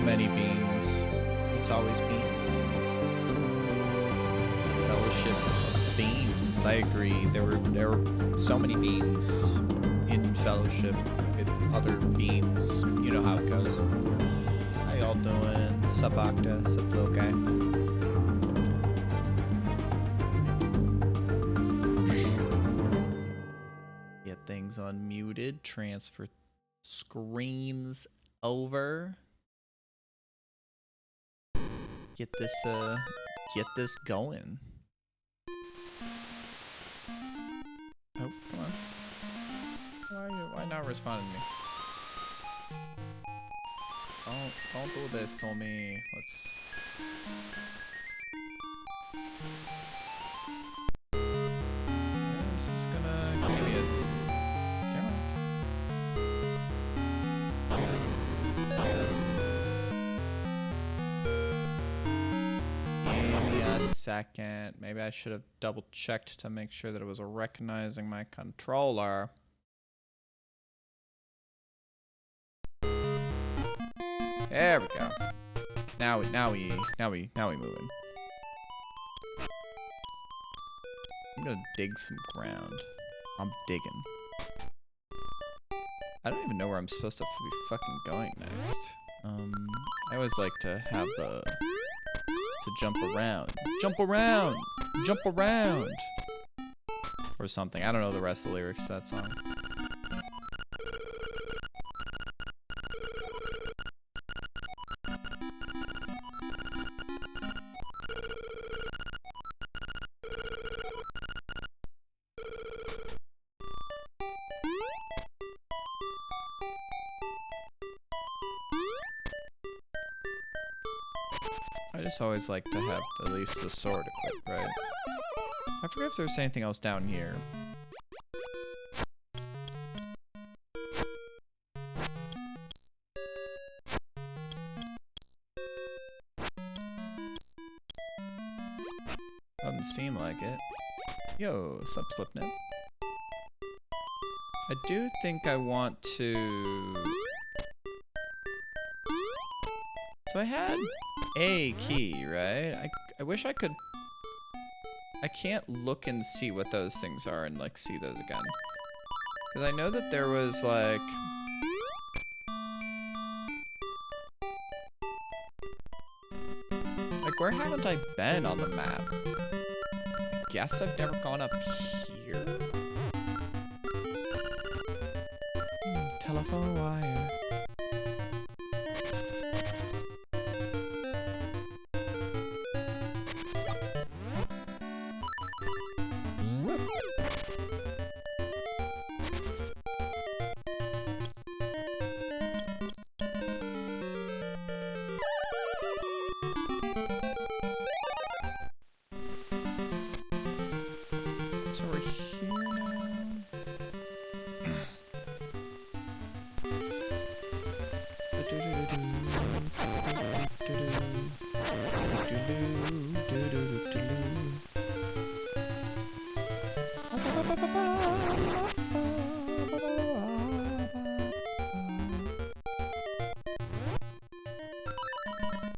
many beans. It's always beans. Fellowship of Beans. I agree. There were so many beans in Fellowship with other beans. You know how it goes. How y'all doing? Sup Octa? Sup little guy? Get things unmuted. Transfer screens over. Get this going. Oh, come on. Why not responding to me? Don't do this to me. Let's this is gonna give me a camera. Give me a second. Maybe I should have double checked to make sure that it was recognizing my controller. There we go. Now we moving. I'm gonna dig some ground. I'm digging. I don't even know where I'm supposed to be fucking going next. I always like to have to jump around. Jump around! Jump around! Or something. I don't know the rest of the lyrics to that song. I just always like to have at least the sword equipped, right? I forget if there's anything else down here. Doesn't seem like it. Yo, sup Slipknot. I do think I want to... So I had a key, right? I wish I could... I can't look and see what those things are and like see those again. Because I know that there was like... Like where haven't I been on the map? I guess I've never gone up here? Telephone wire.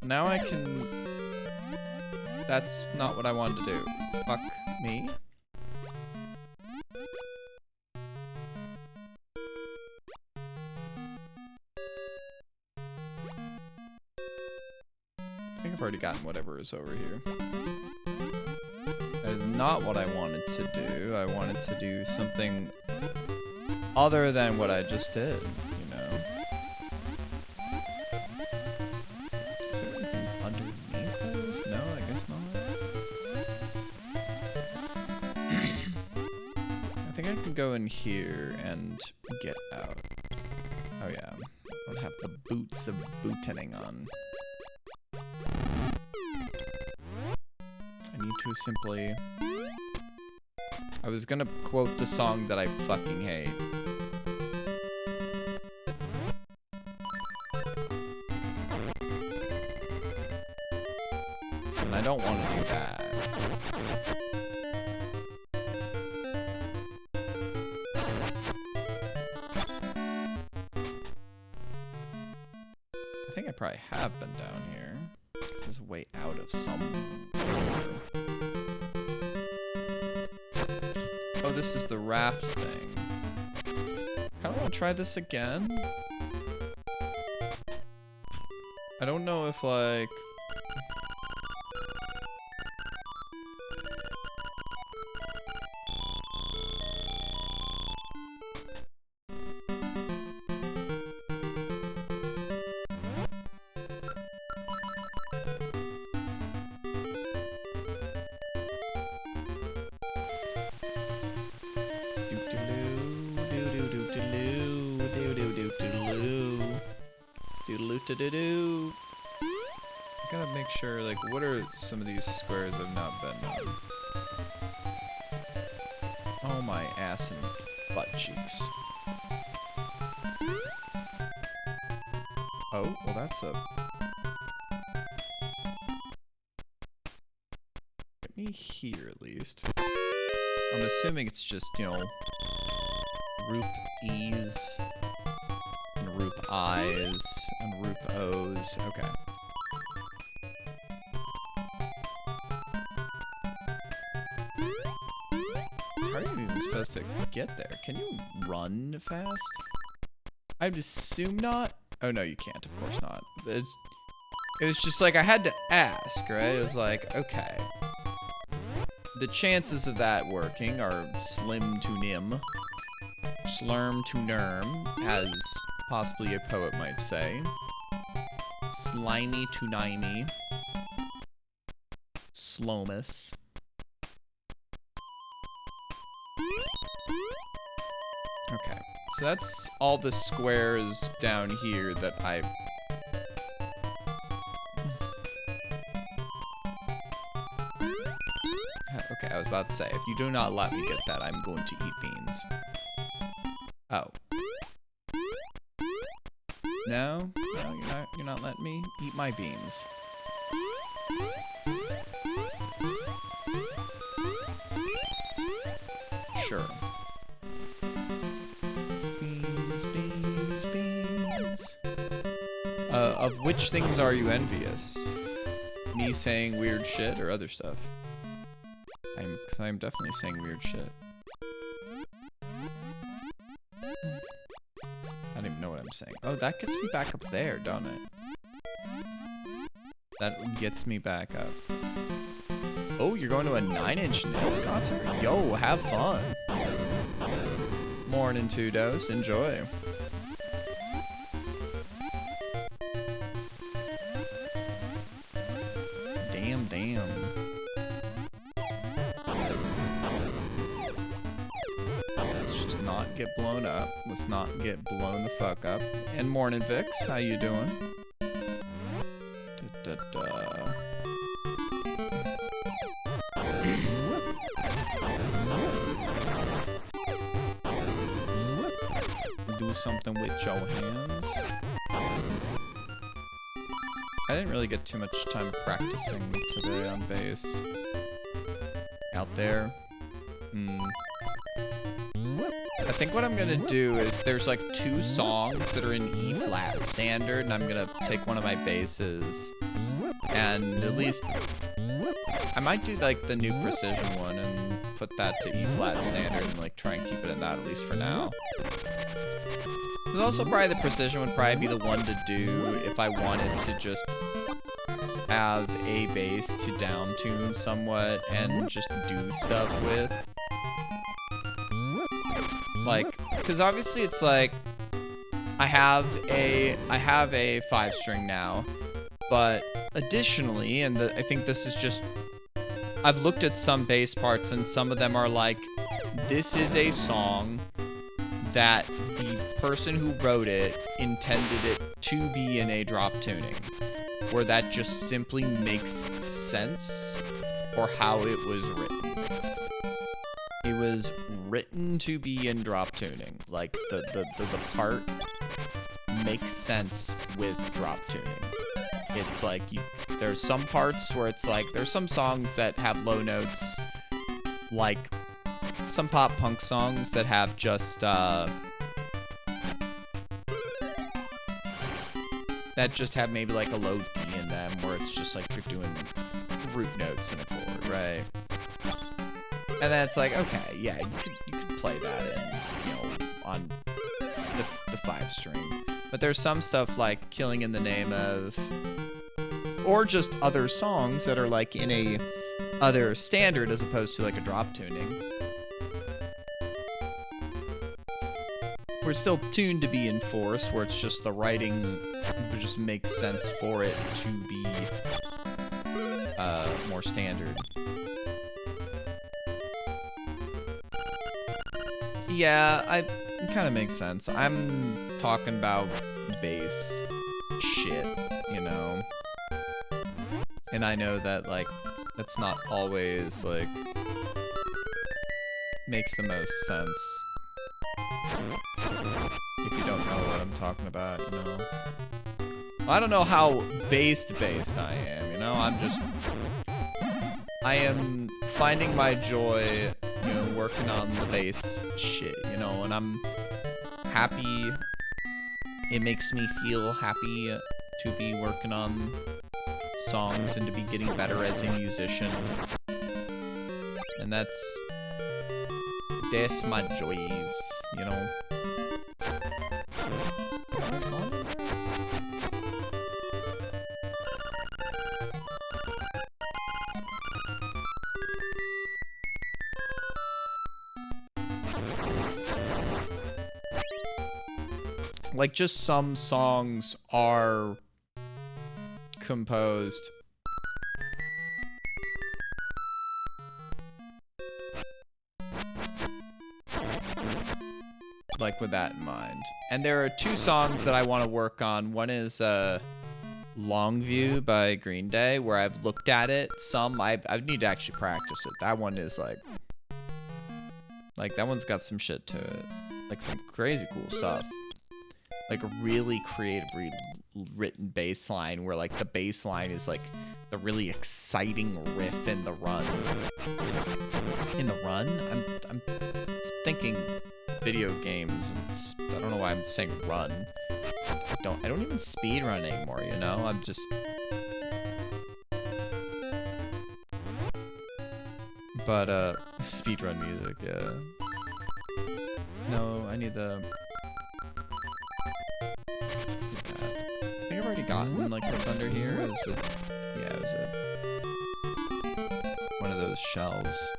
Now I can... That's not what I wanted to do. Fuck me. I think I've already gotten whatever is over here. That is not what I wanted to do. I wanted to do something other than what I just did, you know? Is there anything underneath those? No, I guess not. I think I can go in here and get out. Oh yeah, I don't have the boots of bootening on. I need to simply... I was gonna quote the song that I fucking hate. And I don't want to do that. I think I probably have been down here. This is way out of some. Oh, this is the raft thing. I don't want to try this again. I don't know if like. Do-do-do. I gotta make sure, like, what are some of these squares I've not been on? Oh, my ass and butt cheeks. Oh, well, that's a... Get me here, at least. I'm assuming it's just, you know, Roop E's, and Roop I's, and Roop O's. Okay. How are you even supposed to get there? Can you run fast? I'd assume not. Oh, no, you can't. Of course not. It was just like, I had to ask, right? It was like, okay. The chances of that working are slim to nim. Slurm to nerm, as possibly a poet might say. Slimy to nimey. Slomus. Okay, so that's all the squares down here that I've... Okay, I was about to say, if you do not let me get that, I'm going to eat beans. Oh. No? No, you're not letting me eat my beans. Sure. Beans, beans, beans. Of which things are you envious? Me saying weird shit or other stuff? I'm definitely saying weird shit. I don't even know what I'm saying. Oh, that gets me back up there, don't it? That gets me back up. Oh, you're going to a 9 Inch Nails concert? Yo, have fun. Morning, 2Dos. Enjoy. Damn. Let's just not get blown up. Let's not get blown the fuck up. And morning, Vix. How you doing? Do something with your hands. I didn't really get too much time practicing today on bass. Out there. I think what I'm gonna do is there's like 2 songs that are in E flat standard, and I'm gonna take one of my basses and at least I might do like the new precision one and put that to E flat standard and like try and keep it in that at least for now. There's also probably the precision would probably be the one to do if I wanted to just have a bass to down tune somewhat and just do stuff with. Like, because obviously it's like I have a 5-string now, but additionally, and I think this is just, I've looked at some bass parts and some of them are like, this is a song that the person who wrote it intended it to be in a drop tuning, where that just simply makes sense for how it was written. It was written to be in drop tuning. Like, the part makes sense with drop tuning. It's like, there's some parts where it's like, there's some songs that have low notes, like some pop punk songs that have just, that just have maybe like a low D in them, where it's just like you're doing root notes in a chord, right? And then it's like, okay, yeah, you could play that in, you know, on the 5 string. But there's some stuff like Killing in the Name of, or just other songs that are like in a other standard as opposed to like a drop tuning. We're still tuned to be in fourths, where it's just the writing just makes sense for it to be more standard. Yeah, it kind of makes sense. I'm talking about bass shit, you know? And I know that, like, that's not always, like, makes the most sense. If you don't know what I'm talking about, you know? Well, I don't know how based I am, you know? I am finding my joy, you know, working on the bass shit, you know, and I'm happy. It makes me feel happy to be working on songs and to be getting better as a musician. And that's my joys, you know. Like, just some songs are composed like with that in mind. And there are 2 songs that I want to work on. One is Longview by Green Day, where I've looked at it some. I need to actually practice it. That one is like that one's got some shit to it, like some crazy cool stuff. Like a really creatively written bass line, where like the bass line is like the really exciting riff in the run. In the run? I'm thinking video games, and I don't know why I'm saying run. I don't even speed run anymore, you know? I'm just... But, speedrun music, yeah. No, I need the... I think I've already gotten, like, what's under here. Is it... Yeah, is it... one of those shells.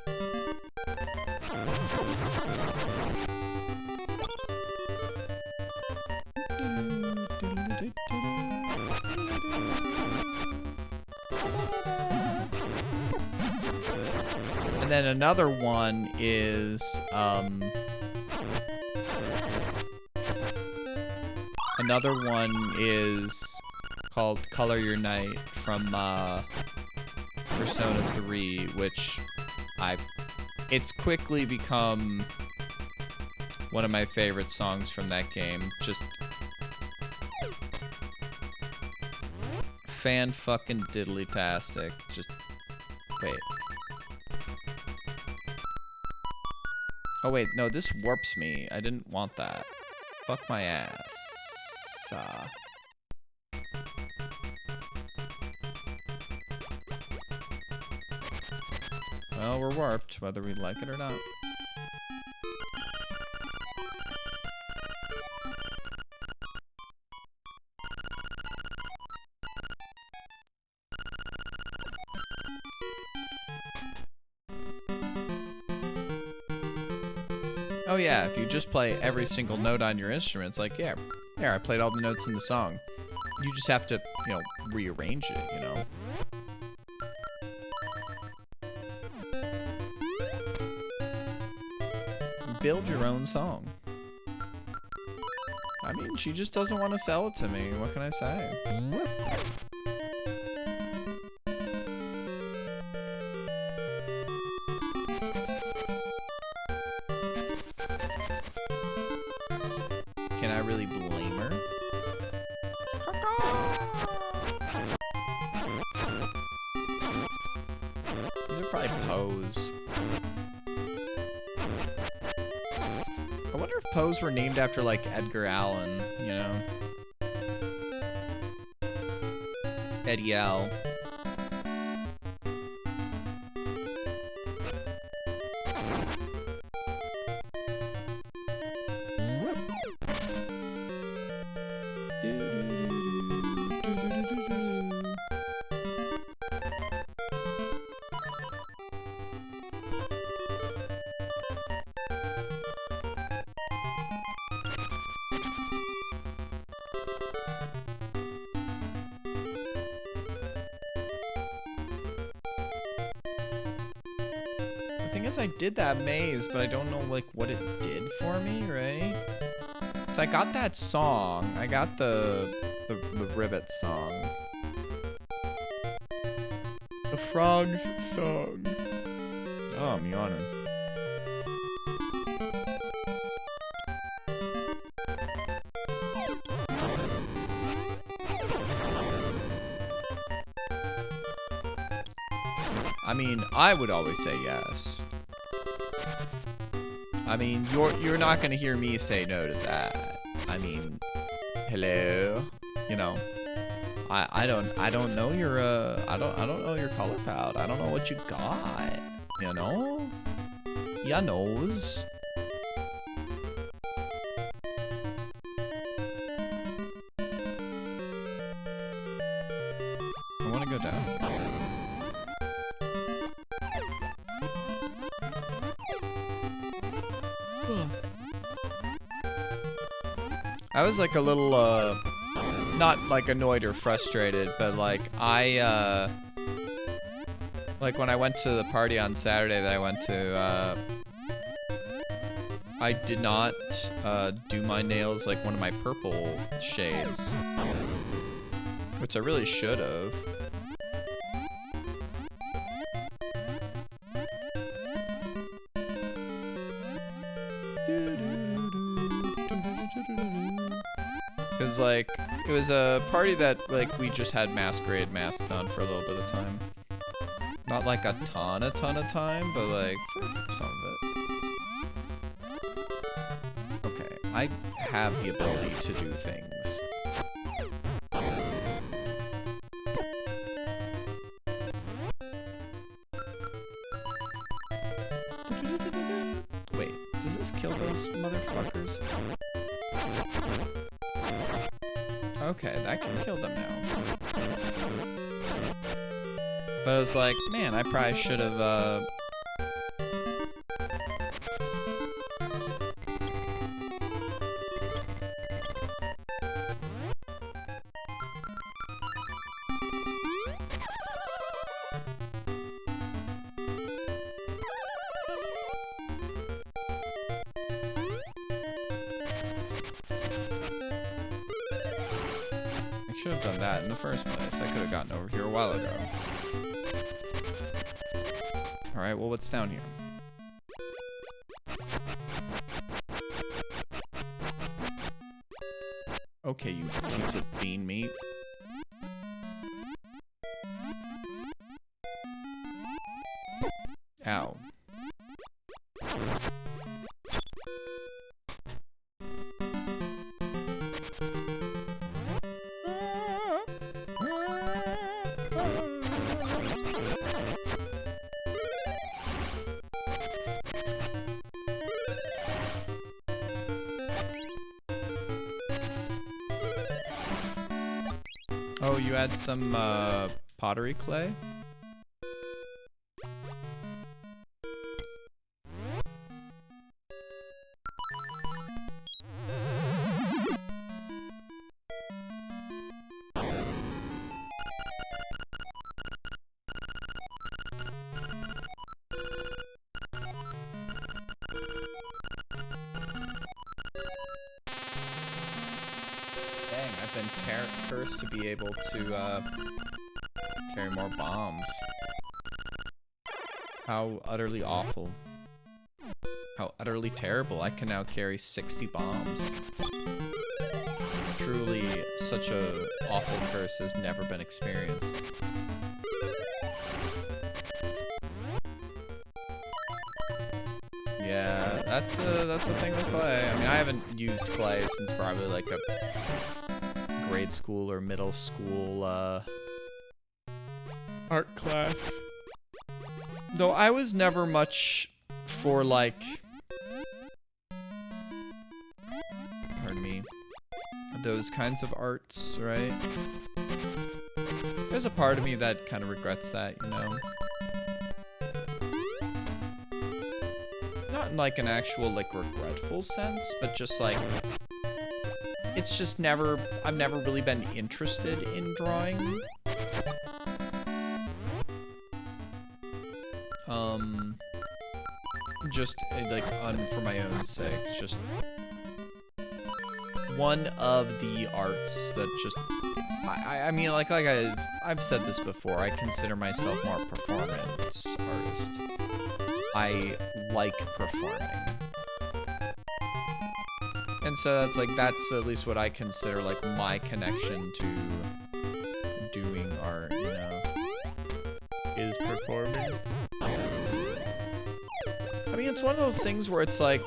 And then another one is, called Color Your Night from, Persona 3, which it's quickly become one of my favorite songs from that game. Just fan-fucking-diddly-tastic. Just, wait. Oh wait, no, this warps me. I didn't want that. Fuck my ass. Well, we're warped, whether we like it or not. Oh yeah, if you just play every single note on your instrument, it's like, yeah, I played all the notes in the song. You just have to, you know, rearrange it, you know? Build your own song. I mean, she just doesn't want to sell it to me. What can I say? Can I really blame her? These are probably Poes. I wonder if Poes were named after, like, Edgar Allan, you know? Eddie L. I did that maze, but I don't know like what it did for me, right? So I got that song. I got the Ribbit song. The Frogs song. Oh, I'm yawning. I mean, I would always say yes. I mean, you're not gonna hear me say no to that. I mean, hello, you know. I don't know your I don't know your color palette. I don't know what you got. You know, ya knows. I want to go down. I was like a little, not like annoyed or frustrated, but like like when I went to the party on Saturday that I went to, I did not, do my nails like one of my purple shades, which I really should have. Cause like, it was a party that like we just had masquerade masks on for a little bit of time. Not like a ton of time, but like for some of it. Okay, I have the ability to do things. Wait, does this kill those motherfuckers? Okay, that can kill them now. But I was like, man, I probably should have, should have done that in the first place. I could have gotten over here a while ago. Alright, well, what's down here? Okay, you piece of bean meat. Ow. Oh, you add some pottery clay? I've been cursed to be able to carry more bombs. How utterly awful. How utterly terrible. I can now carry 60 bombs. Truly, such a awful curse has never been experienced. Yeah, that's a thing with clay. I mean, I haven't used clay since probably like a grade school or middle school art class. Though I was never much for like, pardon me, those kinds of arts, right? There's a part of me that kind of regrets that, you know? Not in like an actual like regretful sense, but just like, it's just never, I've never really been interested in drawing. Just like for my own sake, it's just one of the arts that just, I mean, like I've said this before, I consider myself more a performance artist. I like performing. And so that's at least what I consider like my connection to doing art, you know, is performing. I mean, it's one of those things where it's like,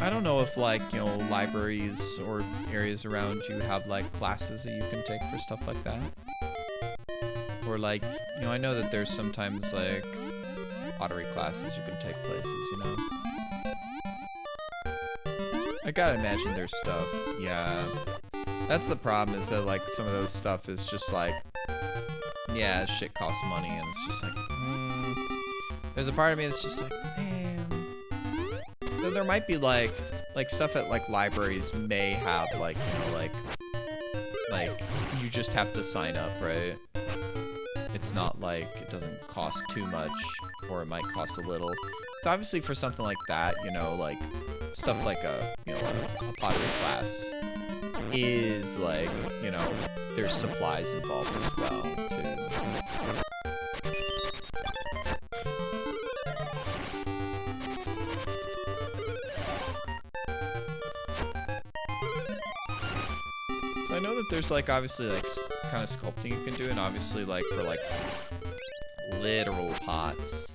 I don't know if like, you know, libraries or areas around you have like classes that you can take for stuff like that. Or like, you know, I know that there's sometimes like pottery classes you can take places, you know. I gotta imagine there's stuff. Yeah. That's the problem, is that like some of those stuff is just like, yeah, shit costs money, and it's just like, there's a part of me that's just like, man. There might be like stuff at like libraries may have like, you know, like you just have to sign up, right? It's not like it doesn't cost too much, or it might cost a little. So obviously for something like that, you know, like stuff like a pottery class is like, you know, there's supplies involved as well too. So I know that there's like obviously like kind of sculpting you can do, and obviously like for like literal pots,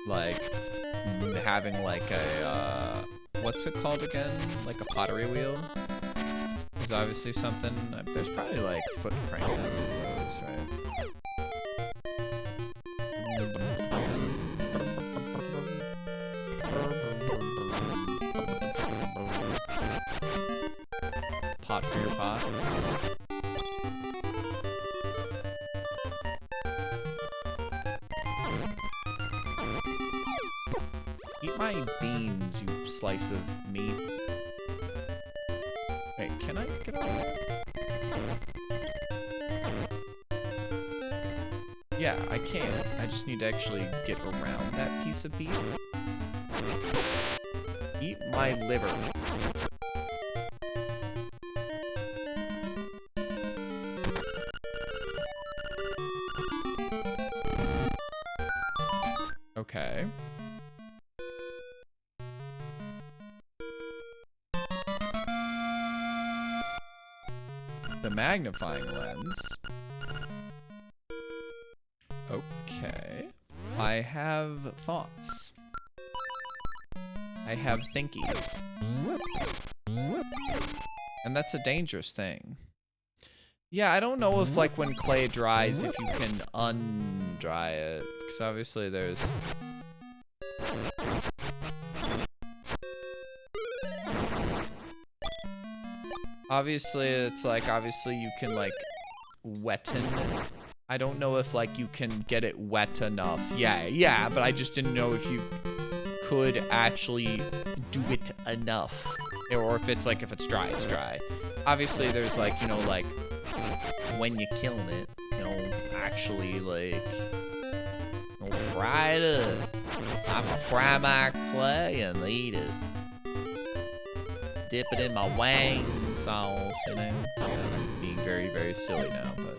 like having like a what's it called again, like a pottery wheel is obviously something. There's probably like foot crank on some of those, right? Pot for your pot. Eat my beans, you slice of meat. Wait, can I get over there? Yeah, I can. I just need to actually get around that piece of beef. Eat my liver. Okay. The magnifying lens. Okay. I have thoughts. I have thinkies. And that's a dangerous thing. Yeah, I don't know if like when clay dries, if you can undry it. Because obviously there's... Obviously, it's like, obviously you can like wetten it. I don't know if like you can get it wet enough. Yeah, but I just didn't know if you could actually do it enough. Or if it's like, if it's dry, it's dry. Obviously there's like, you know, like when you're killing it, you know, actually like, you know, fry it up. I'm gonna fry my clay and eat it. Dip it in my wang sauce, you know. I'm being very, very silly now, but.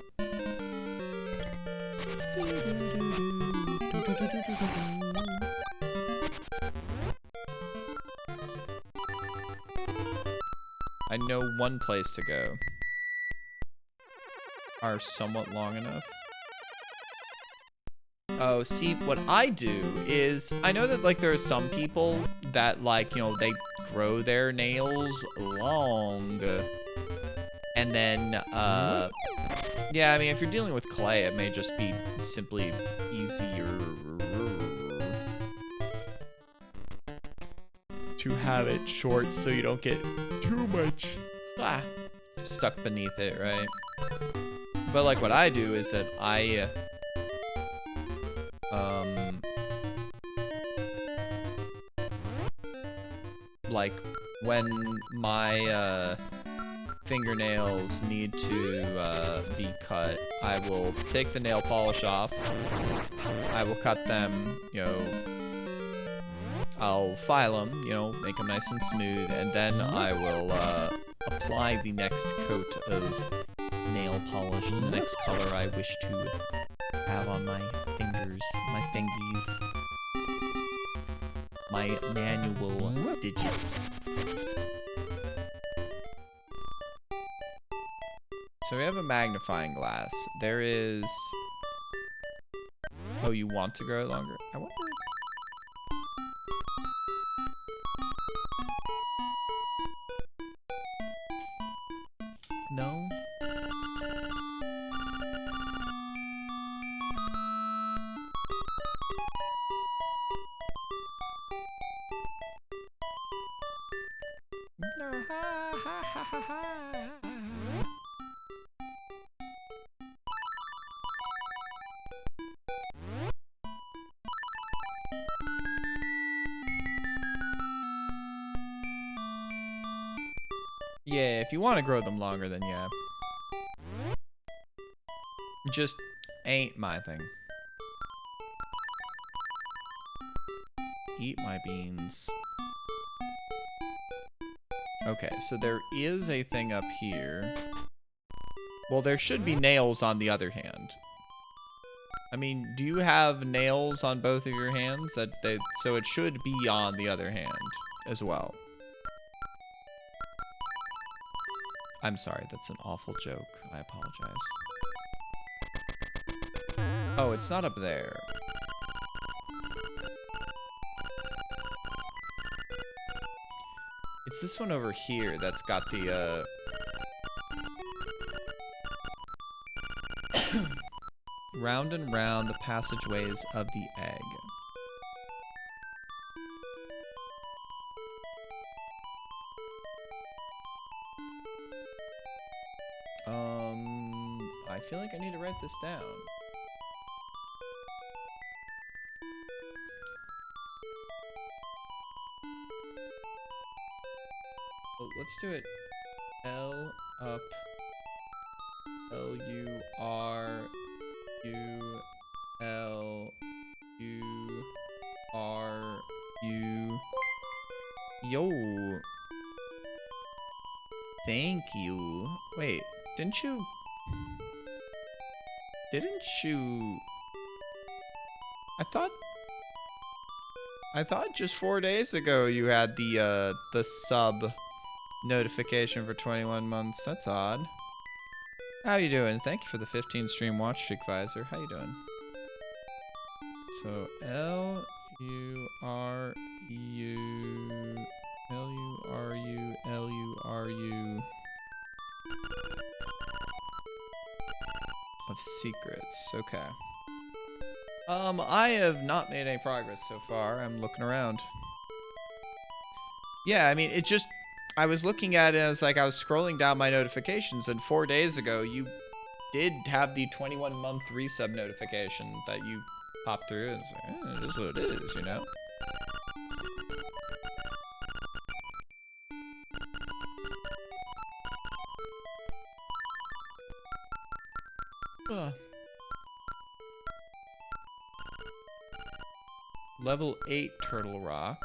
I know one place to go. Are somewhat long enough. Oh, see, what I do is, I know that like there are some people that like, you know, they grow their nails long, and then Yeah, I mean, if you're dealing with clay, it may just be simply easier to have it short so you don't get too much stuck beneath it, right? But like what I do is that I like when my fingernails need to be cut, I will take the nail polish off. I will cut them, you know, I'll file them, you know, make them nice and smooth, and then I will apply the next coat of nail polish, the next color I wish to have on my fingers, my fingies, my manual digits. So we have a magnifying glass. There is... Oh, you want to grow it longer? I wonder... No? No, ha ha ha ha ha. Yeah, if you want to grow them longer, then yeah. It just ain't my thing. Eat my beans. Okay, so there is a thing up here. Well, there should be nails on the other hand. I mean, do you have nails on both of your hands? So it should be on the other hand as well. I'm sorry, that's an awful joke. I apologize. Oh, it's not up there. It's this one over here that's got the, round and round the passageways of the egg. I feel like I need to write this down. Oh, let's do it. L up. L-U-R-U-L-U-R-U. Yo. Thank you. Wait, didn't you... I thought just 4 days ago you had the sub notification for 21 months. That's odd. How you doing? Thank you for the 15 stream watch streak, Visor. How you doing? So L-U-R-U of secrets. Okay. I have not made any progress so far. I'm looking around. Yeah, I mean, it just... I was looking at it as like I was scrolling down my notifications, and 4 days ago you did have the 21-month resub notification that you popped through. And it's like, it is what it is, you know? Level 8 Turtle Rock.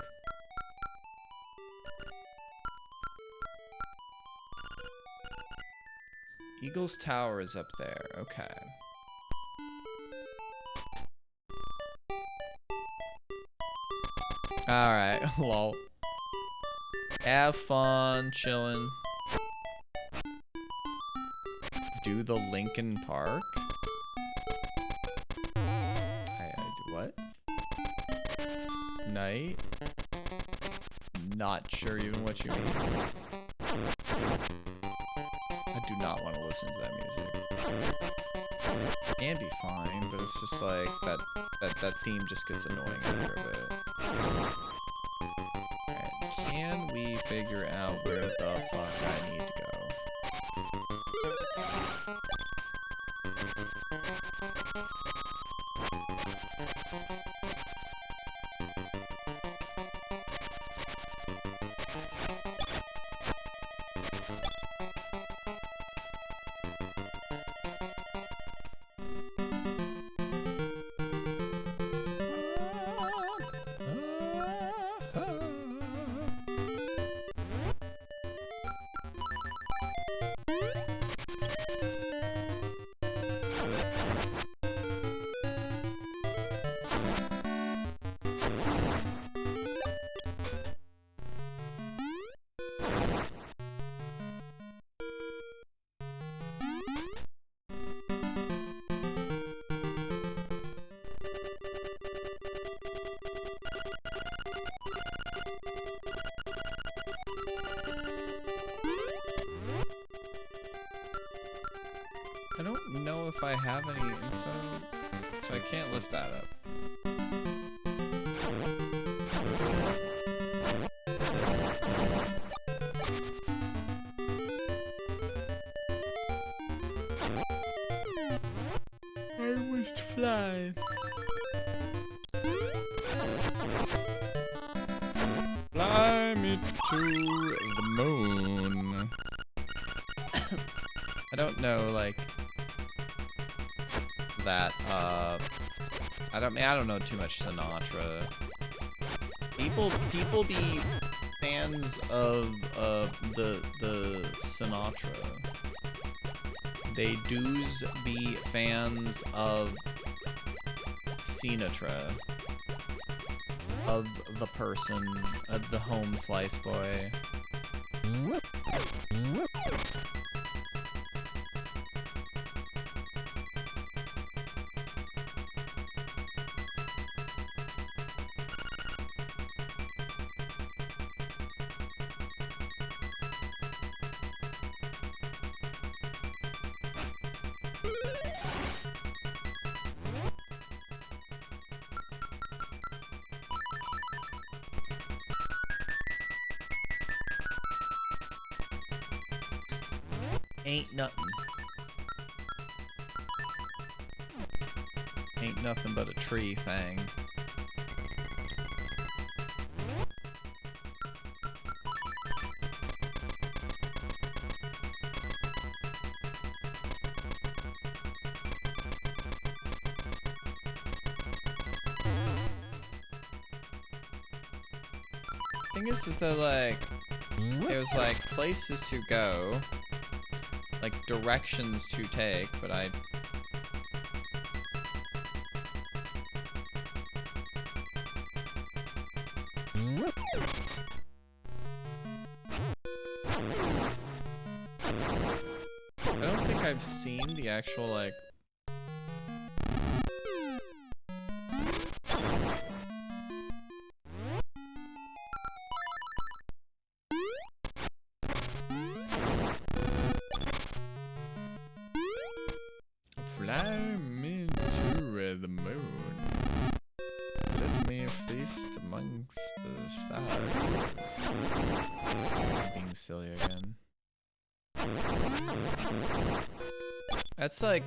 Eagle's Tower is up there. Okay. Alright, lol. Have fun, chillin'. Do the Lincoln Park? What? Night? Not sure even what you mean. I do not want to listen listen to that music. Can be fine, but it's just like that theme just gets annoying after a bit. Alright, can we figure out where the fuck I need to go? I don't know if I have any info, so I can't lift that up. I must fly. Fly me to the moon. I don't know, like, that, I don't know too much Sinatra. People be fans of, the Sinatra. They do's be fans of Sinatra. Of the person, of the home slice boy. Ain't nothing. Ain't nothing but a tree thing. Thing is that like there's like places to go, like directions to take, but I don't think I've seen the actual like fly me to the moon. Let me feast amongst the stars. I'm being silly again. That's like...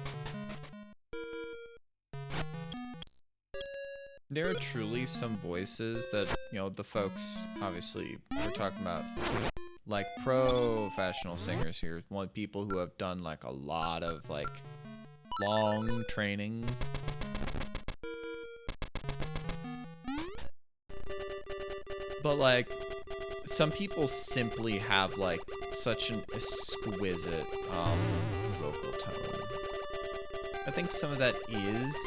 There are truly some voices that, you know, the folks, obviously, we're talking about, like, professional singers here. One people who have done, like, a lot of, like, long training. But, like, some people simply have, like, such an exquisite, vocal tone. I think some of that is,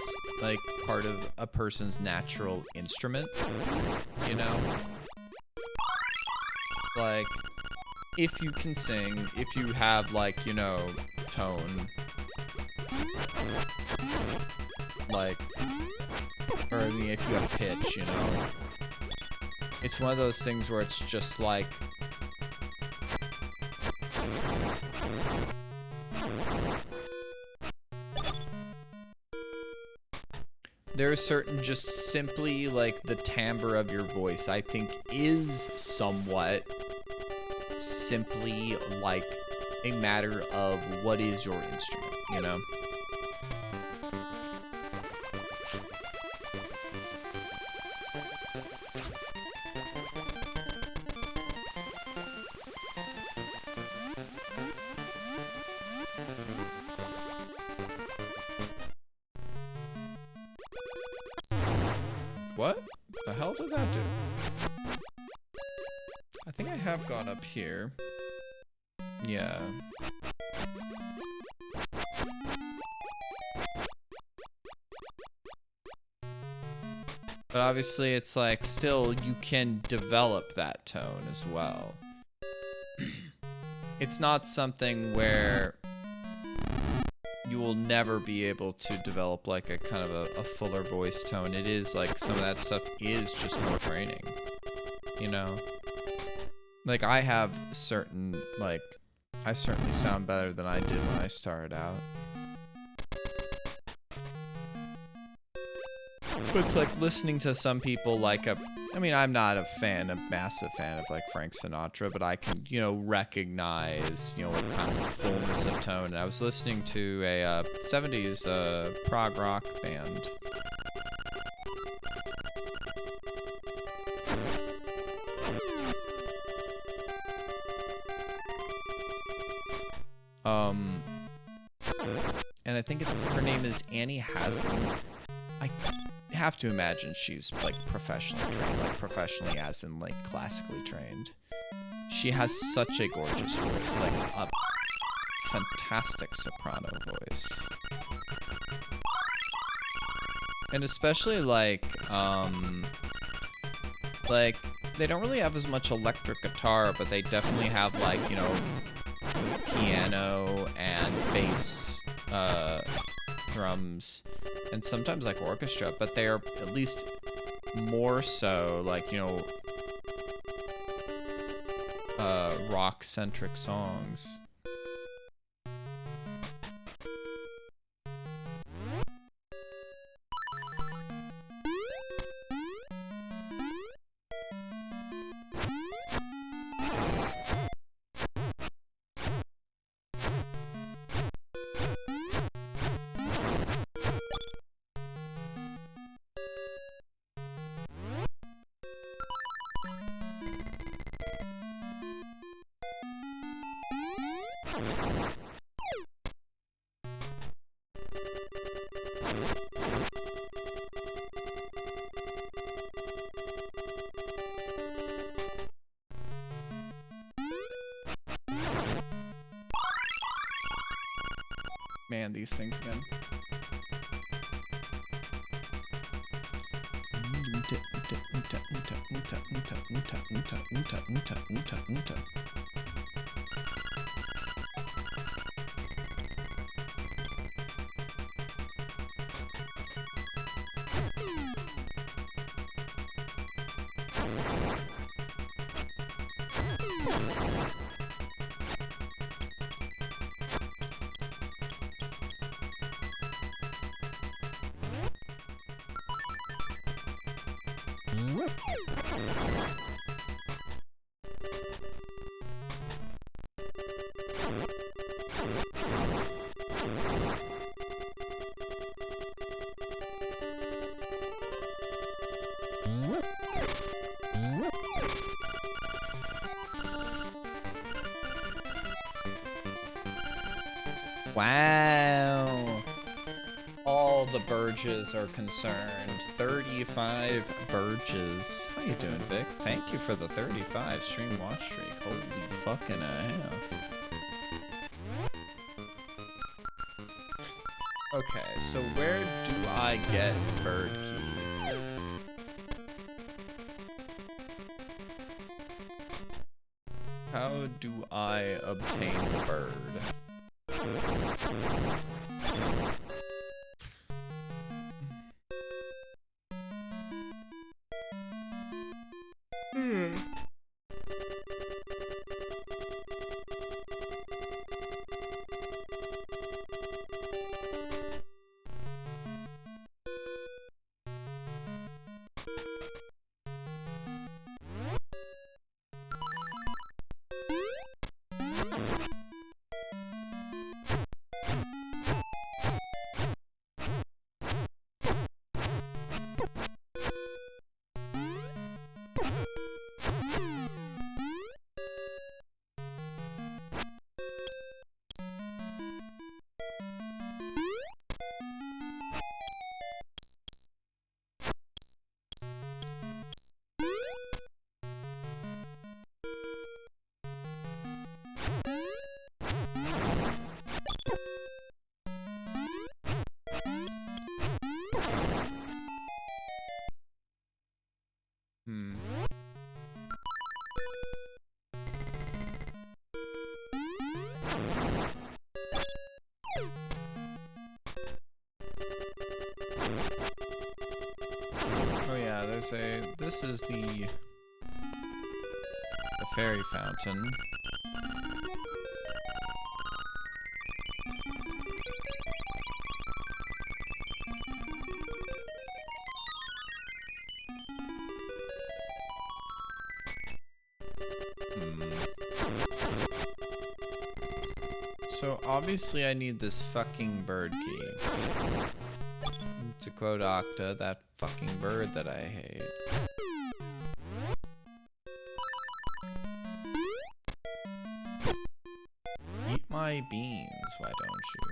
like, part of a person's natural instrument, you know? Like, if you can sing, if you have, like, you know, tone, like, or I mean, if you have pitch, you know? It's one of those things where it's just like... There are certain just simply like the timbre of your voice, I think, is somewhat simply like a matter of what is your instrument, you know? What the hell did that do? I think I have gone up here. Yeah. But obviously it's like, still, you can develop that tone as well. It's not something where you will never be able to develop like a kind of a fuller voice tone. It is like some of that stuff is just more training, you know? Like I have certain, like, I certainly sound better than I did when I started out. But it's like listening to some people like I mean, I'm not a massive fan of like Frank Sinatra, but I can, you know, recognize, you know, what kind of fullness of tone. And I was listening to a 70s prog rock band. And I think her name is Annie Haslam. I have to imagine she's like professionally trained, like professionally as in like classically trained. She has such a gorgeous voice, like a fantastic soprano voice. And especially like they don't really have as much electric guitar, but they definitely have like, you know, piano and bass, drums, and sometimes like orchestra, but they are at least more so like, you know, rock-centric songs. Man, these things again. Wow. All the Burges are concerned. 35 Burges. How you doing, Vic? Thank you for the 35 stream watch streak. Holy fucking hell. Okay, so where do I get bird key? How do I obtain the bird? this is the fairy fountain. So obviously I need this fucking bird key. To quote Octa, that fucking bird that I hate. Eat my beans, why don't you?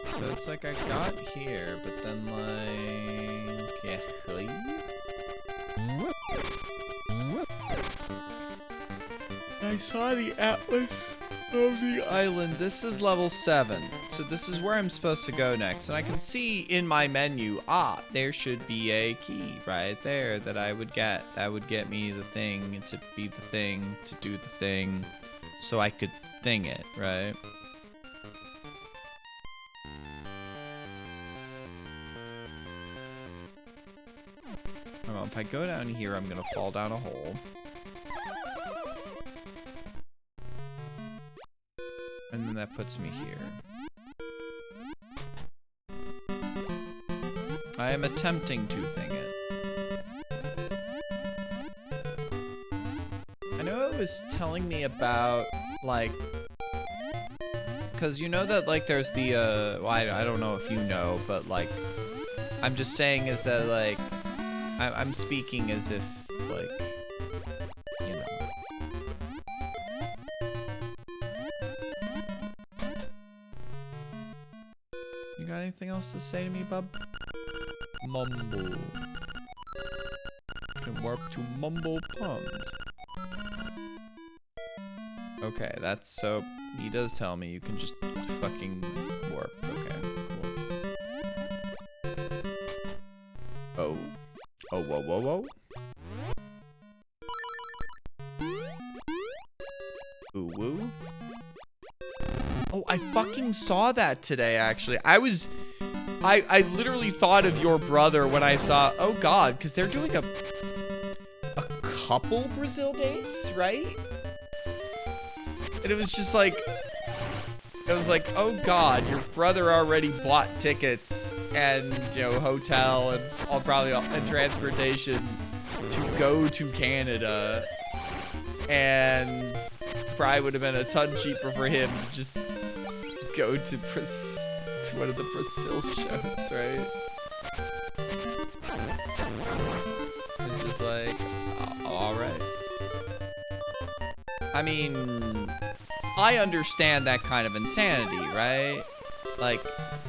So it's like I got here, but then like, yeah. I saw the atlas of the island. This is level 7. So this is where I'm supposed to go next. And I can see in my menu, there should be a key right there that I would get. That would get me the thing to be the thing, to do the thing, so I could thing it, right? Well, if I go down here, I'm gonna fall down a hole. And then that puts me here. I am attempting to thing it. I know it was telling me about, like, because you know that, like, there's the, well, I don't know if you know, but, like, I'm just saying is that, like, I'm speaking as if, like, you know. You got anything else to say to me, bub? Mumble. Can warp to Mumble Pond. Okay, that's so. He does tell me you can just fucking warp. Okay, cool. Oh. Oh, whoa, whoa, whoa. Ooh, woo. Oh, I fucking saw that today, actually. I literally thought of your brother when I saw, oh god, because they're doing a couple Brazil dates, right? And it was just like, it was like, oh god, your brother already bought tickets and, you know, hotel and and transportation to go to Canada, and probably would have been a ton cheaper for him to just go to one of the Brazil shows, right? It's just like, all right. I mean, I understand that kind of insanity, right? Like,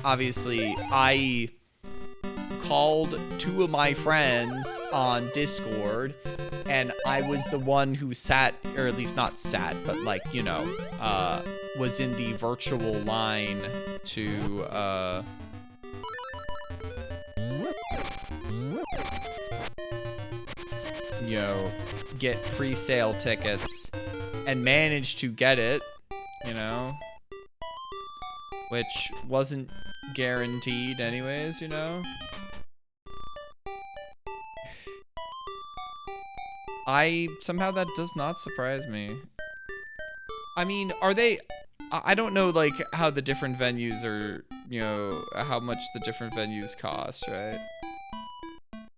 obviously, I called 2 of my friends on Discord, and I was the one who sat, or at least not sat, but like, you know, was in the virtual line to, you know, get pre-sale tickets and managed to get it, you know, which wasn't guaranteed anyways, you know. Somehow that does not surprise me. I mean, are they, I don't know, like, how the different venues are, you know, how much the different venues cost, right?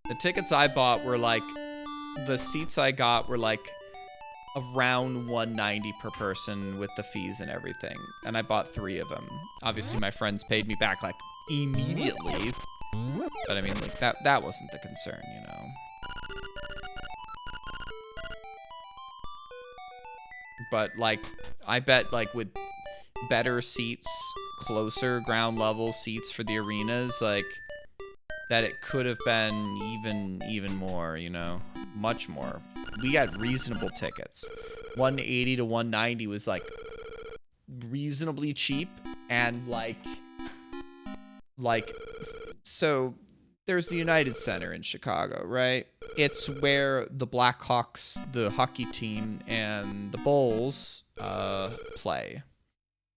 The tickets I bought were, like, the seats I got were, like, around $190 per person with the fees and everything. And I bought 3 of them. Obviously, my friends paid me back, like, immediately. But, I mean, like, that wasn't the concern, you know? But, like, I bet, like, with better seats, closer ground level seats for the arenas, like, that it could have been even more, you know? Much more. We got reasonable tickets. 180 to 190 was, like, reasonably cheap, and so there's the United Center in Chicago, right? It's where the Blackhawks, the hockey team, and the Bulls play.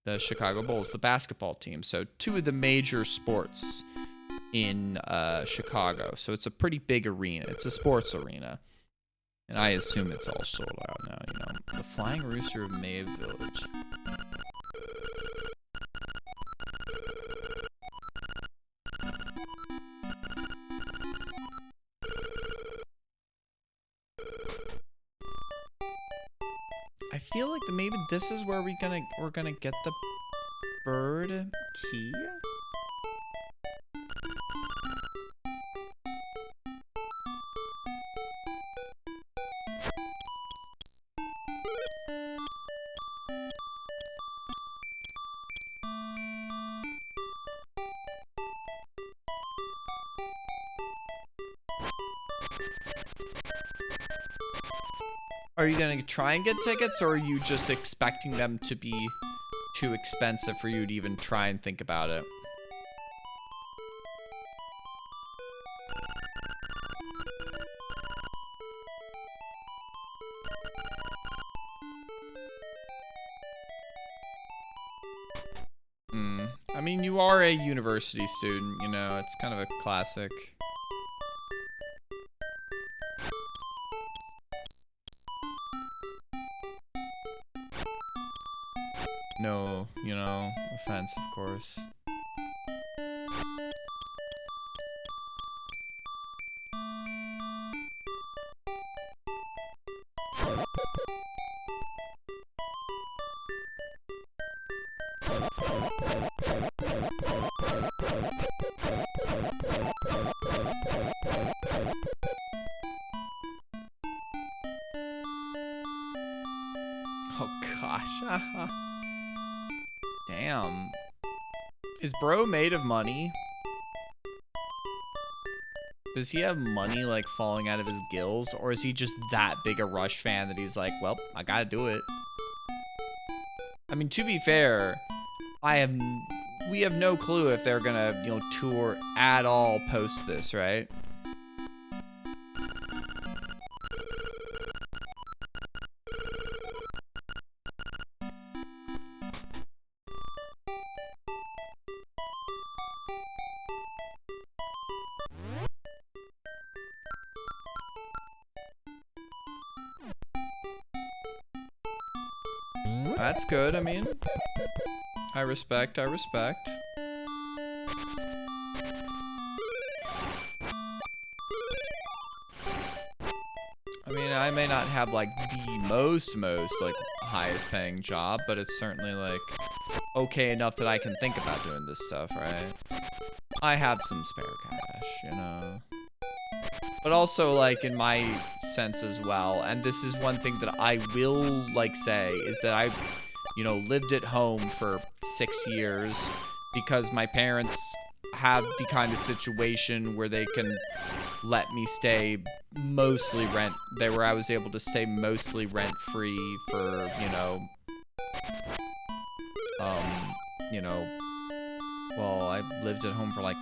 The Chicago Bulls, the basketball team. So 2 of the major sports in Chicago. So it's a pretty big arena. It's a sports arena. And I assume it's all sold out now, you know. The Flying Rooster of Maeve Village. I feel like maybe this is where we're gonna get the bird key. Are you gonna try and get tickets, or are you just expecting them to be too expensive for you to even try and think about it? I mean, you are a university student, you know, it's kind of a classic. No, you know, offense, of course. Oh gosh. Damn. Is bro made of money? Does he have money like falling out of his gills, or is he just that big a Rush fan that he's like, well, I gotta do it? I mean, to be fair, we have no clue if they're gonna, you know, tour at all post this, right? That's good, I mean. I respect. I mean, I may not have like the most like highest paying job, but it's certainly like okay enough that I can think about doing this stuff, right? I have some spare cash, you know. But also, like, in my sense as well, and this is one thing that I will, like, say, is that I've, you know, lived at home for 6 years because my parents have the kind of situation where they can let me stay mostly where I was able to stay mostly rent-free for, well, I lived at home for, like,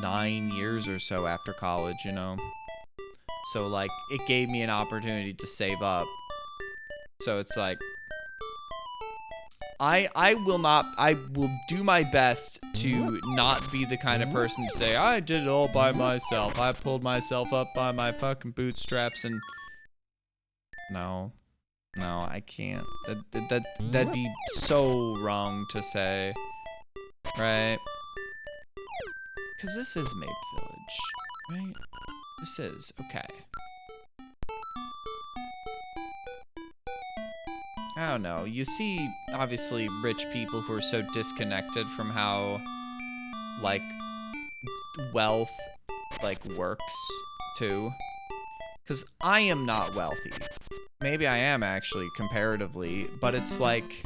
9 years or so after college, you know. So like it gave me an opportunity to save up. So it's like I will do my best to not be the kind of person to say I did it all by myself. I pulled myself up by my fucking bootstraps and no, I can't. That'd be so wrong to say, right? Because this is Mape Village, right? This is, okay. I don't know. You see, obviously, rich people who are so disconnected from how, like, wealth, like, works, too. Because I am not wealthy. Maybe I am, actually, comparatively, but it's like...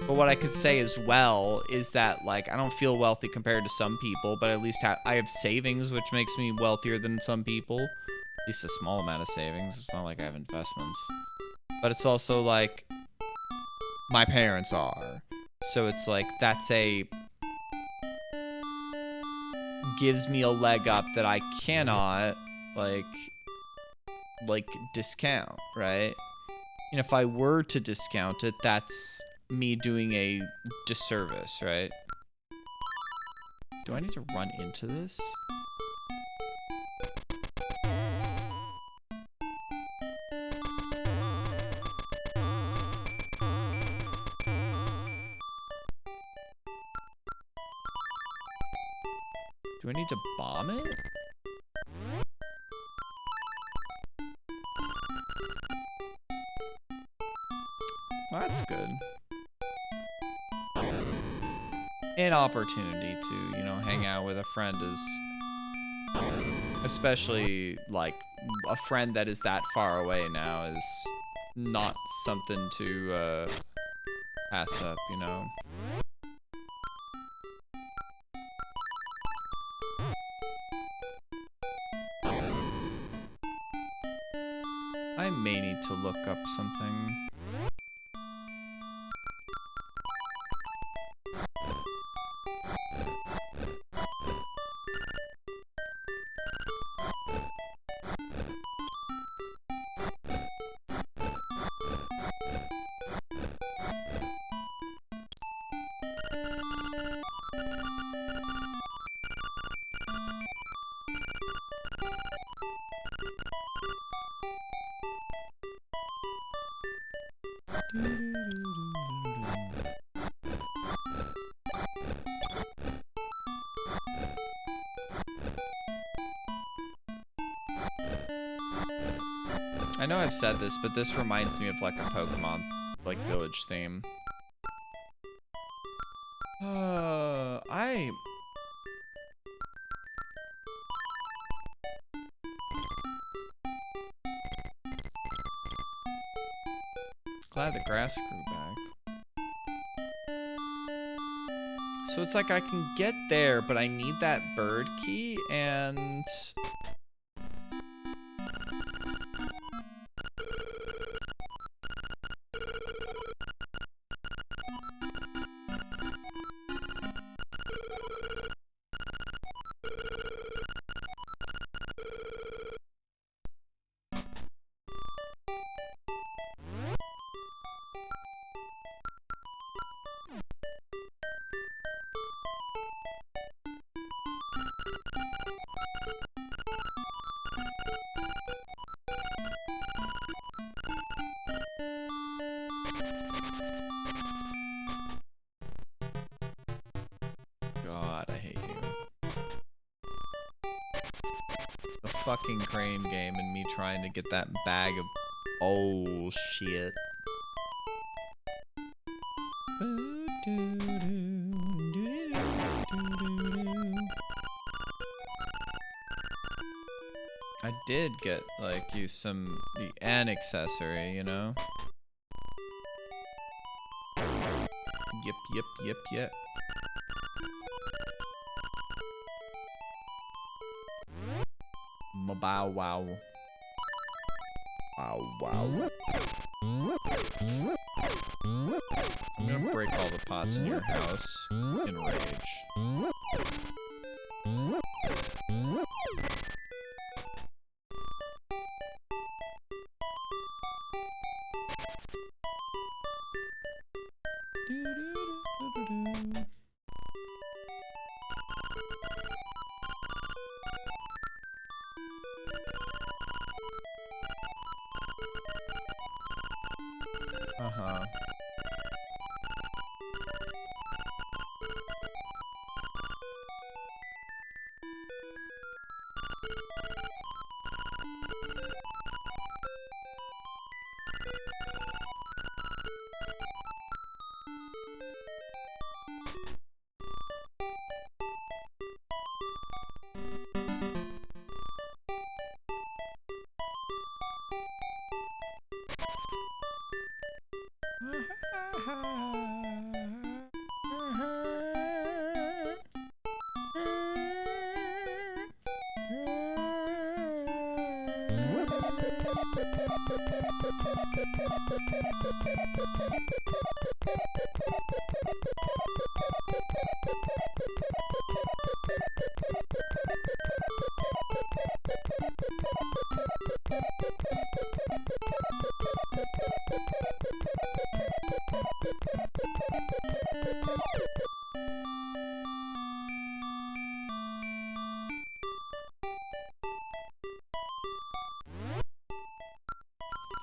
But what I could say as well is that, like, I don't feel wealthy compared to some people, but at least I have savings, which makes me wealthier than some people. At least a small amount of savings. It's not like I have investments. But it's also, like, my parents are. So it's like, that's gives me a leg up that I cannot, like discount, right? And if I were to discount it, that's me doing a disservice, right? Do I need to run into this? Do I need to bomb it? That's good. An opportunity to, you know, hang out with a friend is, especially like a friend that is that far away now, is not something to pass up, you know. I may need to look up something. I know I've said this, but this reminds me of like a Pokemon, like, village theme. Glad the grass grew back. So it's like I can get there, but I need that bird key, and... God, I hate you. The fucking crane game and me trying to get that bag of... Oh, shit. I did get, like, use an accessory, you know? Yep. Bow wow. Wow. I'm gonna break all the pots in your house in rage. Uh-huh.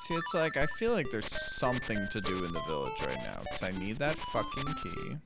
See, it's like, I feel like there's something to do in the village right now, because I need that fucking key.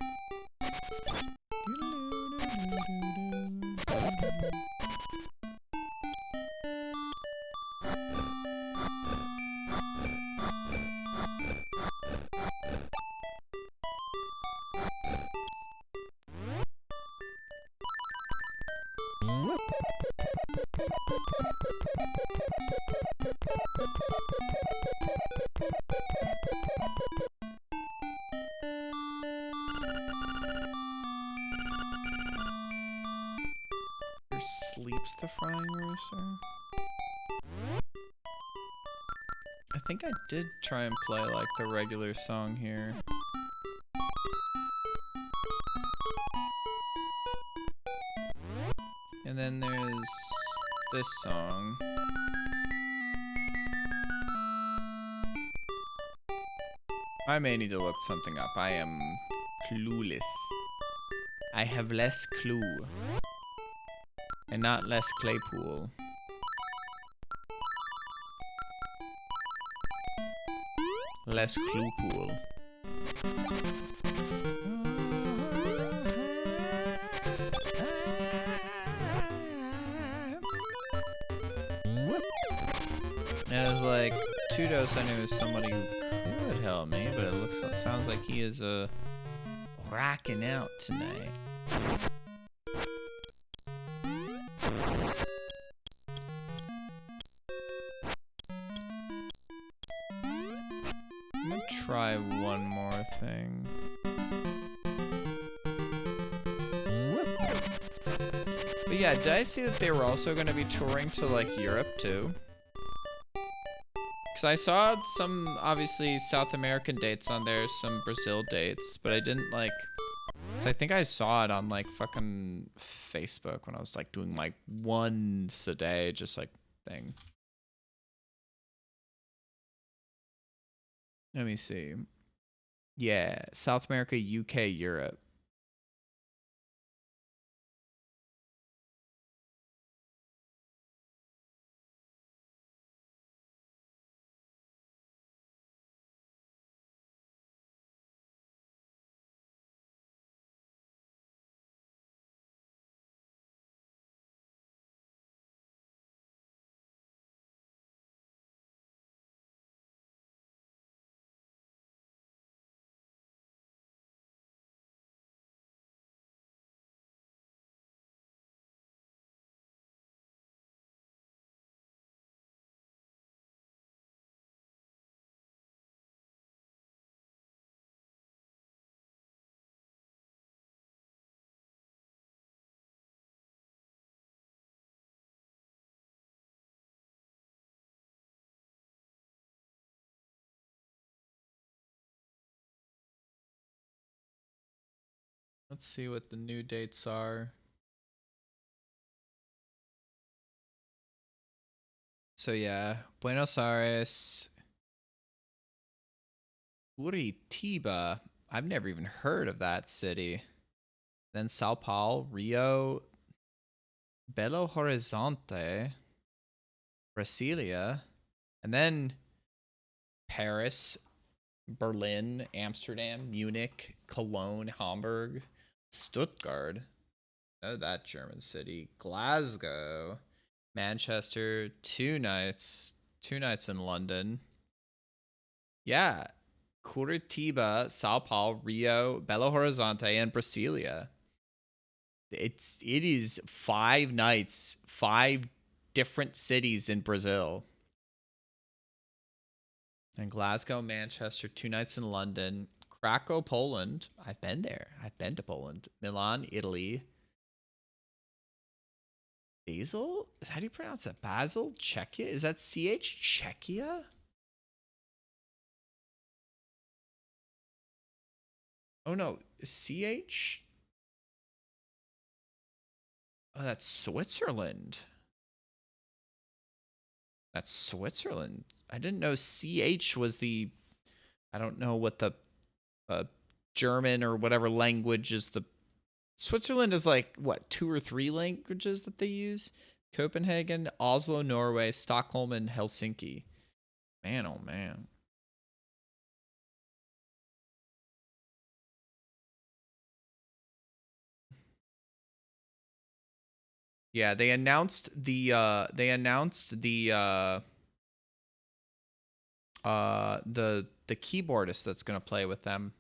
Sleeps the frying rooster? I think I did try and play like the regular song here. And then there's this song. I may need to look something up. I am clueless. I have less clue. And not less Claypool. Less Cluepool. And it was like, Tudos I knew was somebody who could help me, but it sounds like he is rocking out tonight. Try one more thing. But yeah, did I see that they were also going to be touring to like Europe too? Because I saw some obviously South American dates on there, some Brazil dates, but I didn't like. Cause I think I saw it on like fucking Facebook when I was like doing like once a day, just like thing. Let me see. Yeah, South America, UK, Europe. Let's see what the new dates are. So yeah, Buenos Aires, Curitiba. I've never even heard of that city. Then Sao Paulo, Rio, Belo Horizonte, Brasilia, and then Paris, Berlin, Amsterdam, Munich, Cologne, Hamburg, Stuttgart. Oh, that German city. Glasgow, Manchester, 2 nights. 2 nights in London. Yeah. Curitiba, Sao Paulo, Rio, Belo Horizonte, and Brasilia. It is 5 nights, 5 different cities in Brazil. And Glasgow, Manchester, 2 nights in London, Krakow, Poland. I've been there. I've been to Poland. Milan, Italy. Basel? How do you pronounce that? Basel? Czechia? Is that CH? Czechia? Oh no, CH? Oh, that's Switzerland. That's Switzerland. I didn't know CH was the, I don't know what the German or whatever language is the, Switzerland is like, what, 2 or 3 languages that they use? Copenhagen, Oslo, Norway, Stockholm, and Helsinki. Man, oh man. Yeah, they announced the the keyboardist that's gonna play with them.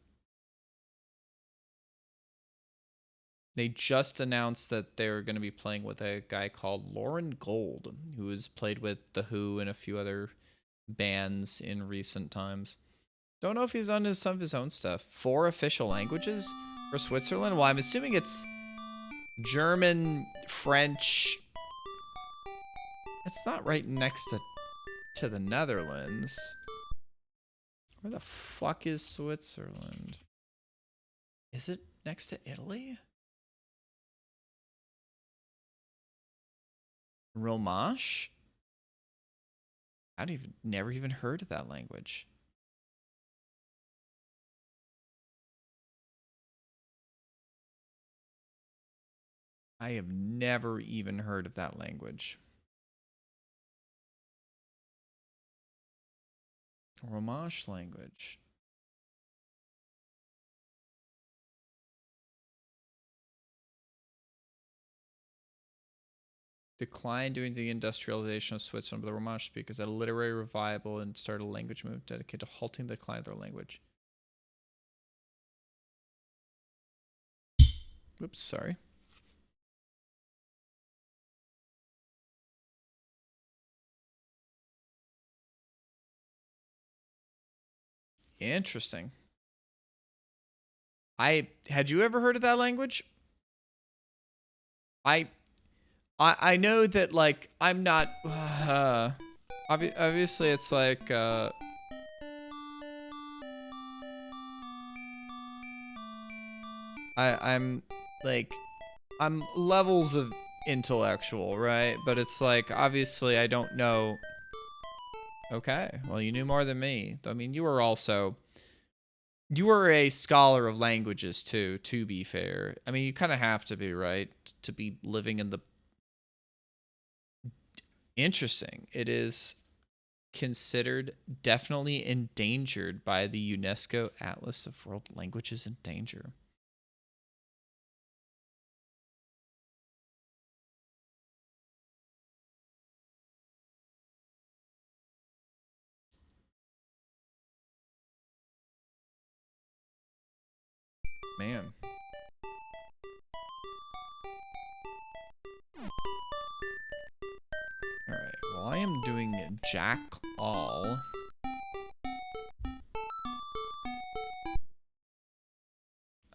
They just announced that they're gonna be playing with a guy called Lauren Gold, who has played with The Who and a few other bands in recent times. Don't know if he's done some of his own stuff. 4 official languages for Switzerland? Well, I'm assuming it's German, French. It's not right next to the Netherlands. Where the fuck is Switzerland? Is it next to Italy? Romanche? Never even heard of that language. I have never even heard of that language. Romanche language. Declined during the industrialization of Switzerland, but the Romanche speakers had a literary revival and started a language movement dedicated to halting the decline of their language. Oops, sorry. Interesting. Had you ever heard of that language? I know that, like, I'm not obviously it's like I'm like, I'm levels of intellectual, right? But it's like, obviously I don't know. Okay, well, you knew more than me. I mean, you were a scholar of languages too, to be fair. I mean, you kind of have to be, right? To be living in the... Interesting. It is considered definitely endangered by the UNESCO Atlas of World Languages in Danger. Man. Alright, well, I am doing Jack All.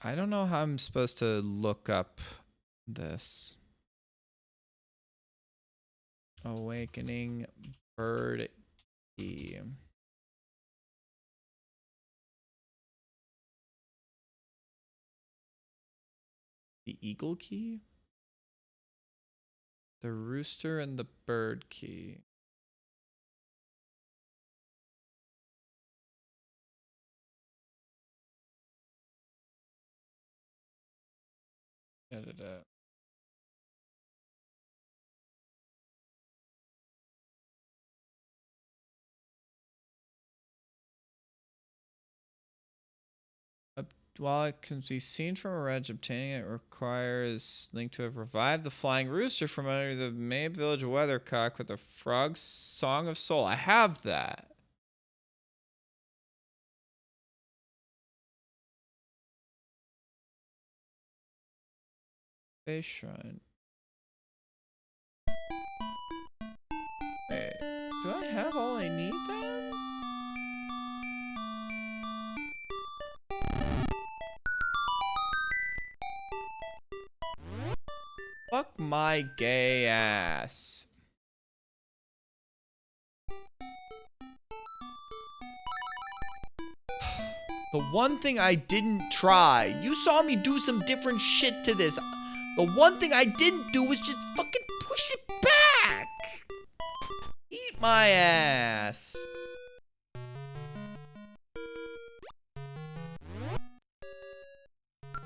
I don't know how I'm supposed to look up this. Awakening bird key. The eagle key? The rooster and the bird key. Da-da-da. While it can be seen from a range, obtaining it requires Link to have revived the flying rooster from under the main village weathercock with the frog's song of soul. I have that. Face shrine. Wait, do I have all I need then? Fuck my gay ass. The one thing I didn't try. You saw me do some different shit to this. The one thing I didn't do was just fucking push it back. Eat my ass.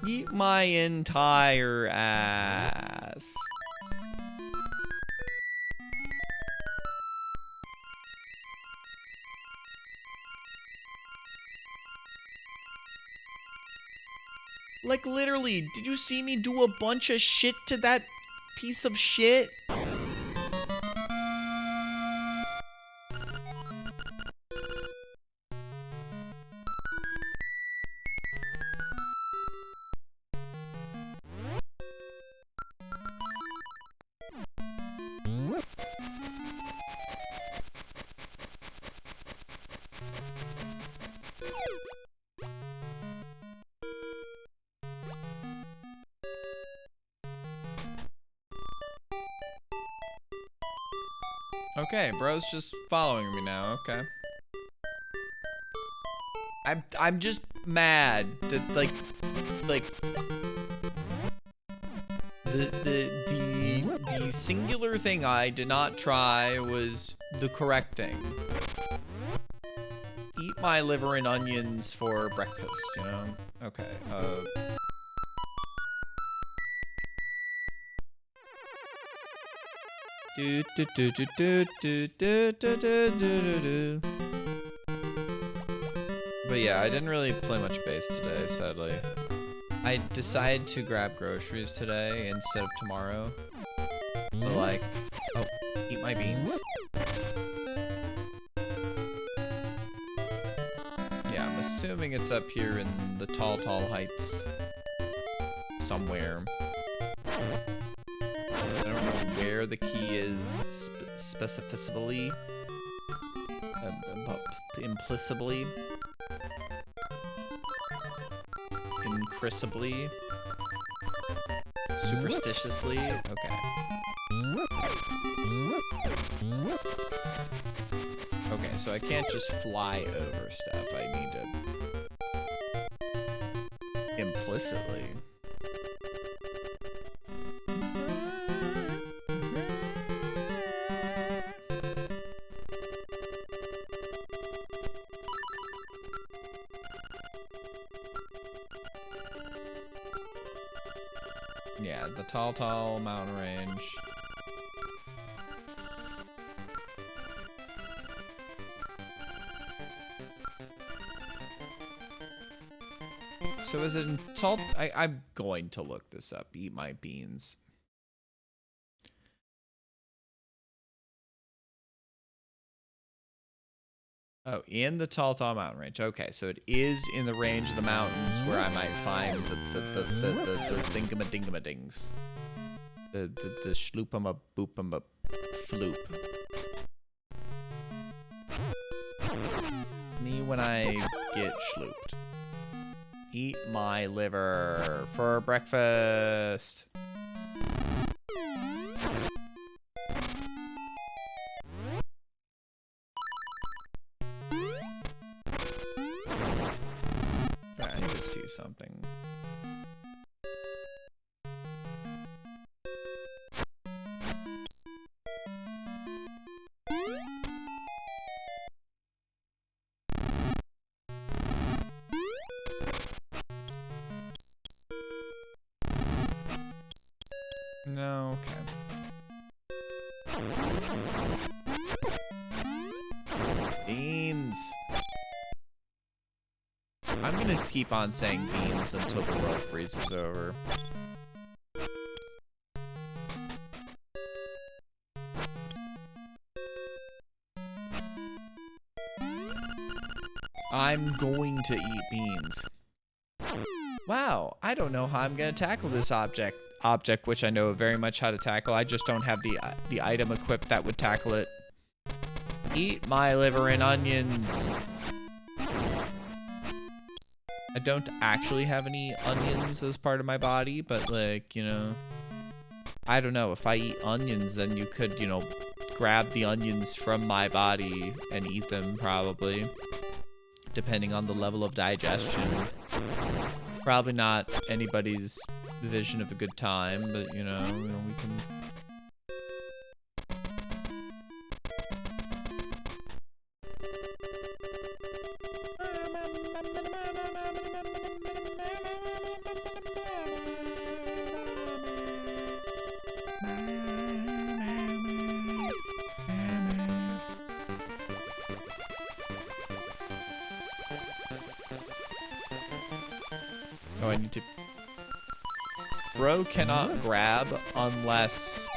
Eat my entire ass. Like, literally, did you see me do a bunch of shit to that piece of shit? Okay, bro's just following me now. Okay. I'm just mad that like the singular thing I did not try was the correct thing. Eat my liver and onions for breakfast, you know? Okay. Do do do do do do do do do do do. But yeah, I didn't really play much base today, sadly. I decided to grab groceries today instead of tomorrow. But like, oh, eat my beans. Yeah, I'm assuming it's up here in the tall heights somewhere. I don't know where the key is specifically, implicitly, incrisibly, superstitiously. Okay. Okay, so I can't just fly over stuff. I need to implicitly. Yeah, the tall mountain range. So is it in tall? I'm going to look this up. Eat my beans. Oh, in the tall mountain range. Okay, so it is in the range of the mountains where I might find the thingamadingamadings. The shloopama boopama floop. Me when I get shlooped. Eat my liver for breakfast. I need to see something. No, okay. Beans. I'm gonna keep on saying beans until the world freezes over. I'm going to eat beans. Wow, I don't know how I'm gonna tackle this object which I know very much how to tackle. I just don't have the item equipped that would tackle it. Eat my liver and onions. I don't actually have any onions as part of my body, but like, you know, I don't know. If I eat onions, then you could, you know, grab the onions from my body and eat them probably. depending on the level of digestion. Probably not anybody's vision of a good time, but you know we can. Oh, I need to. Bro cannot grab unless.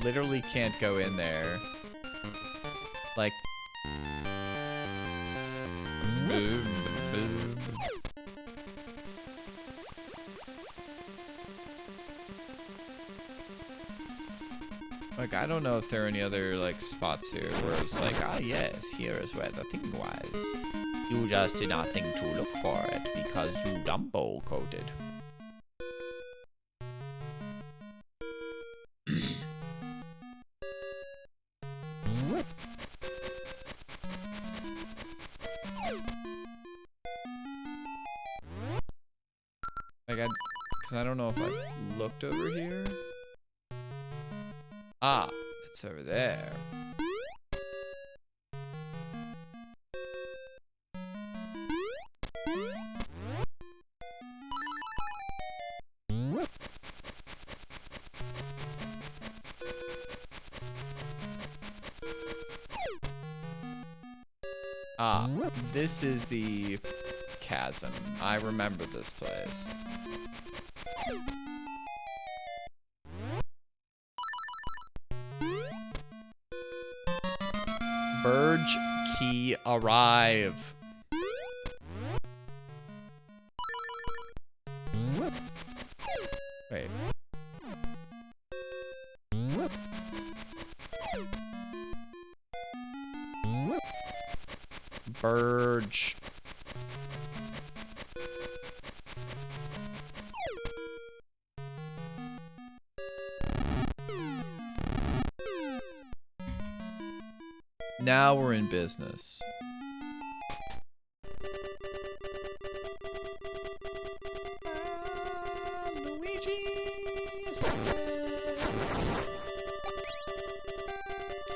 Literally can't go in there. Like. Boom, boom. Like, I don't know if there are any other, like, spots here where it's like, ah, yes, here is where the thing was. You just did not think to look for it because you Dumbo coded. Like, because I don't know if I've looked over here. Ah, it's over there. Ah, this is the chasm. I remember this place. Verge key arrive. Wait. Verge. Now we're in business.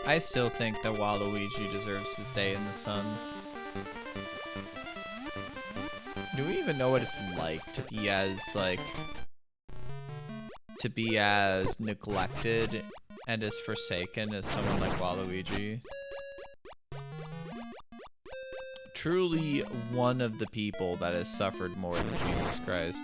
I still think that Waluigi deserves his day in the sun. Do we even know what it's like to be as neglected and as forsaken as someone like Waluigi? Truly one of the people that has suffered more than Jesus Christ.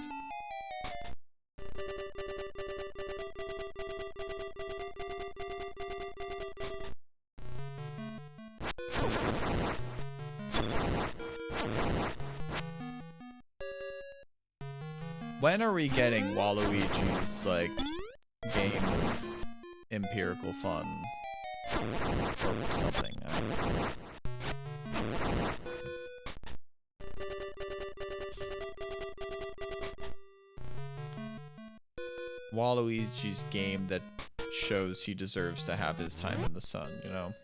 When are we getting Waluigi's, like, game of empirical fun? Or something, I don't know. Waluigi's game that shows he deserves to have his time in the sun, you know?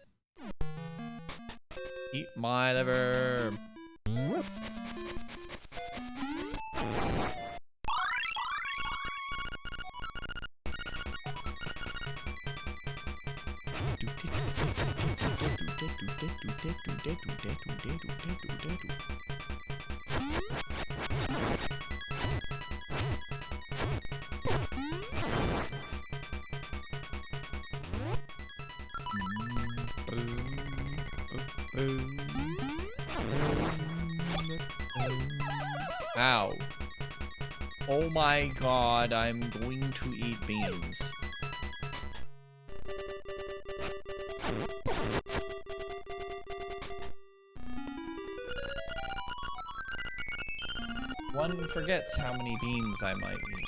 Eat my liver! Ow. Oh my god, I'm going to eat beans. One forgets how many beans I might eat.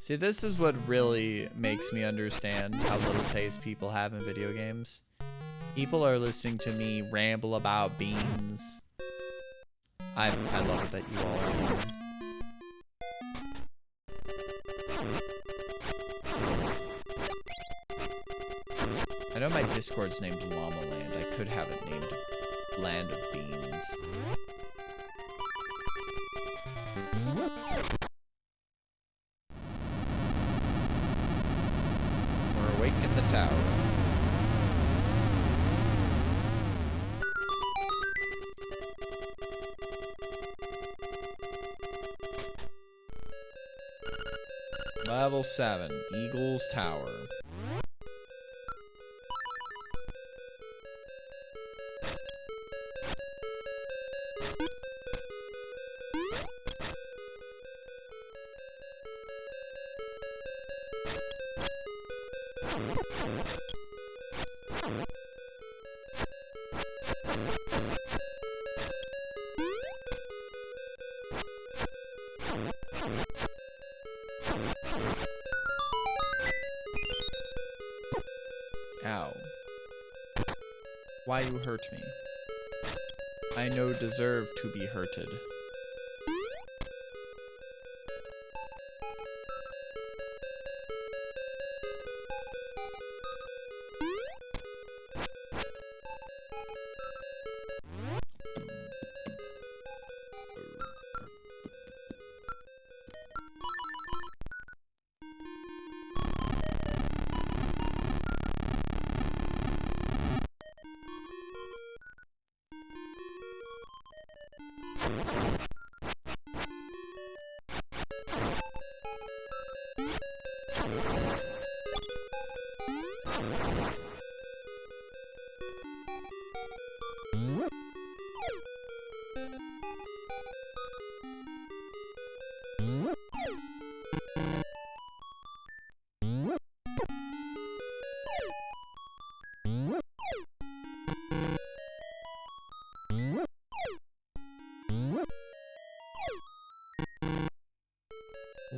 See, this is what really makes me understand how little taste people have in video games. People are listening to me ramble about beans. I love it that you all are. I know my Discord's named Llama Land. I could have it named Land of Beans. We're awake in the tower. Level 7, Eagle's Tower. Ow. Why you hurt me? I no deserve to be hurted.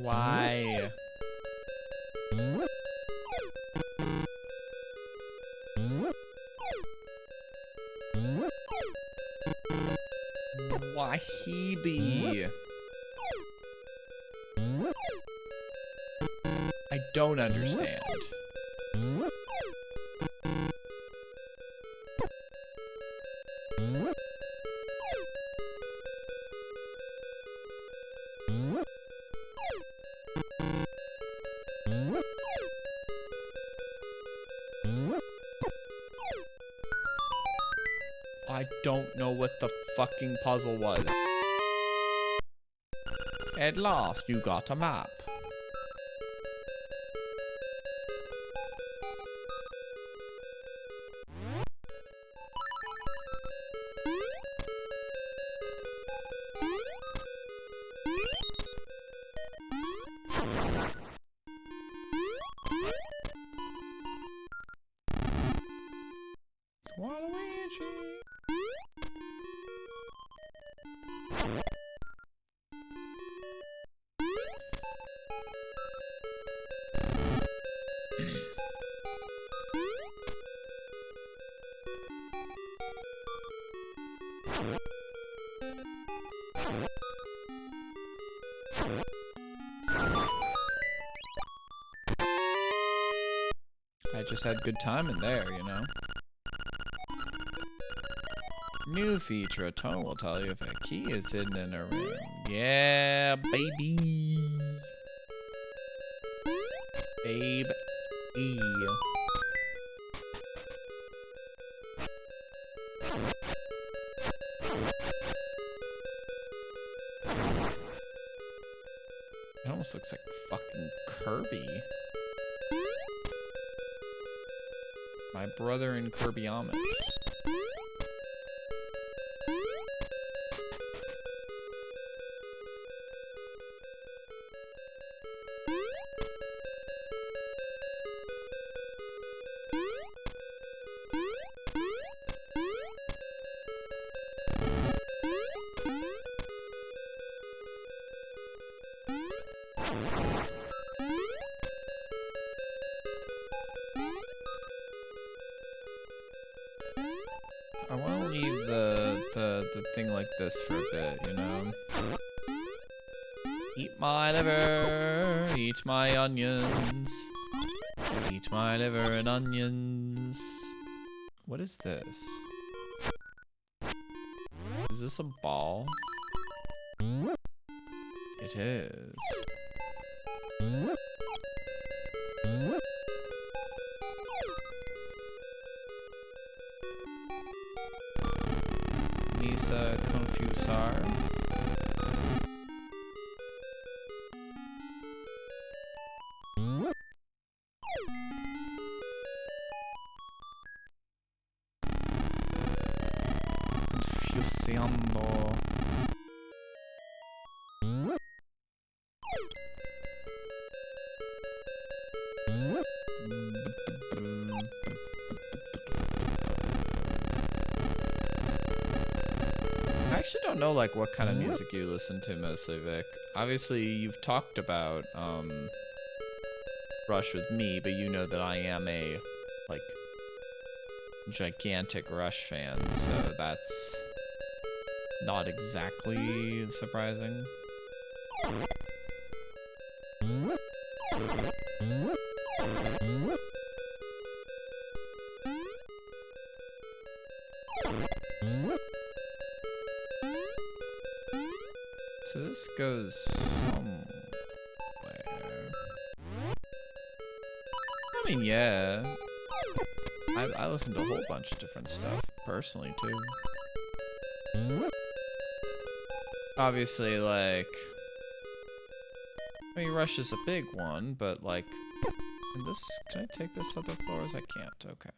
Why? Wahibi. I don't understand. I don't know what the fucking puzzle was. At last, you got a map. Waluigi. I just had good time in there, you know? New feature, a tone will tell you if a key is hidden in a room. Yeah, baby. Babe E. It almost looks like fucking Kirby. My brother in Kirbyomics. I want to leave the thing like this for a bit, you know? Eat my liver, eat my onions. Eat my liver and onions. What is this? Is this a ball? It is. Nisa Confusar. Confusiando. I actually don't know like what kind of music you listen to mostly, Vic. Obviously you've talked about Rush with me, but you know that I am a like gigantic Rush fan, so that's not exactly surprising. So this goes somewhere. I mean, yeah. I listen to a whole bunch of different stuff, personally, too. Obviously, like... I mean, Rush is a big one, but, like... Can I take this to the floors? I can't, okay.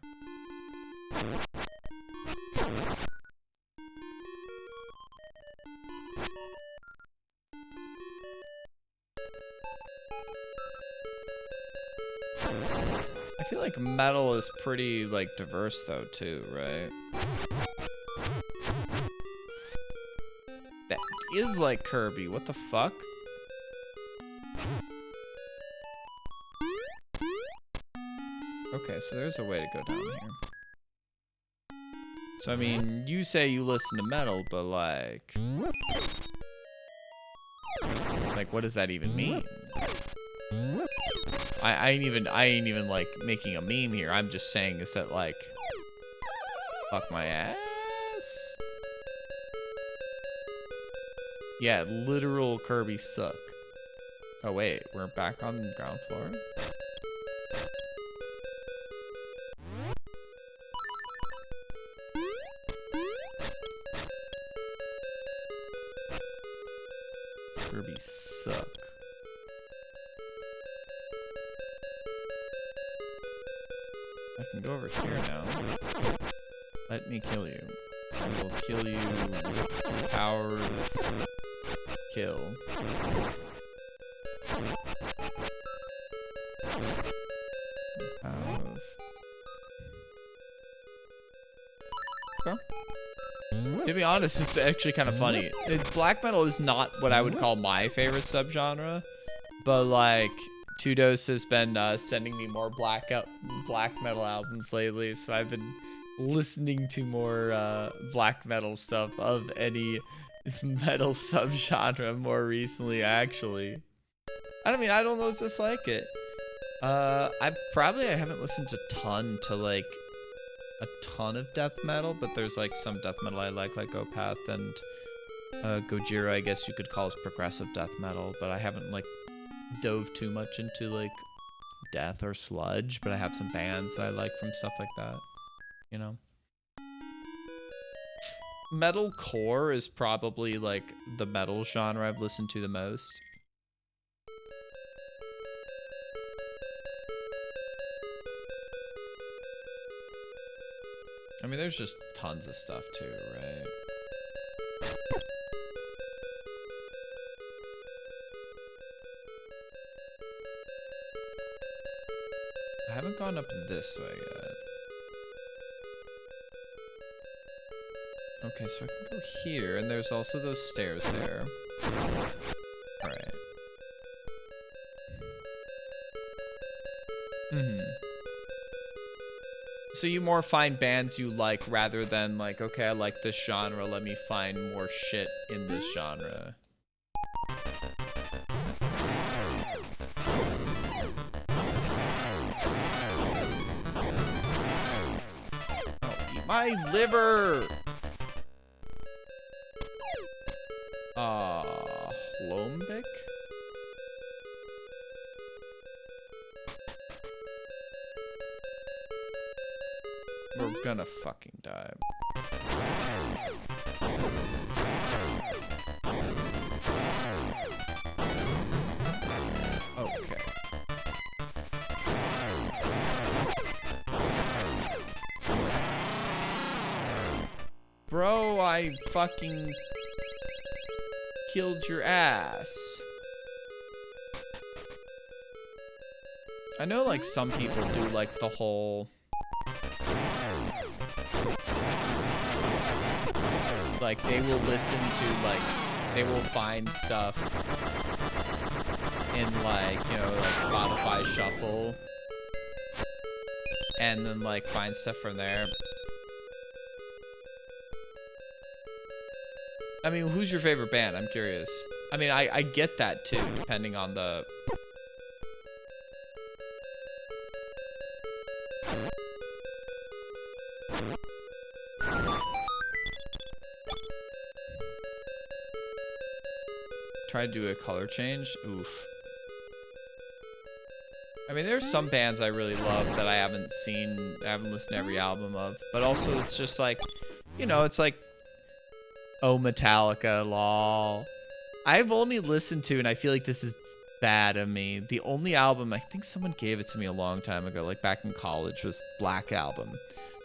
I feel like metal is pretty, like, diverse, though, too, right? That is like Kirby. What the fuck? Okay, so there's a way to go down here. So, I mean, you say you listen to metal, but, like... Like, what does that even mean? I ain't even like making a meme here. I'm just saying is that like fuck my ass. Yeah, literal Kirby suck. Oh wait, we're back on the ground floor. Kirby suck. I can go over here now. Let me kill you. I will kill you with power kill. Okay. To be honest, it's actually kind of funny. Black metal is not what I would call my favorite subgenre, but like Tudos has been sending me more black metal albums lately, so I've been listening to more black metal stuff of any metal subgenre more recently, actually. I mean, I don't know, just like it. I haven't listened a ton of death metal, but there's like some death metal I like Opeth and Gojira, I guess you could call as progressive death metal, but I haven't like dove too much into like death or sludge, but I have some bands that I like from stuff like that, you know. Metalcore is probably like the metal genre I've listened to the most. I mean, there's just tons of stuff too, right? I haven't gone up this way yet. Okay, so I can go here, and there's also those stairs there. Alright. So you more find bands you like rather than like, okay, I like this genre, let me find more shit in this genre. Oh, eat my liver! Lombic? We're gonna fucking die. Okay. Bro, I fucking killed your ass. I know like some people do like the whole like they will listen to like they will find stuff in like, you know, like Spotify Shuffle and then like find stuff from there. I mean, who's your favorite band? I'm curious. I mean, I get that too, depending on the... Try to do a color change? Oof. I mean, there's some bands I really love that I haven't listened to every album of. But also, it's just like, you know, it's like, oh, Metallica, lol. I've only listened to, and I feel like this is bad of me, the only album, I think someone gave it to me a long time ago, like back in college, was Black Album.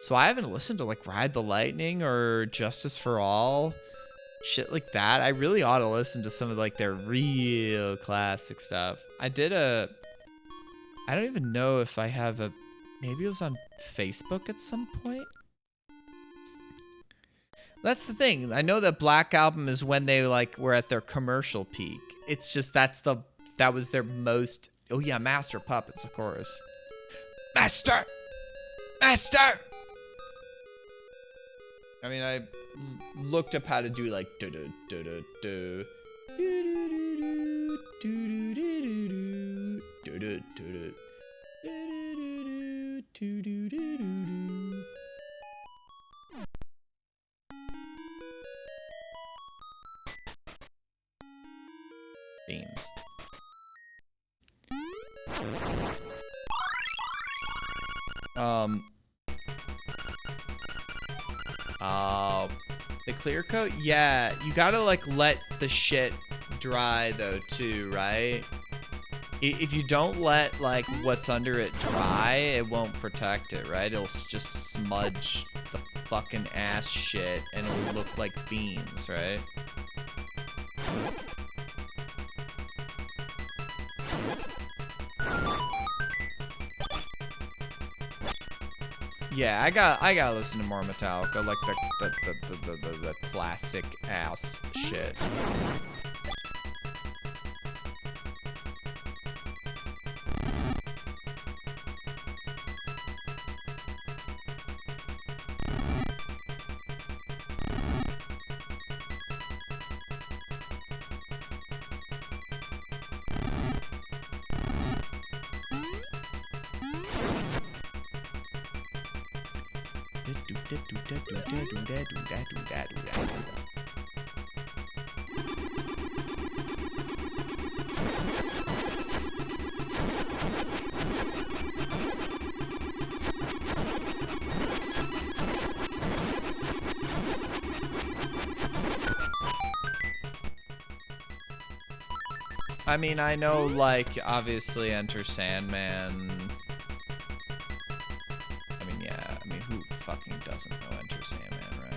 So I haven't listened to like Ride the Lightning or Justice for All, shit like that. I really ought to listen to some of like their real classic stuff. I don't even know if I have maybe it was on Facebook at some point. That's the thing. I know that Black Album is when they like were at their commercial peak. It's just that was their most. Oh yeah, Master Puppets, of course. Master. I mean, I looked up how to do like do do do do do do do do do do do. Beans. The clear coat? Yeah, you gotta like let the shit dry though too, right? If you don't let like what's under it dry, it won't protect it, right? It'll just smudge the fucking ass shit and it'll look like beans, right? Yeah, I gotta listen to more Metallica, like the classic ass shit. I mean, I know, like, obviously Enter Sandman. I mean, yeah, I mean, who fucking doesn't know Enter Sandman, right?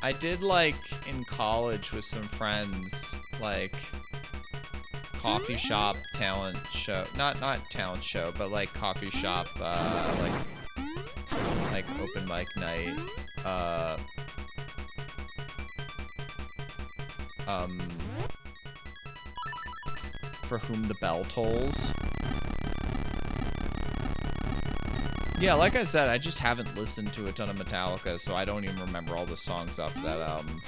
I did, like, in college with some friends, like, coffee shop talent show, not talent show, but like coffee shop, like mic, open mic night. For Whom the Bell Tolls. Yeah, like I said, I just haven't listened to a ton of Metallica, so I don't even remember all the songs off that album.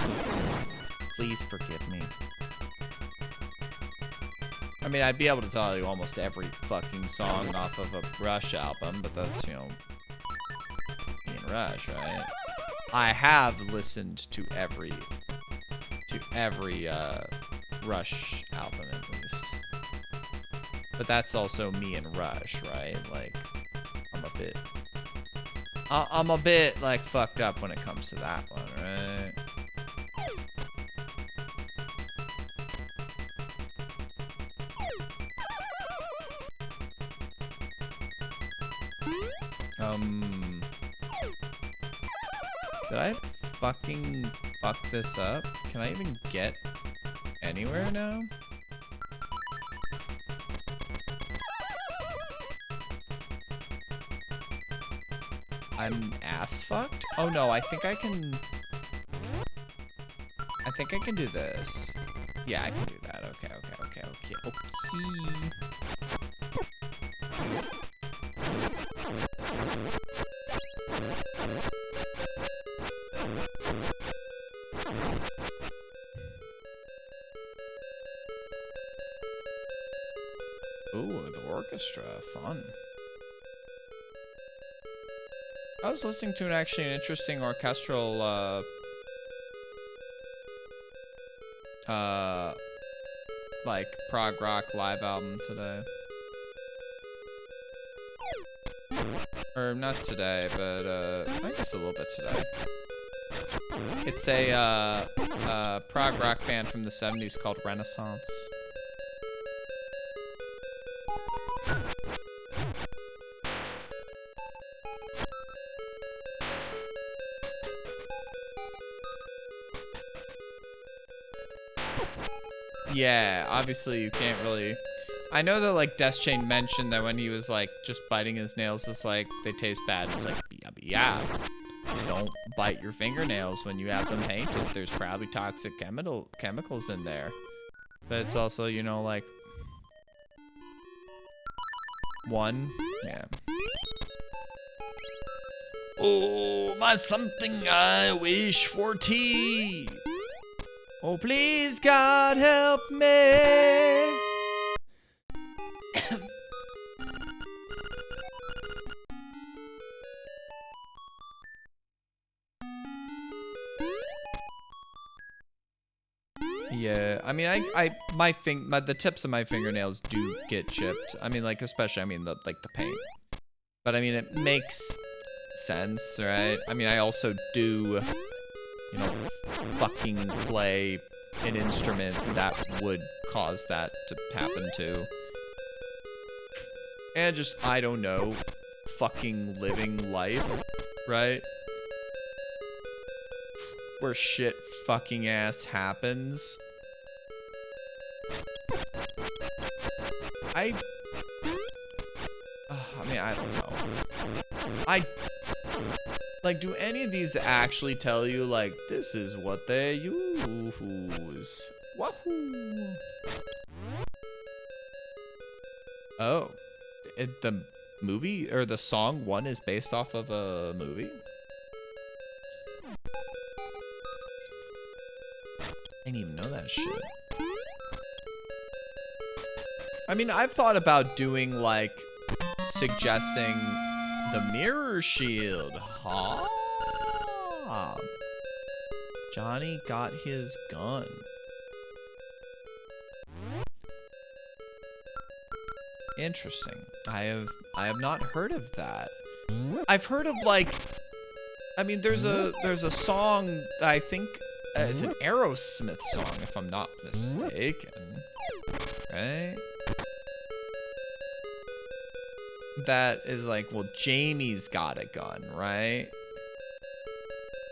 Please forgive me. I mean, I'd be able to tell you almost every fucking song off of a Rush album, but that's, you know, being Rush, right? I have listened to every Rush album at least. But that's also me and Rush, right? Like, I'm a bit like fucked up when it comes to that one, right? Did I fucking fuck this up? Can I even get anywhere now? I'm ass fucked? Oh no, I think I can do this. Yeah, I can do that. Okay. Ooh, the orchestra, fun. I was listening to an interesting orchestral, like prog rock live album today. Or not today, but I guess a little bit today. It's a prog rock band from the 70s called Renaissance. Yeah, obviously you can't really... I know that, like, Deathchain mentioned that when he was, like, just biting his nails, it's like, they taste bad. It's like, yeah. Don't bite your fingernails when you have them painted. There's probably toxic chemicals in there. But it's also, you know, like... Yeah. Oh, my something I wish for tea. Oh, please, God, help me. Yeah, I mean, the tips of my fingernails do get chipped. I mean, like, especially, I mean, the paint. But I mean, it makes sense, right? I mean, I also do, you know, fucking play an instrument that would cause that to happen too. And just, I don't know, fucking living life, right? Where shit fucking ass happens. I mean, I don't know. Like, do any of these actually tell you, like, this is what they use? Wahoo! Oh. The movie, or the song 1 is based off of a movie? I didn't even know that shit. I mean, I've thought about doing, like, suggesting the mirror shield. Huh? Johnny got his gun. Interesting. I have not heard of that. I've heard of, like, I mean, there's a song that I think is an Aerosmith song, if I'm not mistaken. Right? That is like, well, Jamie's got a gun, right?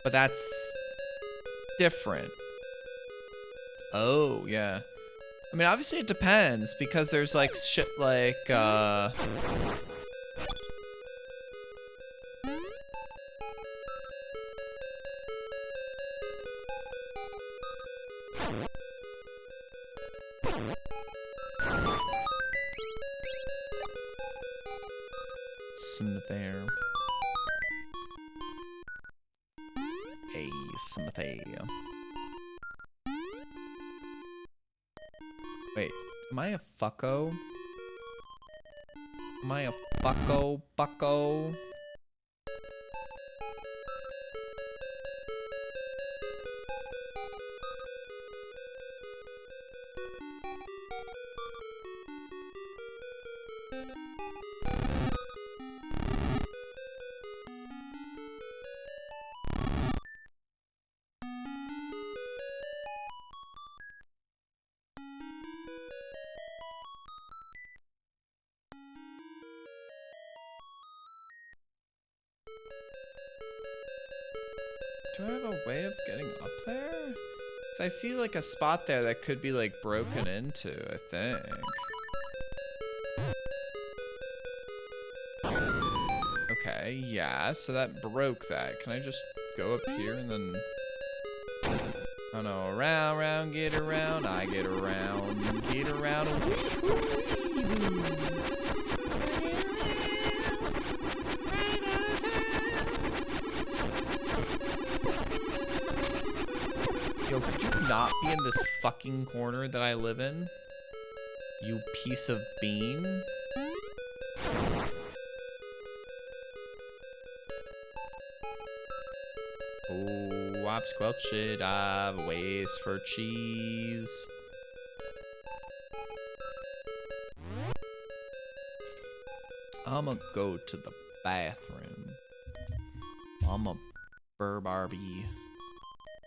But that's different. Oh, yeah. I mean, obviously it depends, because there's like shit like, there. Hey, something. Wait, am I a fucko? Am I a fucko, bucko? Do I have a way of getting up there? 'Cause I see like a spot there that could be like broken into, I think. Okay, yeah, so that broke that. Can I just go up here and then... Oh no, around, round, get around, I get around, get around. Yo, could you not be in this fucking corner that I live in? You piece of bean? Oh, I've squelched it, I've a waste for cheese. I'ma go to the bathroom. I'm a Barbie.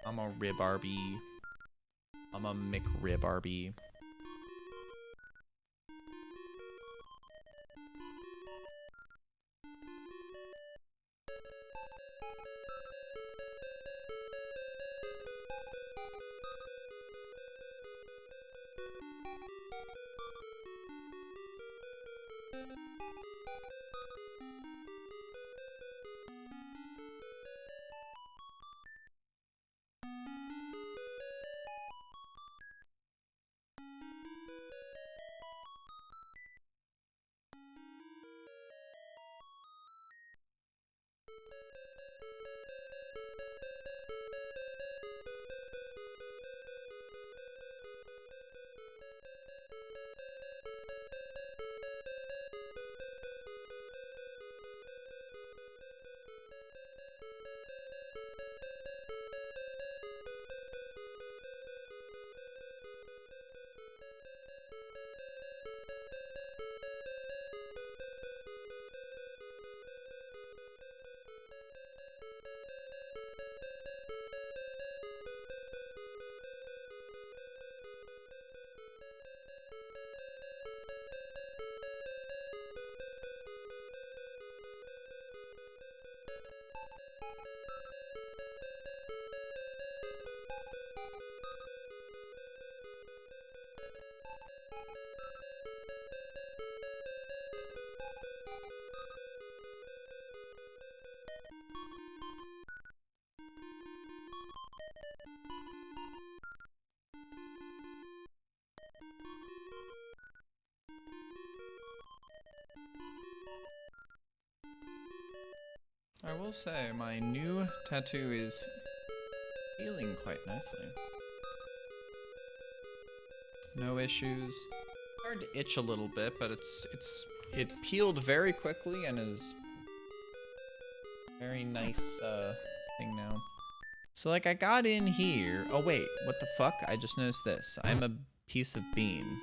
I'm a Ribarbie. I'm a McRibarbie. I will say, my new tattoo is healing quite nicely. No issues. Hard to itch a little bit, but it peeled very quickly and is very nice thing now. So like I got in here. Oh wait, what the fuck? I just noticed this. I'm a piece of bean.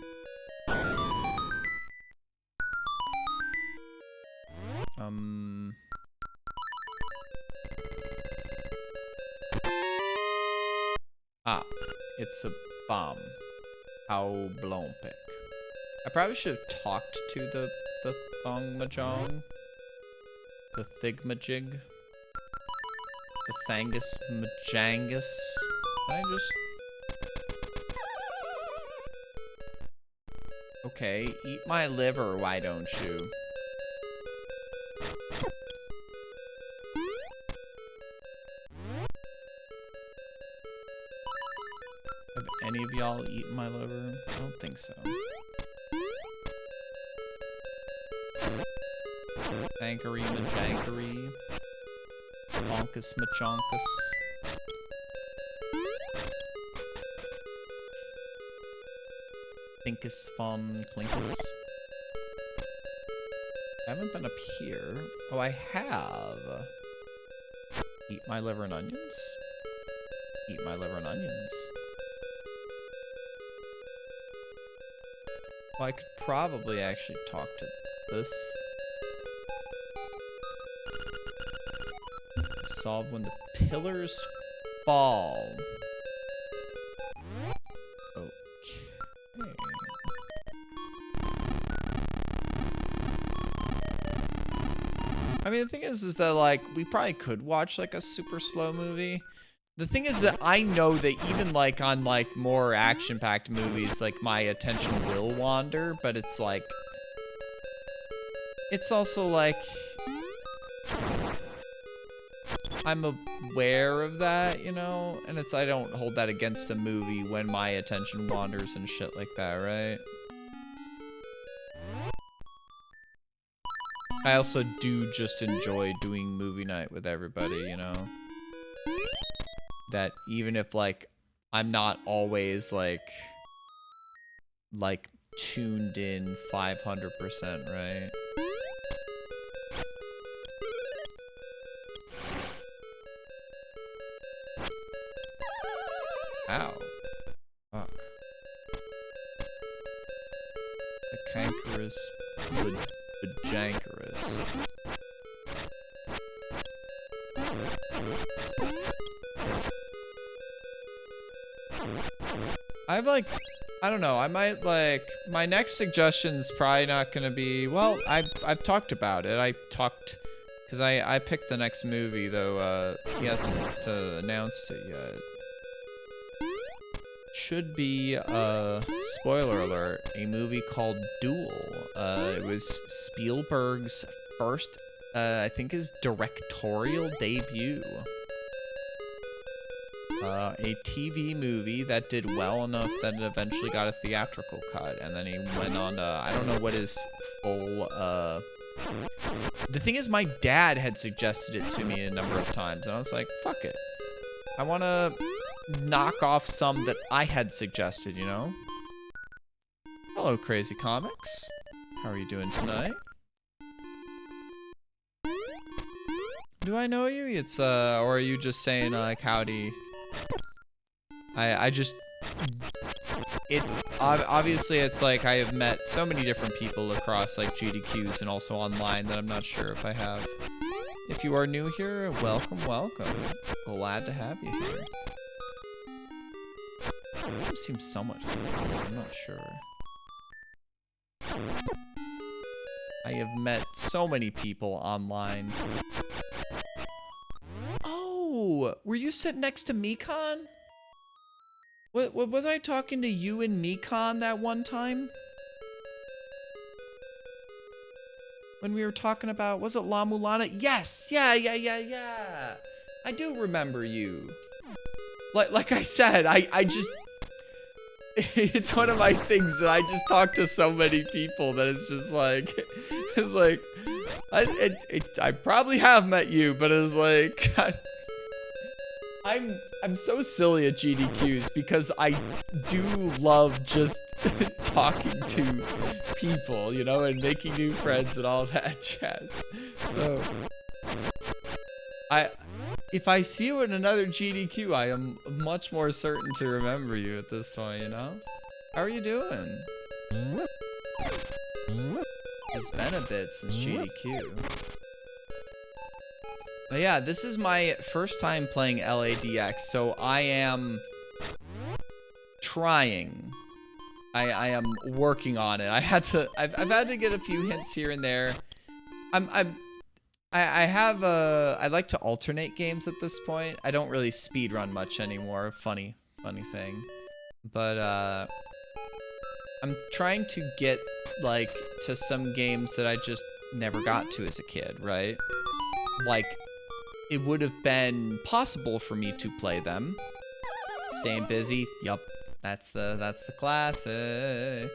Ah, it's a bomb. How blown pick. I probably should have talked to the thongmajong. The thigmajig. The thangus majangus. Can I just... Okay, eat my liver, why don't you? Have any of y'all eaten my liver? I don't think so. Jankery majankery. Monkus machonkus. Thinkus fun clinkus. I haven't been up here. Oh, I have. Eat my liver and onions. Eat my liver and onions. Well, I could probably actually talk to this. Solve when the pillars fall. Okay. I mean, the thing is that, like, we probably could watch, like, a super slow movie. The thing is that I know that even, like, on, like, more action-packed movies, like, my attention will wander, but it's, like... It's also, like... I'm aware of that, you know? And it's, I don't hold that against a movie when my attention wanders and shit like that, right? I also do just enjoy doing movie night with everybody, you know? That even if, like, I'm not always, like tuned in 500%, right? Ow. Fuck. The cankerous vajankerous. I've like, I don't know, I might like, my next suggestion's probably not gonna be, well, I've talked about it. Cause I picked the next movie though, he hasn't announced it yet. Should be, spoiler alert, a movie called Duel. It was Spielberg's first, I think his directorial debut. A TV movie that did well enough that it eventually got a theatrical cut, and then he went on to, I don't know what his full, the thing is my dad had suggested it to me a number of times, and I was like, fuck it. I want to knock off some that I had suggested, you know? Hello, Crazy Comics. How are you doing tonight? Do I know you? It's, or are you just saying, like, howdy? I just, it's, obviously it's like I have met so many different people across, like, GDQs and also online that I'm not sure if I have. If you are new here, welcome, welcome. Glad to have you here. It seems somewhat familiar, I'm not sure. I have met so many people online. Oh, were you sitting next to Mekon? What was I talking to you and Mekon that one time? When we were talking about, was it La Mulana? Yes, yeah. I do remember you. Like I said, I just, it's one of my things that I just talk to so many people that it's just like, it's like, I probably have met you, but it's like, I'm so silly at GDQs because I do love just talking to people, you know, and making new friends and all that jazz. So, if I see you in another GDQ, I am much more certain to remember you at this point, you know? How are you doing? It's been a bit since GDQ. But yeah, this is my first time playing LADX, so I am trying. I am working on it. I've had to get a few hints here and there. I like to alternate games at this point. I don't really speedrun much anymore. Funny thing. But I'm trying to get like to some games that I just never got to as a kid, right? Like, it would have been possible for me to play them. Staying busy, yup. That's the classic. I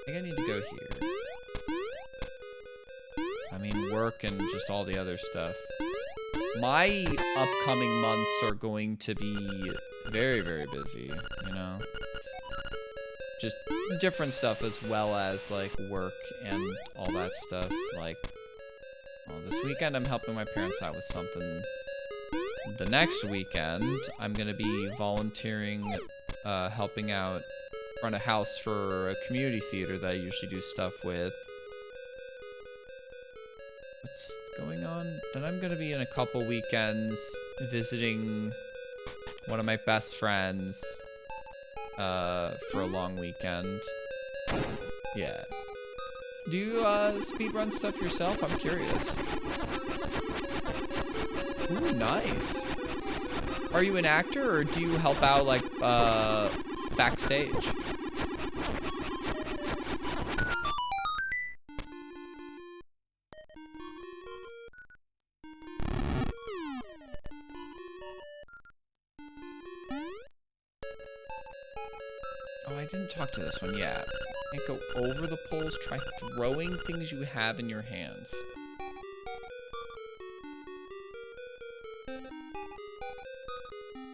think I need to go here. mean, work and just all the other stuff. My upcoming months are going to be very, very busy, you know? Just different stuff as well as, like, work and all that stuff. Like, well, this weekend I'm helping my parents out with something. The next weekend, I'm gonna be volunteering, helping out front of house for a community theater that I usually do stuff with. What's going on? Then I'm gonna be in a couple weekends visiting one of my best friends for a long weekend. Yeah. Do you speedrun stuff yourself? I'm curious. Ooh, nice. Are you an actor or do you help out like backstage? Oh, I didn't talk to this one yet. Can't go over the poles. Try throwing things you have in your hands.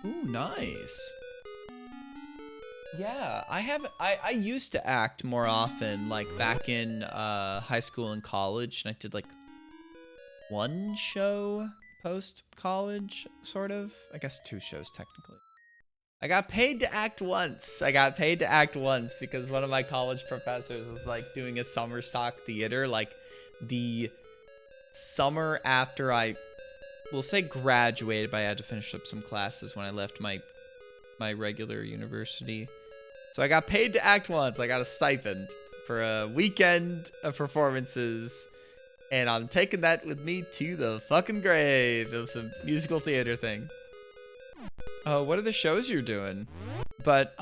Ooh, nice. Yeah, I used to act more often, like back in high school and college, and I did like one show post-college, sort of. I guess 2 shows technically. I got paid to act once. Because one of my college professors was like doing a summer stock theater, like the summer after we'll say graduated, but I had to finish up some classes when I left my regular university. So I got paid to act once. I got a stipend for a weekend of performances, and I'm taking that with me to the fucking grave. It was a musical theater thing. Oh, what are the shows you're doing? But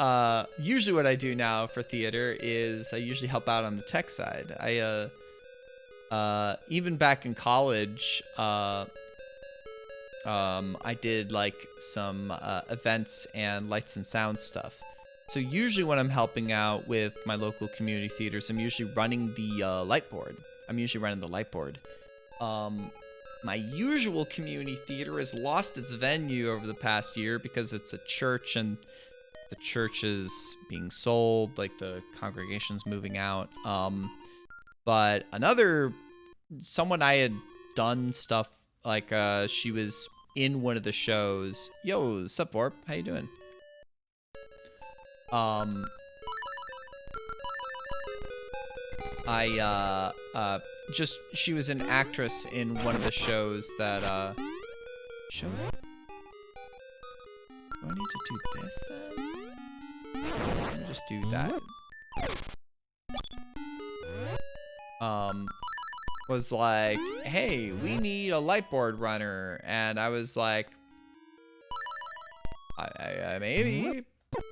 usually what I do now for theater is I usually help out on the tech side. Even back in college, I did like some events and lights and sound stuff. So usually when I'm helping out with my local community theaters, I'm usually running the light board. My usual community theater has lost its venue over the past year because it's a church and the church is being sold, like the congregation's moving out. But someone I had done stuff, like she was in one of the shows. Yo, sup, Vorp? How you doing? She was an actress in one of the shows that, do I need to do this then? Let me just do that. Was like, hey, we need a light board runner. And I was like, maybe.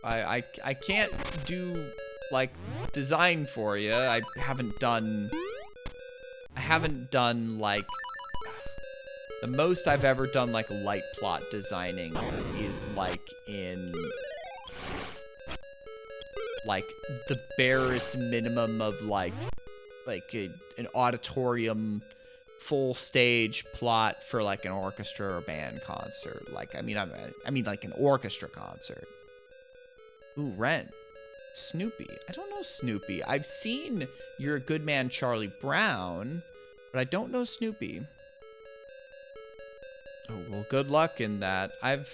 I can't do, like, design for you. I haven't done, like, the most I've ever done, like, light plot designing is, like, in, like, the barest minimum of, like an auditorium full stage plot for, like, an orchestra or band concert. Like, I mean, like, an orchestra concert. Ooh, Ren. Snoopy. I don't know Snoopy. I've seen You're a Good Man, Charlie Brown, but I don't know Snoopy. Oh, well, good luck in that. I've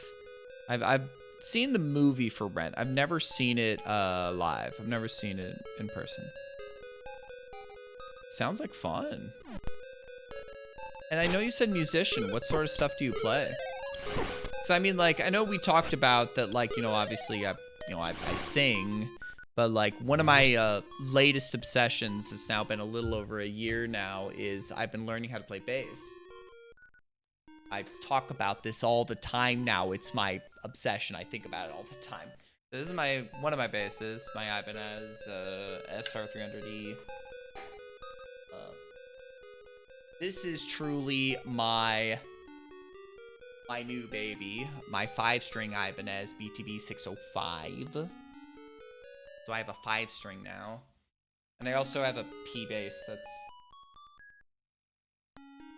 seen the movie for Rent. I've never seen it live. I've never seen it in person. Sounds like fun. And I know you said musician. What sort of stuff do you play? So I mean, like, I know we talked about that, like, you know, obviously I sing, but like one of my latest obsessions, it's now been a little over a year now, is I've been learning how to play bass. I talk about this all the time now. It's my obsession. I think about it all the time. This is one of my basses, my Ibanez SR300E. This is truly my new baby, my 5-string Ibanez BTB 605. So I have a 5-string now. And I also have a P bass that's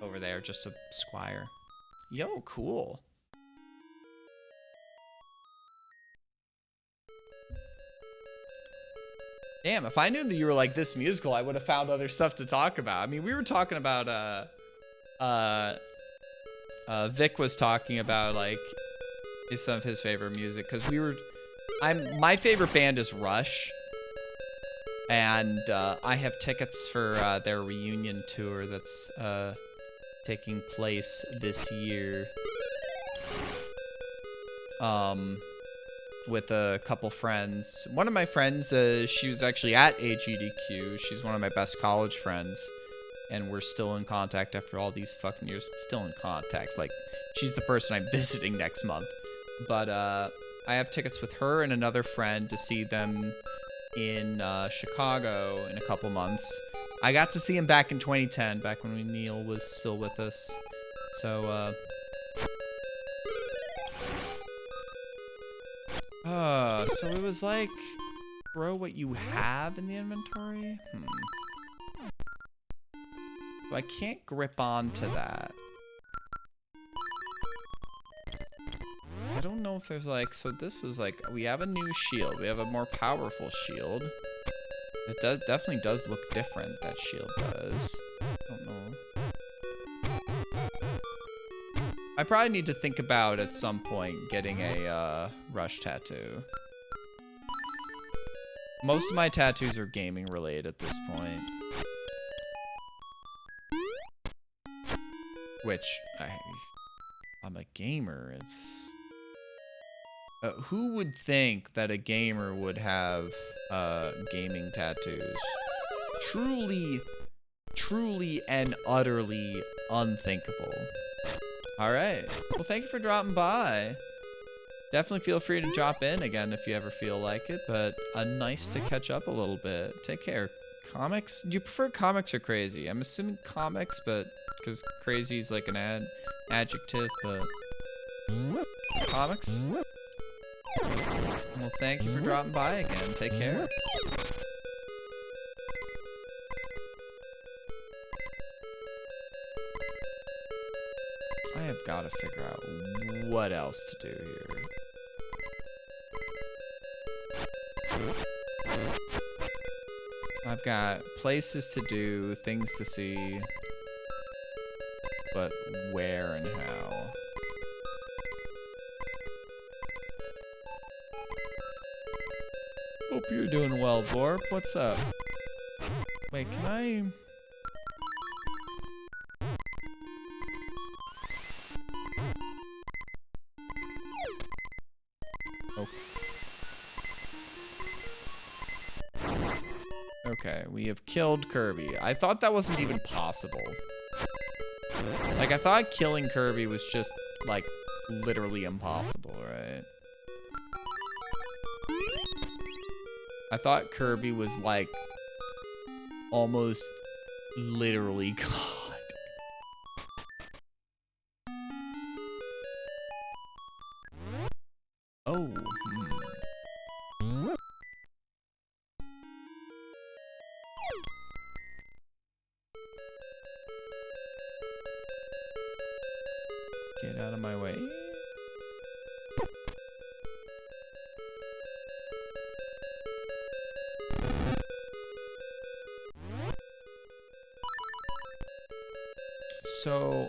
over there, just a squire. Yo, cool. Damn, if I knew that you were like this musical, I would have found other stuff to talk about. I mean, we were talking about Vic was talking about like some of his favorite music because my favorite band is Rush, and I have tickets for their reunion tour that's taking place this year. With a couple friends. One of my friends, she was actually at AGDQ. She's one of my best college friends. And we're still in contact after all these fucking years. Still in contact. Like, she's the person I'm visiting next month. But I have tickets with her and another friend to see them in Chicago in a couple months. I got to see him back in 2010, back when Neil was still with us. So, so it was like, throw what you have in the inventory? So I can't grip onto that. I don't know if there's like, so this was like, we have a new shield. We have a more powerful shield. It definitely does look different, that shield does. I don't know. I probably need to think about at some point getting a Rush tattoo. Most of my tattoos are gaming related at this point. Which, I'm a gamer, it's... who would think that a gamer would have gaming tattoos? Truly and utterly unthinkable. Alright, well thank you for dropping by. Definitely feel free to drop in again if you ever feel like it, but nice to catch up a little bit. Take care. Comics? Do you prefer comics or crazy? I'm assuming comics, but because crazy is like an adjective, but comics? Well, thank you for dropping by again. Take care. I have got to figure out what else to do here. I've got places to do, things to see, but where and how? Hope you're doing well, Vorp. What's up? Wait, can I... Okay, we have killed Kirby. I thought that wasn't even possible. Like, I thought killing Kirby was just, like, literally impossible, right? I thought Kirby was, like, almost literally God. Oh, Get out of my way. So,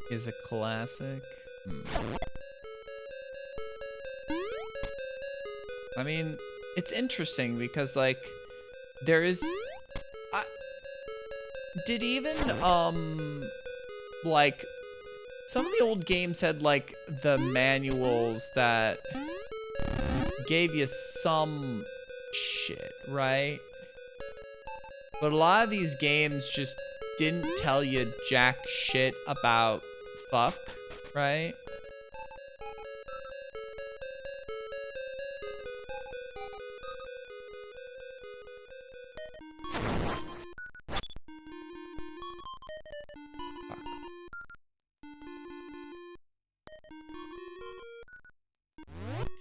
is a classic? I mean, it's interesting because, like, there is... Did even, like, some of the old games had, like, the manuals that gave you some shit, right? But a lot of these games just didn't tell you jack shit about fuck, right?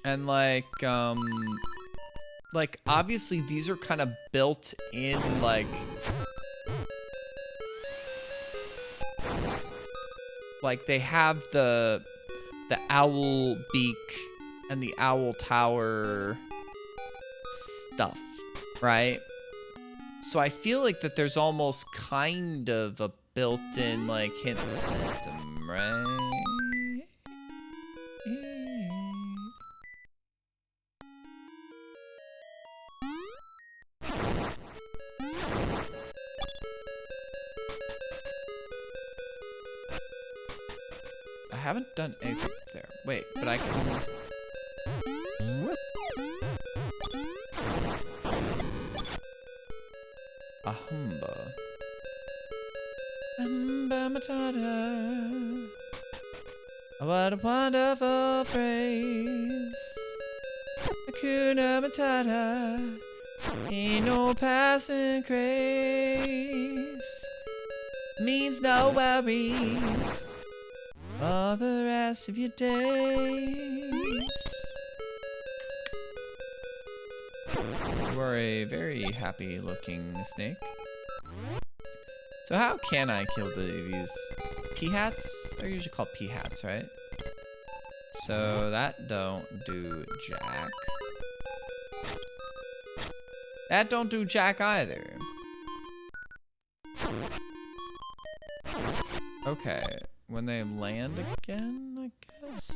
And like obviously these are kind of built in, like, like they have the owl beak and the owl tower stuff, right? So I feel like that there's almost kind of a built-in like hint system, right? I haven't done anything there. Wait, but I can... A humba. Humba matata. What a wonderful phrase. Hakuna matata. Ain't no passing craze. Means no worries for the rest of your days. You are a very happy looking snake. So how can I kill these peahats? They're usually called peahats, right? So that don't do jack. That don't do jack either. Okay, when they land again, I guess?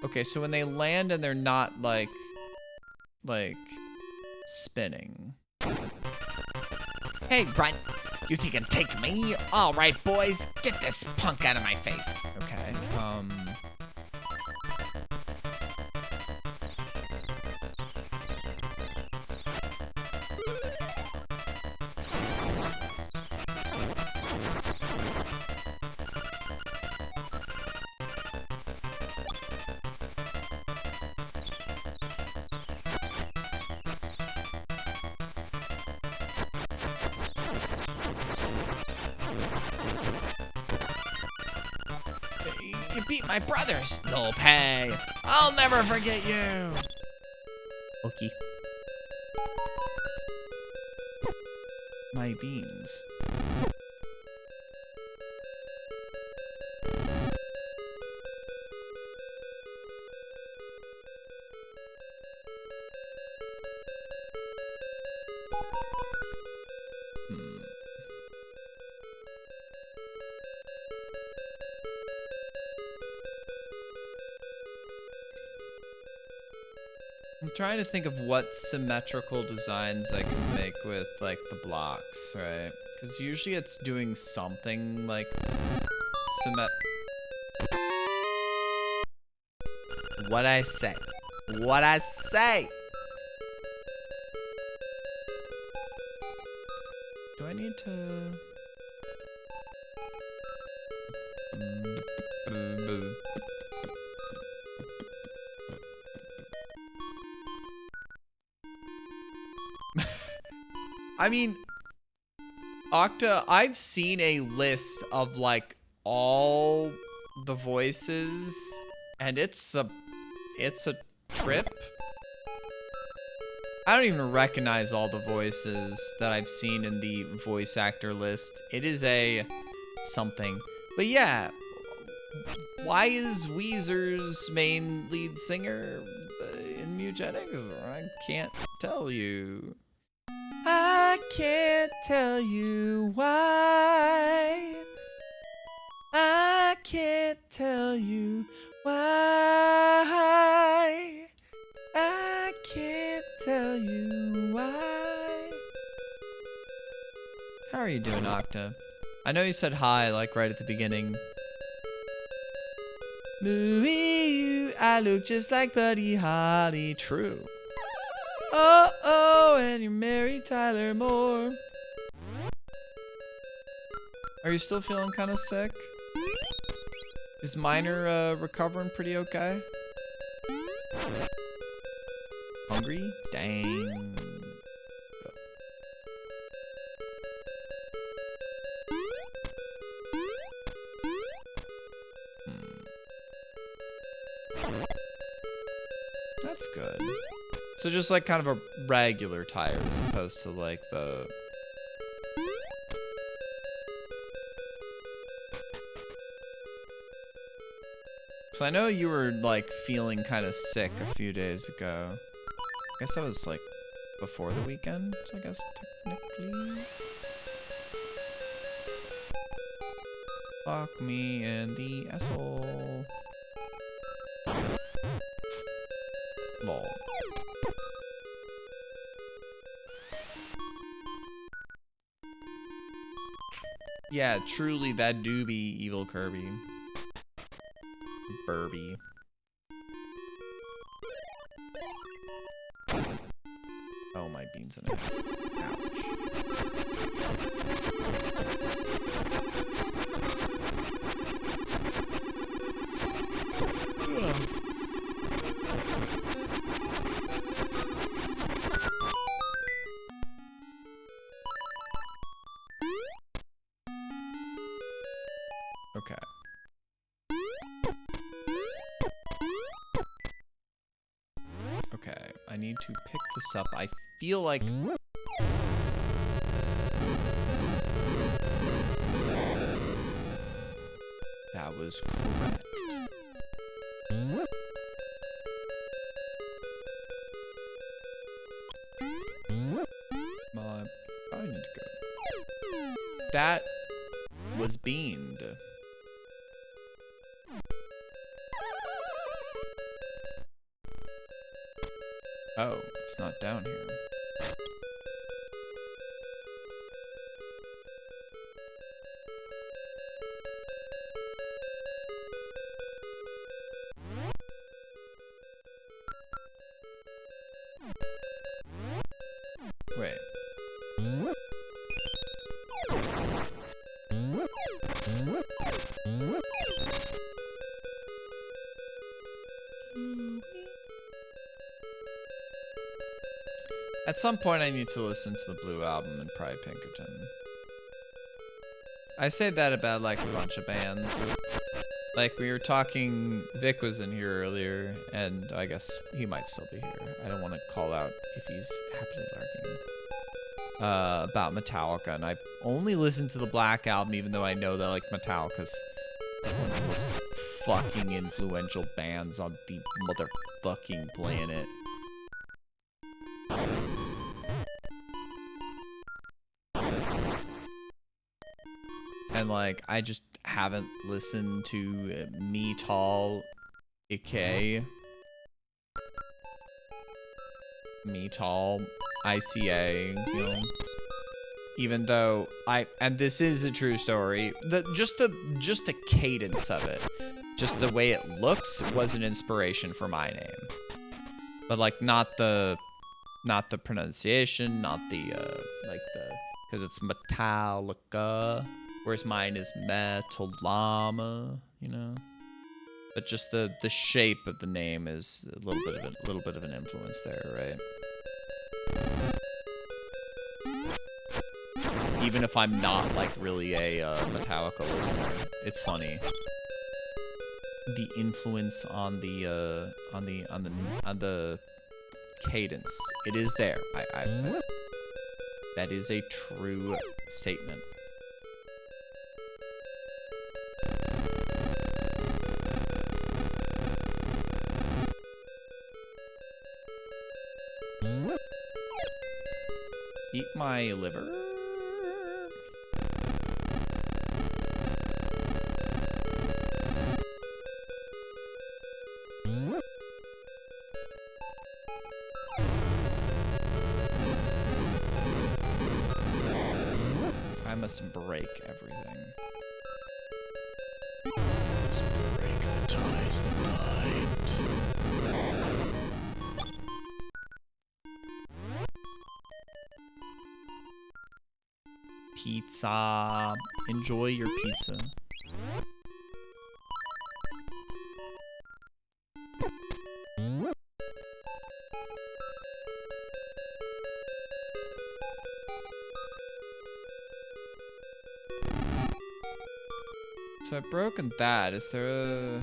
Okay, so when they land and they're not like spinning. Hey, Grunt, you think you can take me? All right, boys, get this punk out of my face. Okay, You beat my brothers. No pay. I'll never forget you. okay. My beans. I'm trying to think of what symmetrical designs I can make with like the blocks, right? Because usually it's doing something like What I say? What I say? Do I need to? I mean, Octa, I've seen a list of like all the voices and it's a trip. I don't even recognize all the voices that I've seen in the voice actor list. It is a something. But yeah, why is Weezer's main lead singer in Mugenics? I can't tell you. I can't tell you why. I can't tell you why. I can't tell you why. How are you doing, Octa? I know you said hi, like right at the beginning. Moo, I look just like Buddy Holly. True. Oh, and you're married Tyler Moore. Are you still feeling kind of sick? Is Miner recovering pretty okay? Hungry? Dang. That's good. So just like kind of a regular tire as opposed to like the... So I know you were like feeling kind of sick a few days ago. I guess that was like before the weekend, I guess technically. Fuck me in the asshole. Lol. Yeah, truly that do be evil Kirby. Burby. Oh, my beans in it. Ouch. Okay. Okay, I need to pick this up. I feel like... that was correct. Well, I need to go. That was beamed. Oh, it's not down here. Wait. At some point, I need to listen to the Blue Album and probably Pinkerton. I say that about like a bunch of bands. Like we were talking, Vic was in here earlier, and I guess he might still be here. I don't want to call out if he's happily lurking. About Metallica, and I only listened to the Black Album, even though I know that like Metallica's one of the most fucking influential bands on the motherfucking planet. And like, I just haven't listened to Metal IK. Metal ICA, you know. Even though and this is a true story, just the cadence of it, just the way it looks was an inspiration for my name. But like not the pronunciation, not the because it's Metallica. Whereas mine is Metallama, you know. But just the shape of the name is a little bit of an influence there, right? Even if I'm not like really a Metallica listener, it's funny. The influence on the cadence, it is there. That is a true statement. Eat my liver. I must break everything. Must break the ties that bind. Pizza. Enjoy your pizza. So I've broken that. Is there a...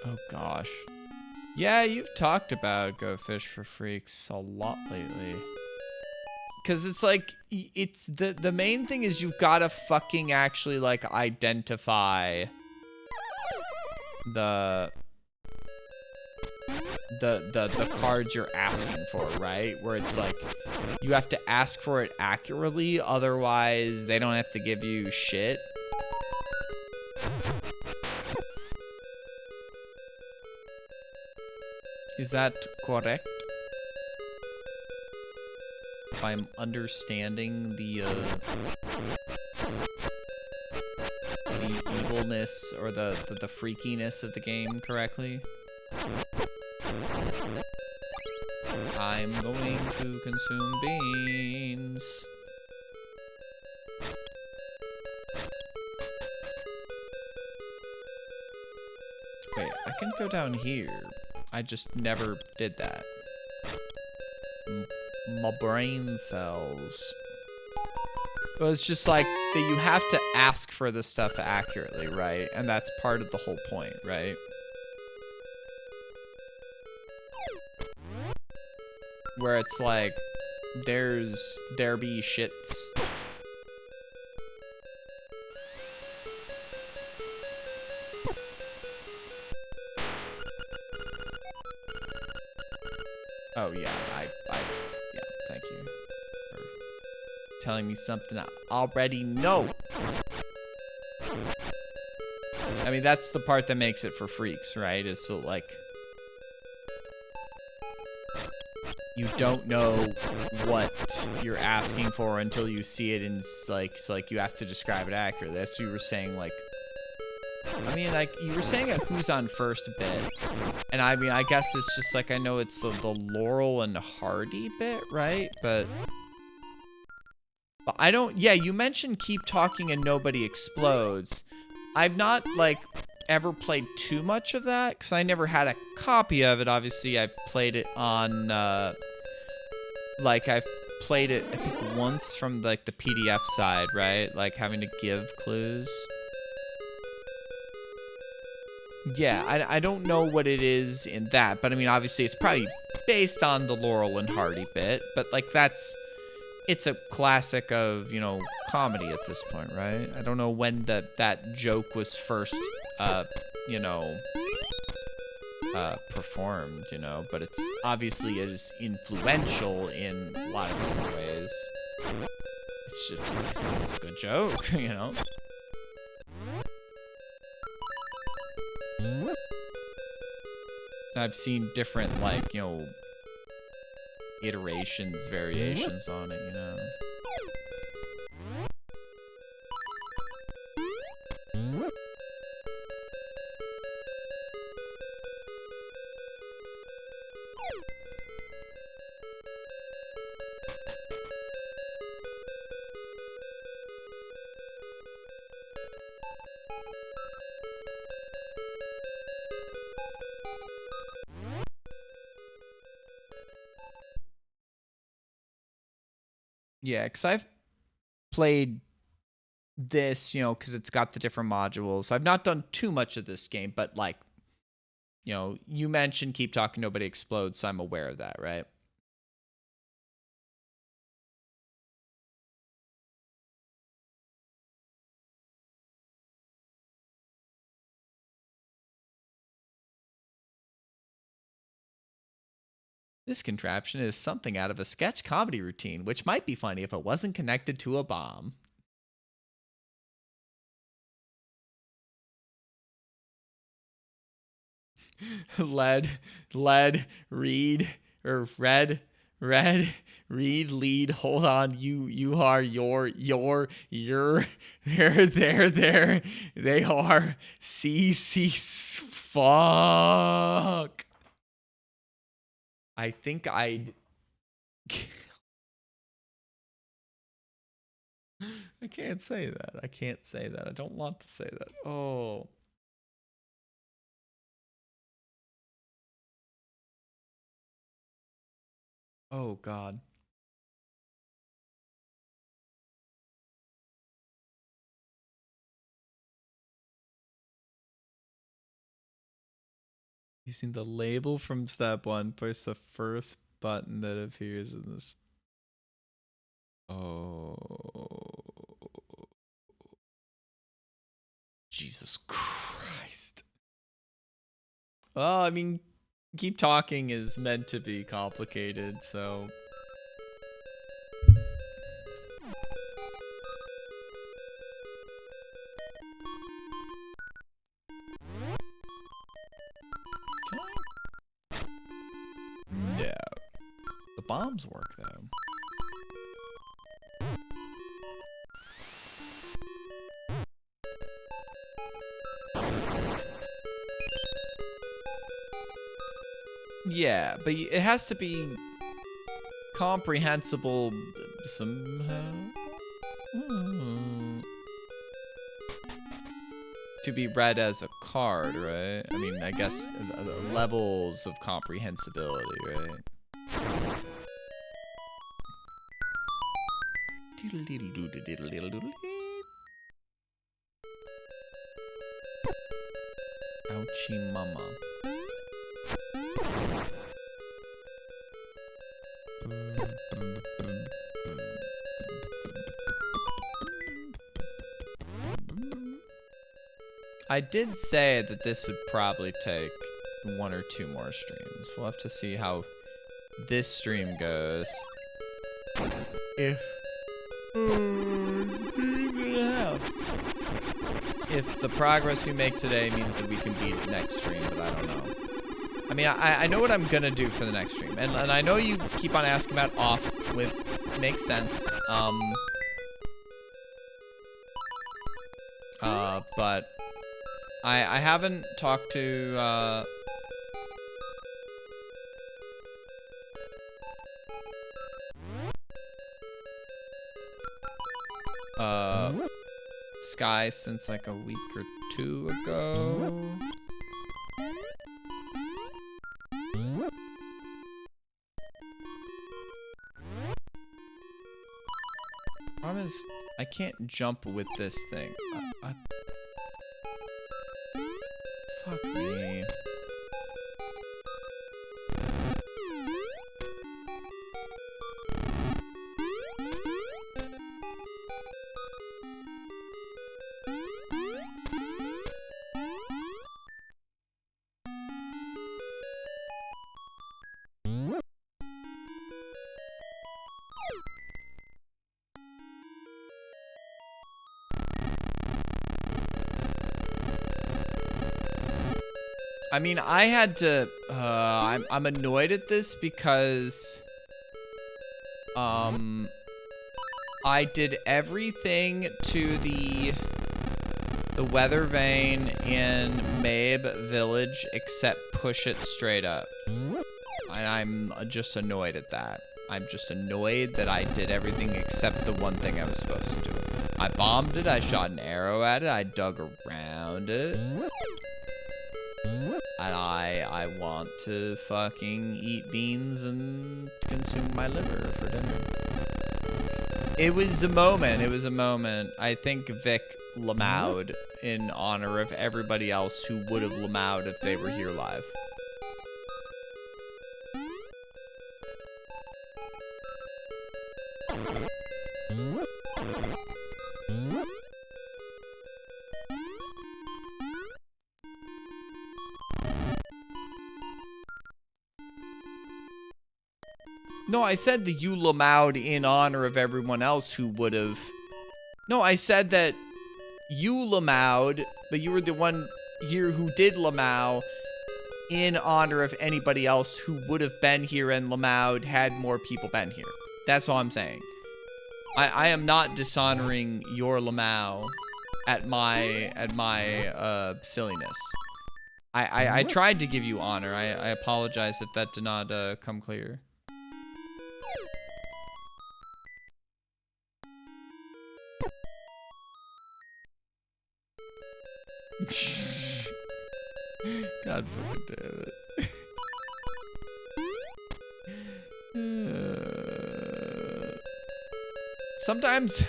Oh gosh. Yeah, you've talked about Go Fish for Freaks a lot lately. Cause it's like, it's the main thing is you've gotta fucking actually like identify the cards you're asking for, right? Where it's like you have to ask for it accurately, otherwise they don't have to give you shit. Is that correct? If I'm understanding the evilness or the freakiness of the game correctly. I'm going to consume beans. Wait, I can go down here. I just never did that. My brain cells. Well, it's just like that you have to ask for the stuff accurately, right? And that's part of the whole point, right? Where it's like, there be shits. Oh yeah, yeah, thank you for telling me something I already know. I mean, that's the part that makes it for freaks, right? It's so like, you don't know what you're asking for until you see it, and it's like you have to describe it accurately. That's what you were saying, like, I mean, like, you were saying a who's on first bit, and I mean, I guess it's just like, I know it's the Laurel and Hardy bit, right? But I don't, yeah, you mentioned keep talking and nobody explodes. I've not, like, ever played too much of that, because I never had a copy of it. Obviously, I played it on, like, I've played it, I think, once from, like, the PDF side, right? Like, having to give clues. Yeah, I don't know what it is in that, but I mean, obviously, it's probably based on the Laurel and Hardy bit, but, like, it's a classic of, you know, comedy at this point, right? I don't know when that joke was first, you know, performed, you know, but it's obviously it is influential in a lot of different ways. It's just, it's a good joke, you know? I've seen different, like, you know, iterations, variations on it, you know? Yeah, because I've played this, you know, because it's got the different modules. I've not done too much of this game, but, like, you know, you mentioned keep talking, nobody explodes, so I'm aware of that, right? This contraption is something out of a sketch comedy routine, which might be funny if it wasn't connected to a bomb. Lead, read, or red, read, lead, hold on, you are, your, there, they are, fuck. I think I'd... I can't say that. I can't say that. I don't want to say that. Oh. Oh, God. Using the label from step 1, push the first button that appears in this. Oh. Jesus Christ. Well, I mean, keep talking is meant to be complicated, so. Yeah. The bombs work, though. Yeah, but it has to be comprehensible somehow. To be read as a card, right? I mean, I guess levels of comprehensibility, right? Ouchie mama. I did say that this would probably take 1 or 2 more streams. We'll have to see how this stream goes. If the progress we make today means that we can beat it next stream, but I don't know. I mean, I know what I'm gonna do for the next stream, and I know you keep on asking about off with makes sense. But I haven't talked to Sky since like a week or 2 ago. Problem is, I can't jump with this thing. Fuck me. I mean, I had to, I'm annoyed at this because, I did everything to the weather vane in Mabe Village except push it straight up. And I'm just annoyed at that. I'm just annoyed that I did everything except the one thing I was supposed to do. I bombed it, I shot an arrow at it, I dug around it. And I want to fucking eat beans and consume my liver for dinner. It was a moment. It was a moment. I think Vic lamowed in honor of everybody else who would have lamowed if they were here live. No, I said that you lamowed in honor of everyone else who would have... No, I said that you lamowed, but you were the one here who did lamow in honor of anybody else who would have been here and lamowed had more people been here. That's all I'm saying. I am not dishonoring your lamow at my silliness. I tried to give you honor. I apologize if that did not come clear. God fucking damn it. Sometimes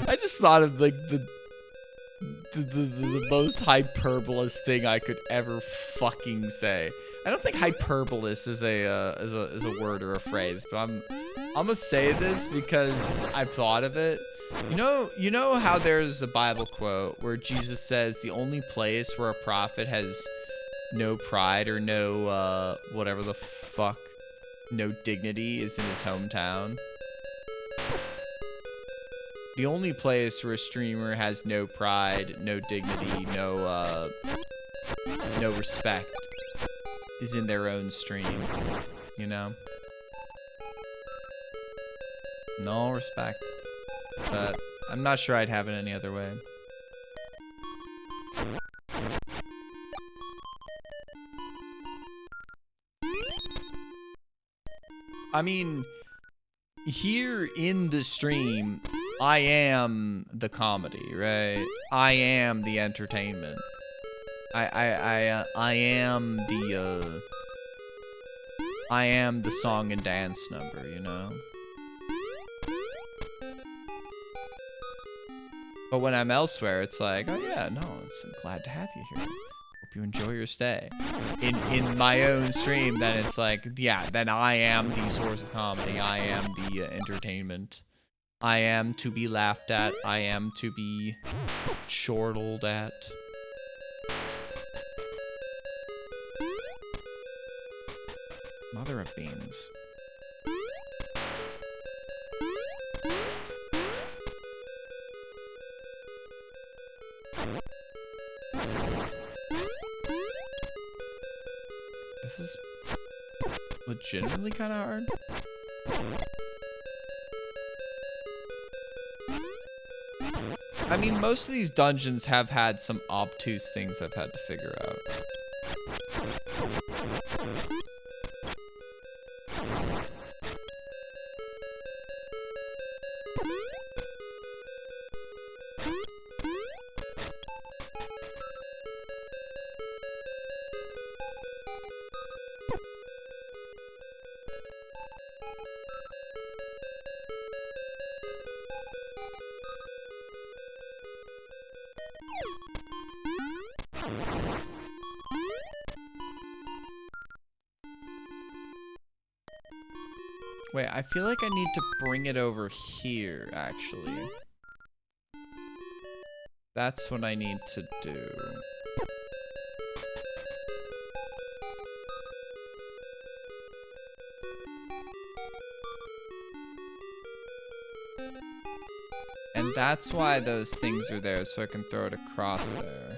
I just thought of like the most hyperbolous thing I could ever fucking say. I don't think hyperbolous is a word or a phrase, but I'm gonna say this because I've thought of it. You know how there's a Bible quote where Jesus says the only place where a prophet has no pride or no, whatever the fuck, no dignity is in his hometown. The only place where a streamer has no pride, no dignity, no respect is in their own stream, you know? No respect. But I'm not sure I'd have it any other way. I mean, here in the stream, I am the comedy, right? I am the entertainment. I am the song and dance number, you know? But when I'm elsewhere, it's like, oh yeah, no, I'm glad to have you here. Hope you enjoy your stay. In my own stream, then it's like, yeah, then I am the source of comedy. I am the entertainment. I am to be laughed at. I am to be chortled at. Mother of beans. This is legitimately kind of hard. I mean, most of these dungeons have had some obtuse things I've had to figure out. Wait, I feel like I need to bring it over here, actually. That's what I need to do. And that's why those things are there, so I can throw it across there.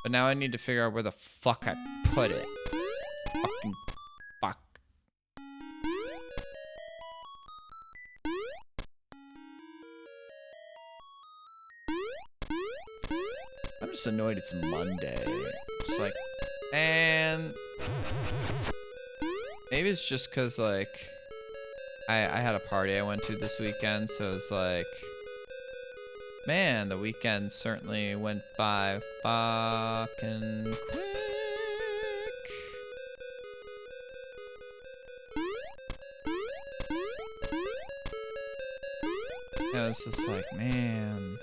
But now I need to figure out where the fuck I put it. Fucking fuck. I'm just annoyed it's Monday. Just like, and maybe it's just cause like I had a party I went to this weekend, so it's like, man, the weekend certainly went by fucking quick. I was just like, man.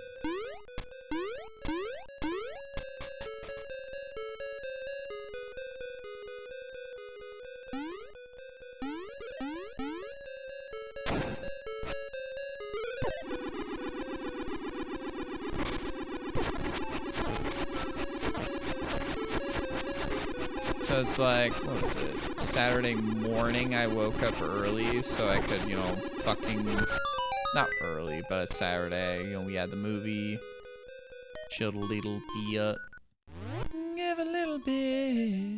So it's like, what was it? Saturday morning I woke up early so I could, you know, fucking, not early, but it's Saturday, you know, we had the movie, chilled a little bit, give a little bit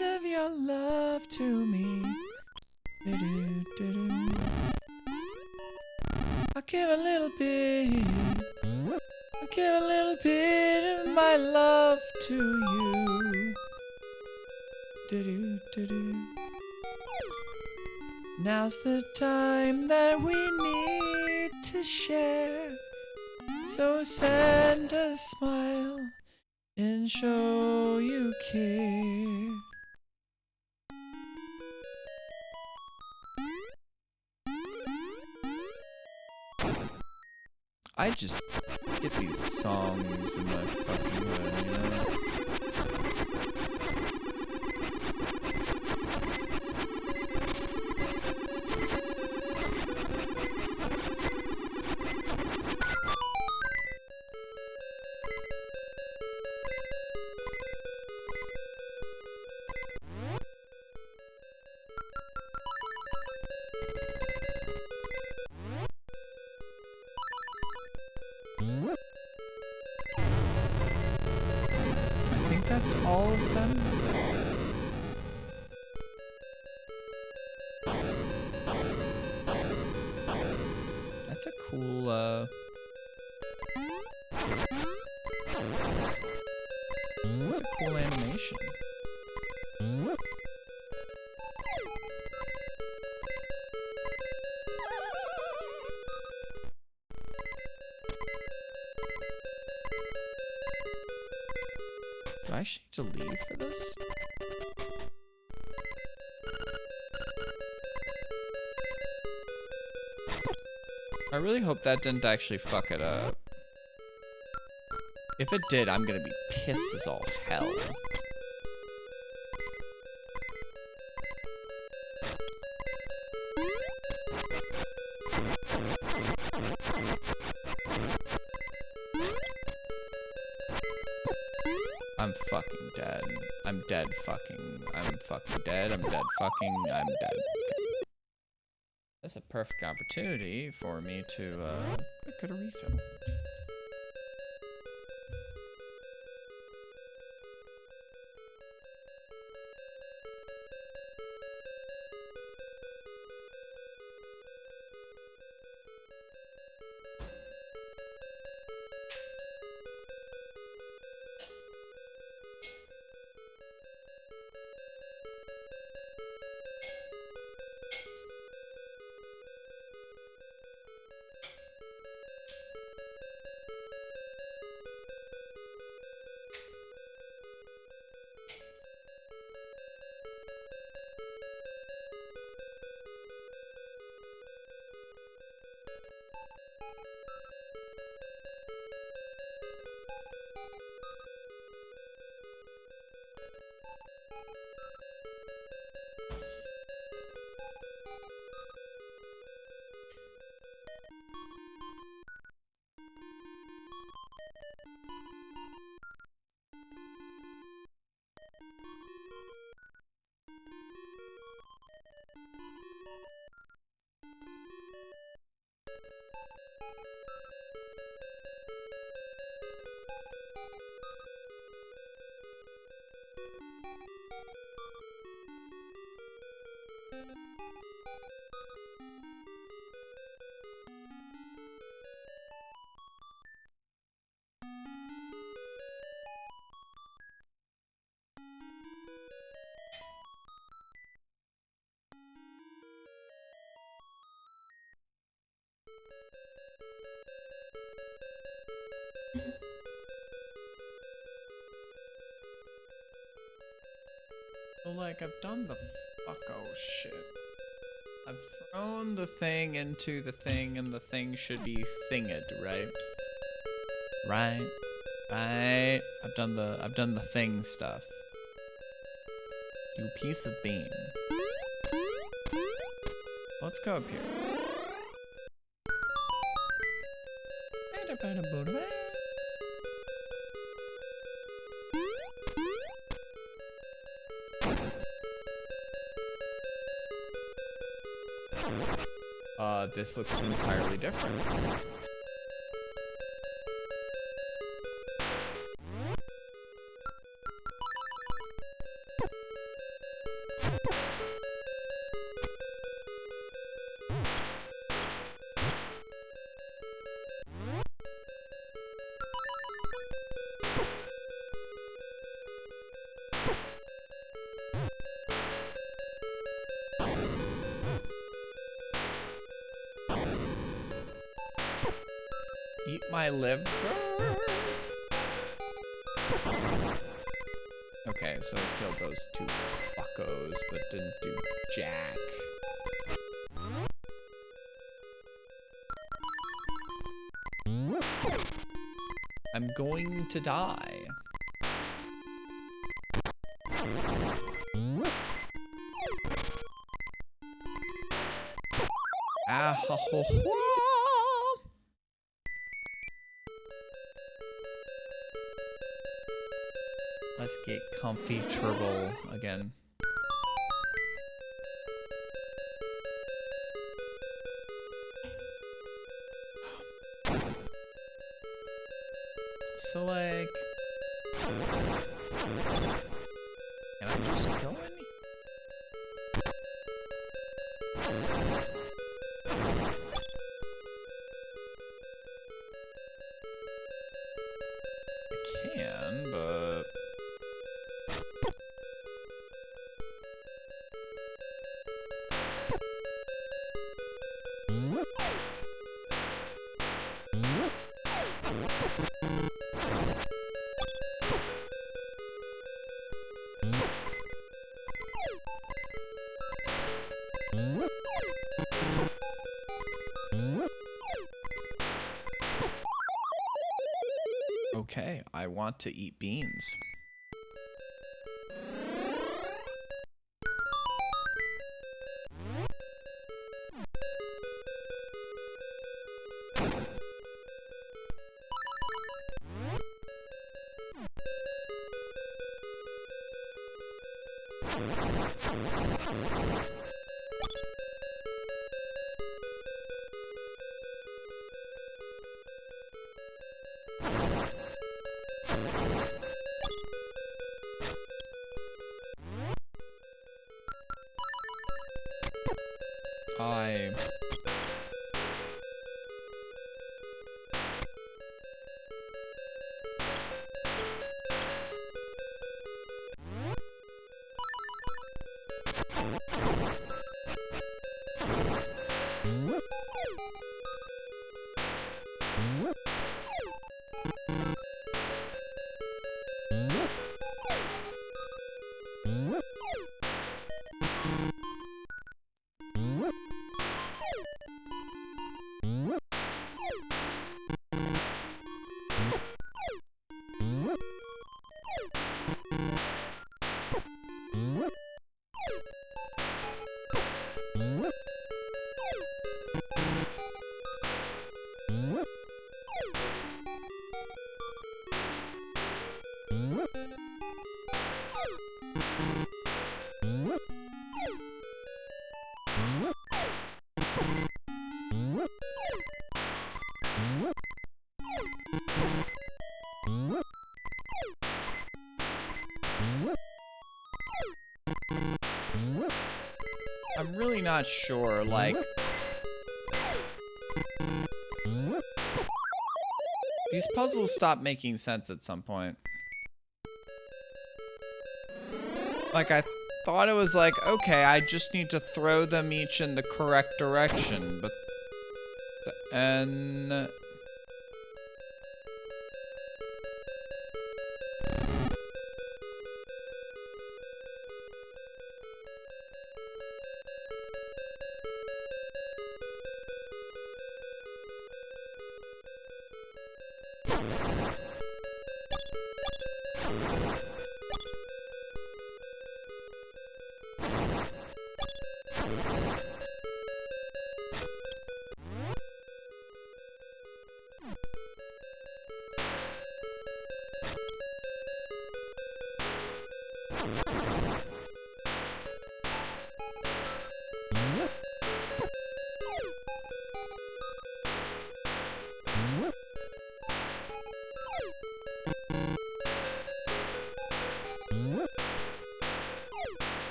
of your love to me, I'll give a little bit. Give a little bit of my love to you. Do-do-do-do. Now's the time that we need to share. So send a smile and show you care. I just get these songs in my fucking head, you know? I think that's all of them. That's a cool, that's a cool animation. Do I actually need to leave for this? I really hope that didn't actually fuck it up. If it did, I'm gonna be pissed as all hell. I'm fucking dead. I'm dead fucking. I'm fucking dead. I'm dead fucking. I'm dead. Okay. That's a perfect opportunity for me to get a refill. So like I've done the fucko shit. I've thrown the thing into the thing and the thing should be thinged, right? Right? Right? I've done the thing stuff. You piece of bean. Let's go up here. This looks entirely different. Eat my liver. Okay, so I killed those two fuckos, but didn't do jack. I'm going to die. Ah ho ho ho. Let's get comfy turbo again. so like... Can I just go in? I can, but... Okay, I want to eat beans. I'm really not sure, like... These puzzles stop making sense at some point. Like, I thought it was like, okay, I just need to throw them each in the correct direction, but... And...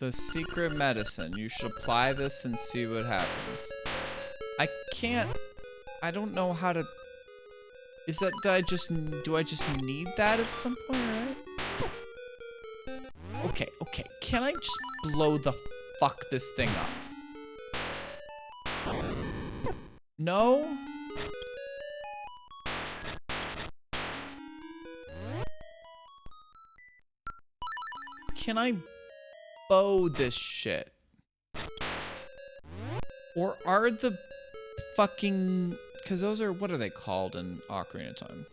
The secret medicine. You should apply this and see what happens. I can't... I don't know how to... Is that... Do I just need that at some point, right? Okay, okay. Can I just blow the fuck this thing up? No? Can I... bow this shit? Or are the fucking... Because those are... What are they called in Ocarina of Time?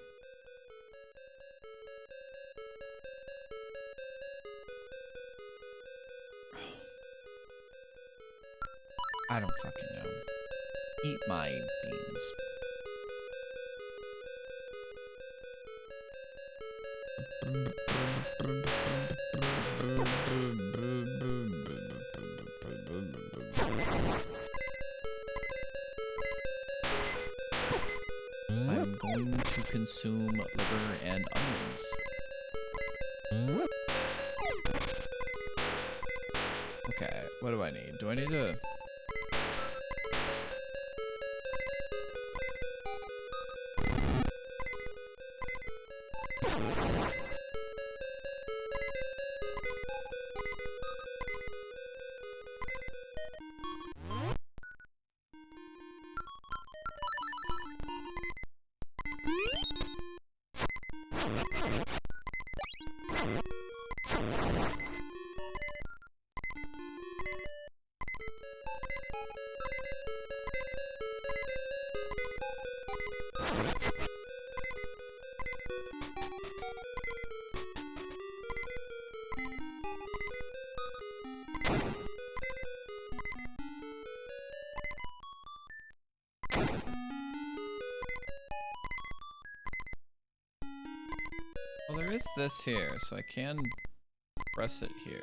I don't fucking know. Eat my beans. I'm going to consume liver and onions. Okay, what do I need? Do I need to... Well, there is this here, so I can press it here.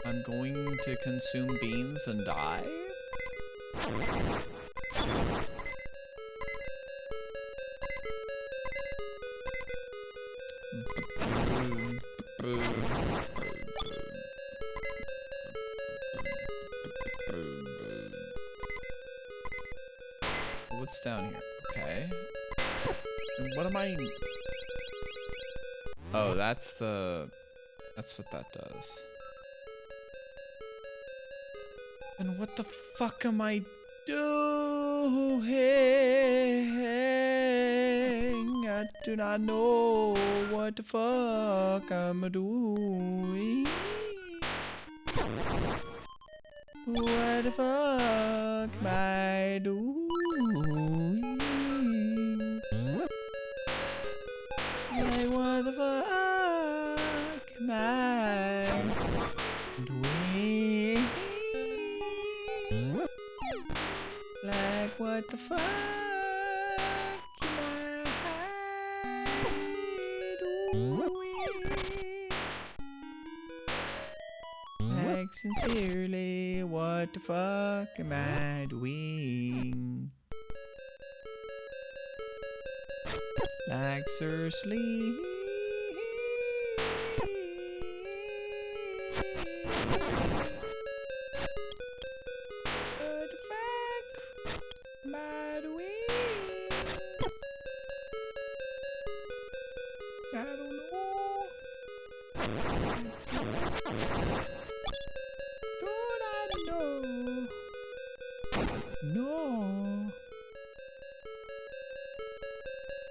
I'm going to consume beans and die? What's down here? Okay. What am I... Oh, that's the... That's what that does. And what the fuck am I doing? I do not know what the fuck I'm doing. What the fuck am I doing? Like, what the fuck am I doing? Like, what the fuck am I doing? Like, sincerely, what the fuck am I doing? Like, seriously. What the fuck am I doing? I don't know. Don't I know? No.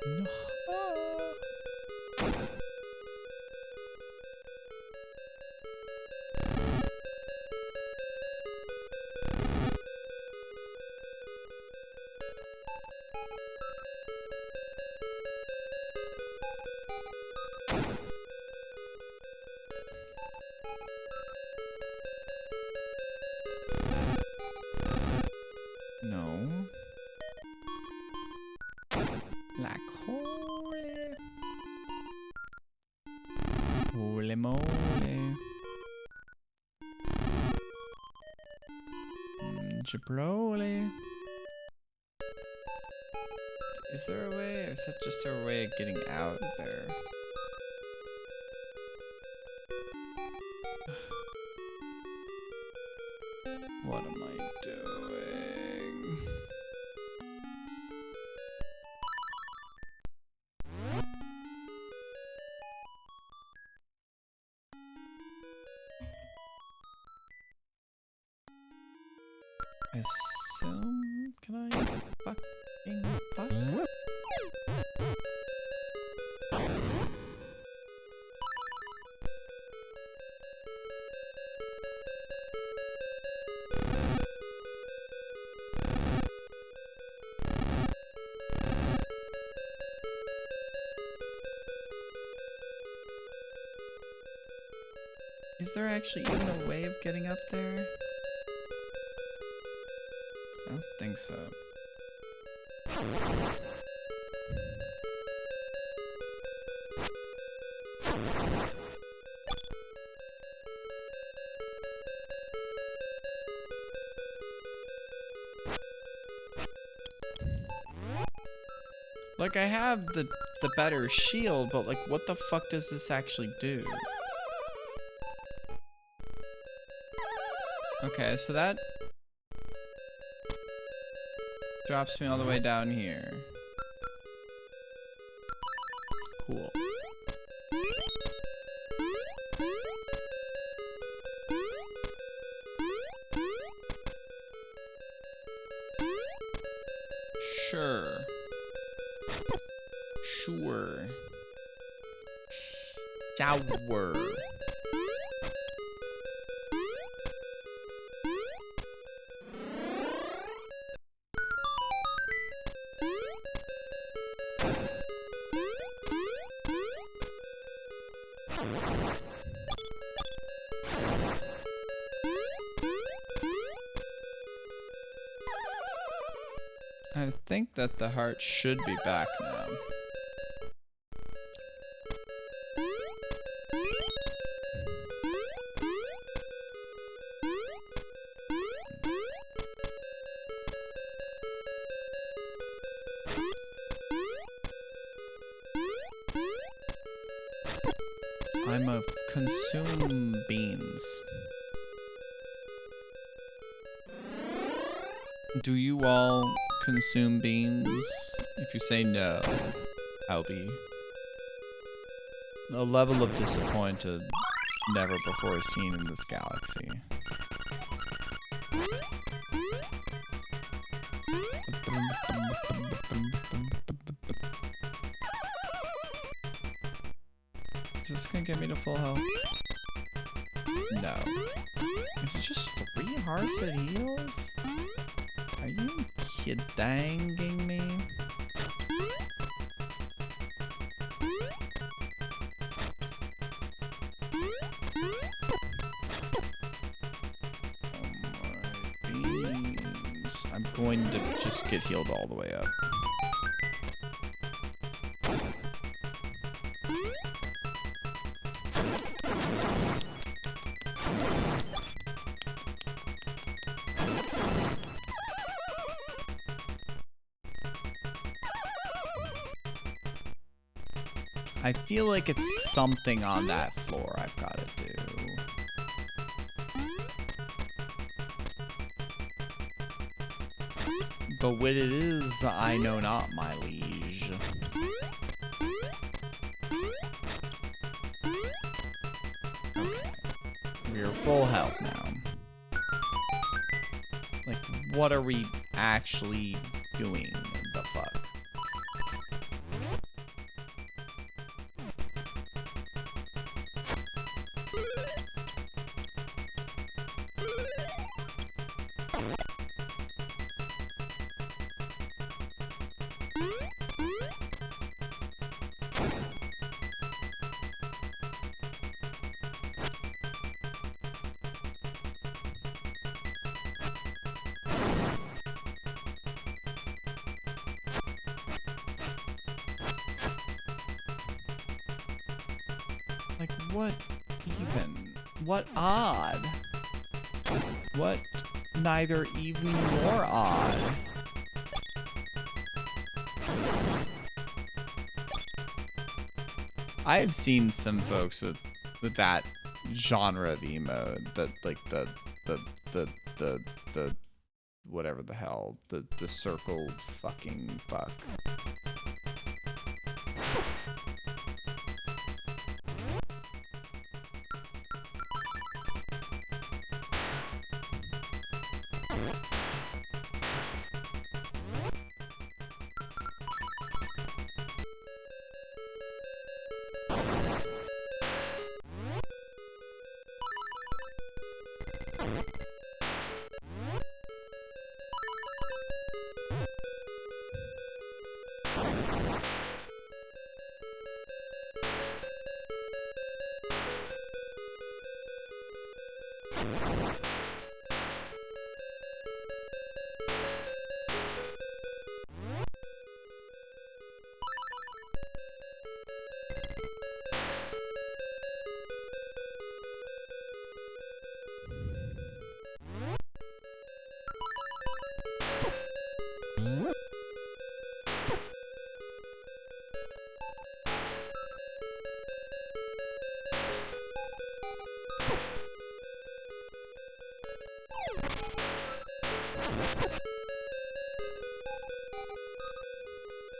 No. No. Like holy. Holy moly. Jabroli. Is there a way, or is that just a way of getting out of there? What am I doing? Assume? Can I fucking fuck? Is there actually even a way of getting up there? I don't think so. Like, I have the better shield, but like, what the fuck does this actually do? Okay, so that drops me all the way down here. Cool. Sure. Sure. Shower. I think that the heart should be back now. I'm a consume beans. Do you all consume beans? If you say no, I'll be a level of disappointed never before seen in this galaxy. Is this gonna get me to full health? No. Is it just 3 hearts it heals? Are you kidding me? Oh my beans. I'm going to just get healed all the way up. I feel like it's something on that floor I've got to do. But what it is, I know not, my liege. Okay. We're full health now. Like, what are we actually doing? The fuck? Like, what even? What odd? What neither even nor odd? I have seen some folks with that genre of emote, that like the whatever the hell, the circle fucking fuck.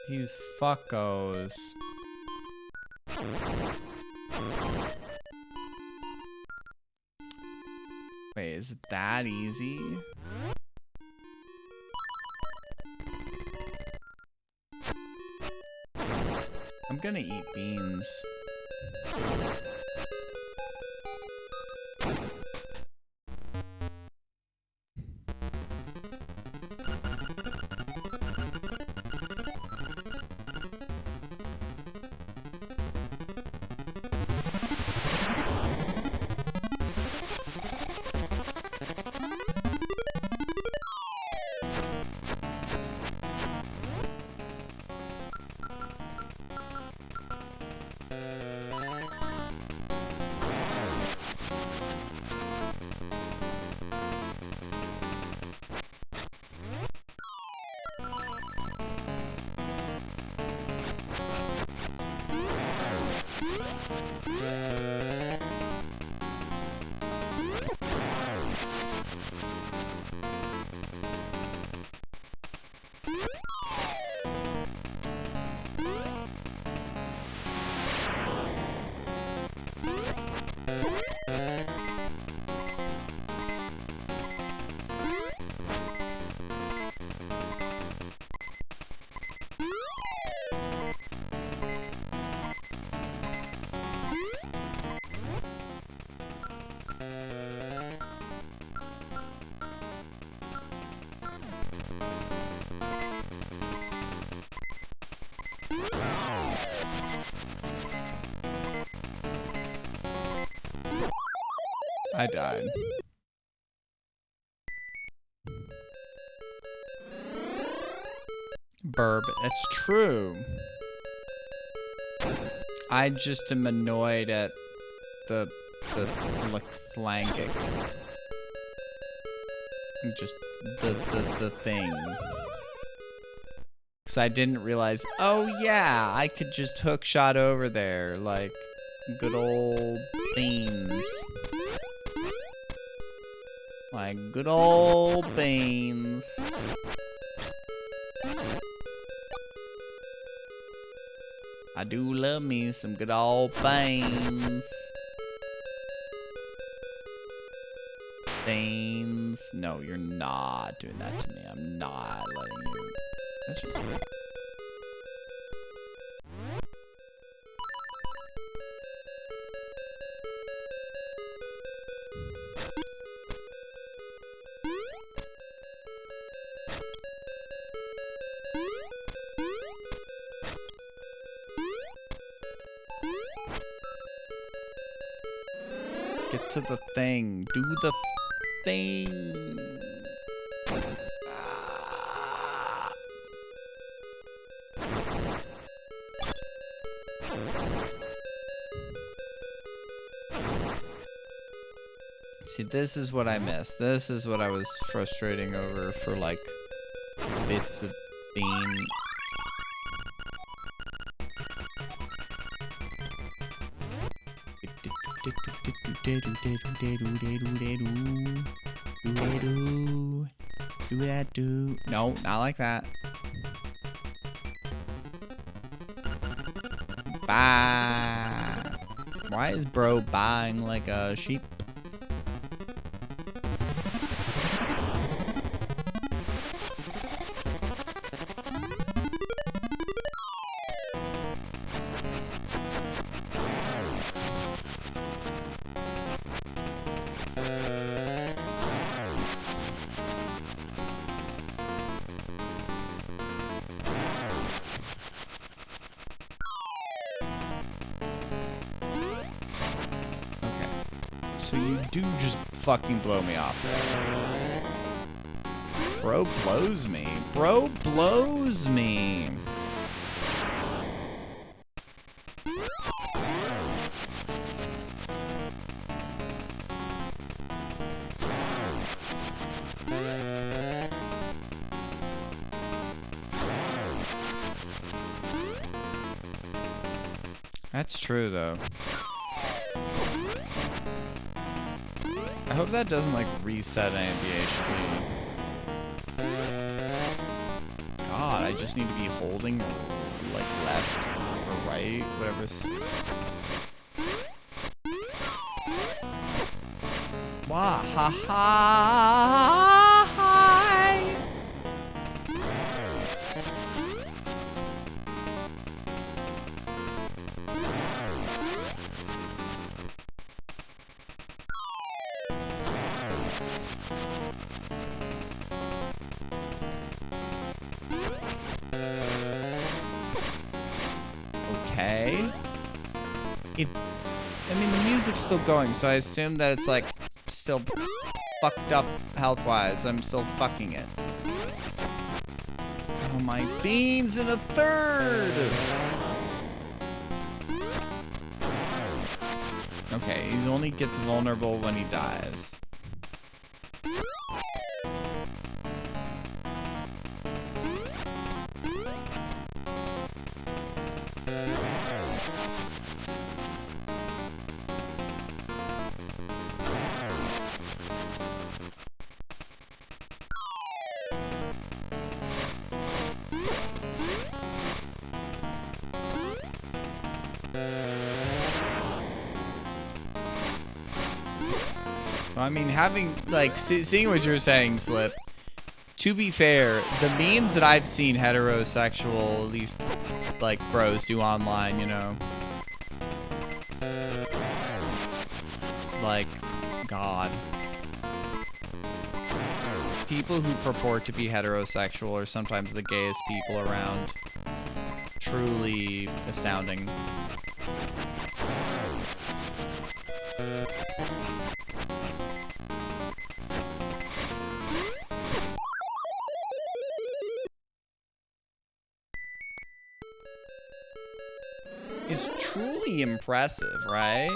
These fuckos. Wait, is it that easy? I'm gonna eat beans. I died. Burb, it's true. I just am annoyed at the like flanking. Just the thing. Cause I didn't realize, oh yeah, I could just hook shot over there like good old beans. Like good old beans. I do love me some good old beans. Beans. No, you're not doing that to me. I'm not letting you. That's just weird. Get to the thing. Do the thing. Ah. See, this is what I missed. This is what I was frustrating over for like bits of bean. No, not like that. Bye. Why is bro buying like a sheep? So you do just fucking blow me off there. Bro blows me. Bro blows me. That's true, though. I hope that doesn't, like, reset any of the HP. God, I just need to be holding, like, left or right, whatever's... Wah ha ha hi. Okay. I mean, the music's still going, so I assume that it's, like, still fucked up health-wise. I'm still fucking it. Oh, my beans in a third! Okay, he only gets vulnerable when he dies. I mean, having, like, seeing what you're saying, Slip, to be fair, the memes that I've seen heterosexual, at least, like, bros do online, you know? Like, God. People who purport to be heterosexual are sometimes the gayest people around. Truly astounding. It's truly impressive, right?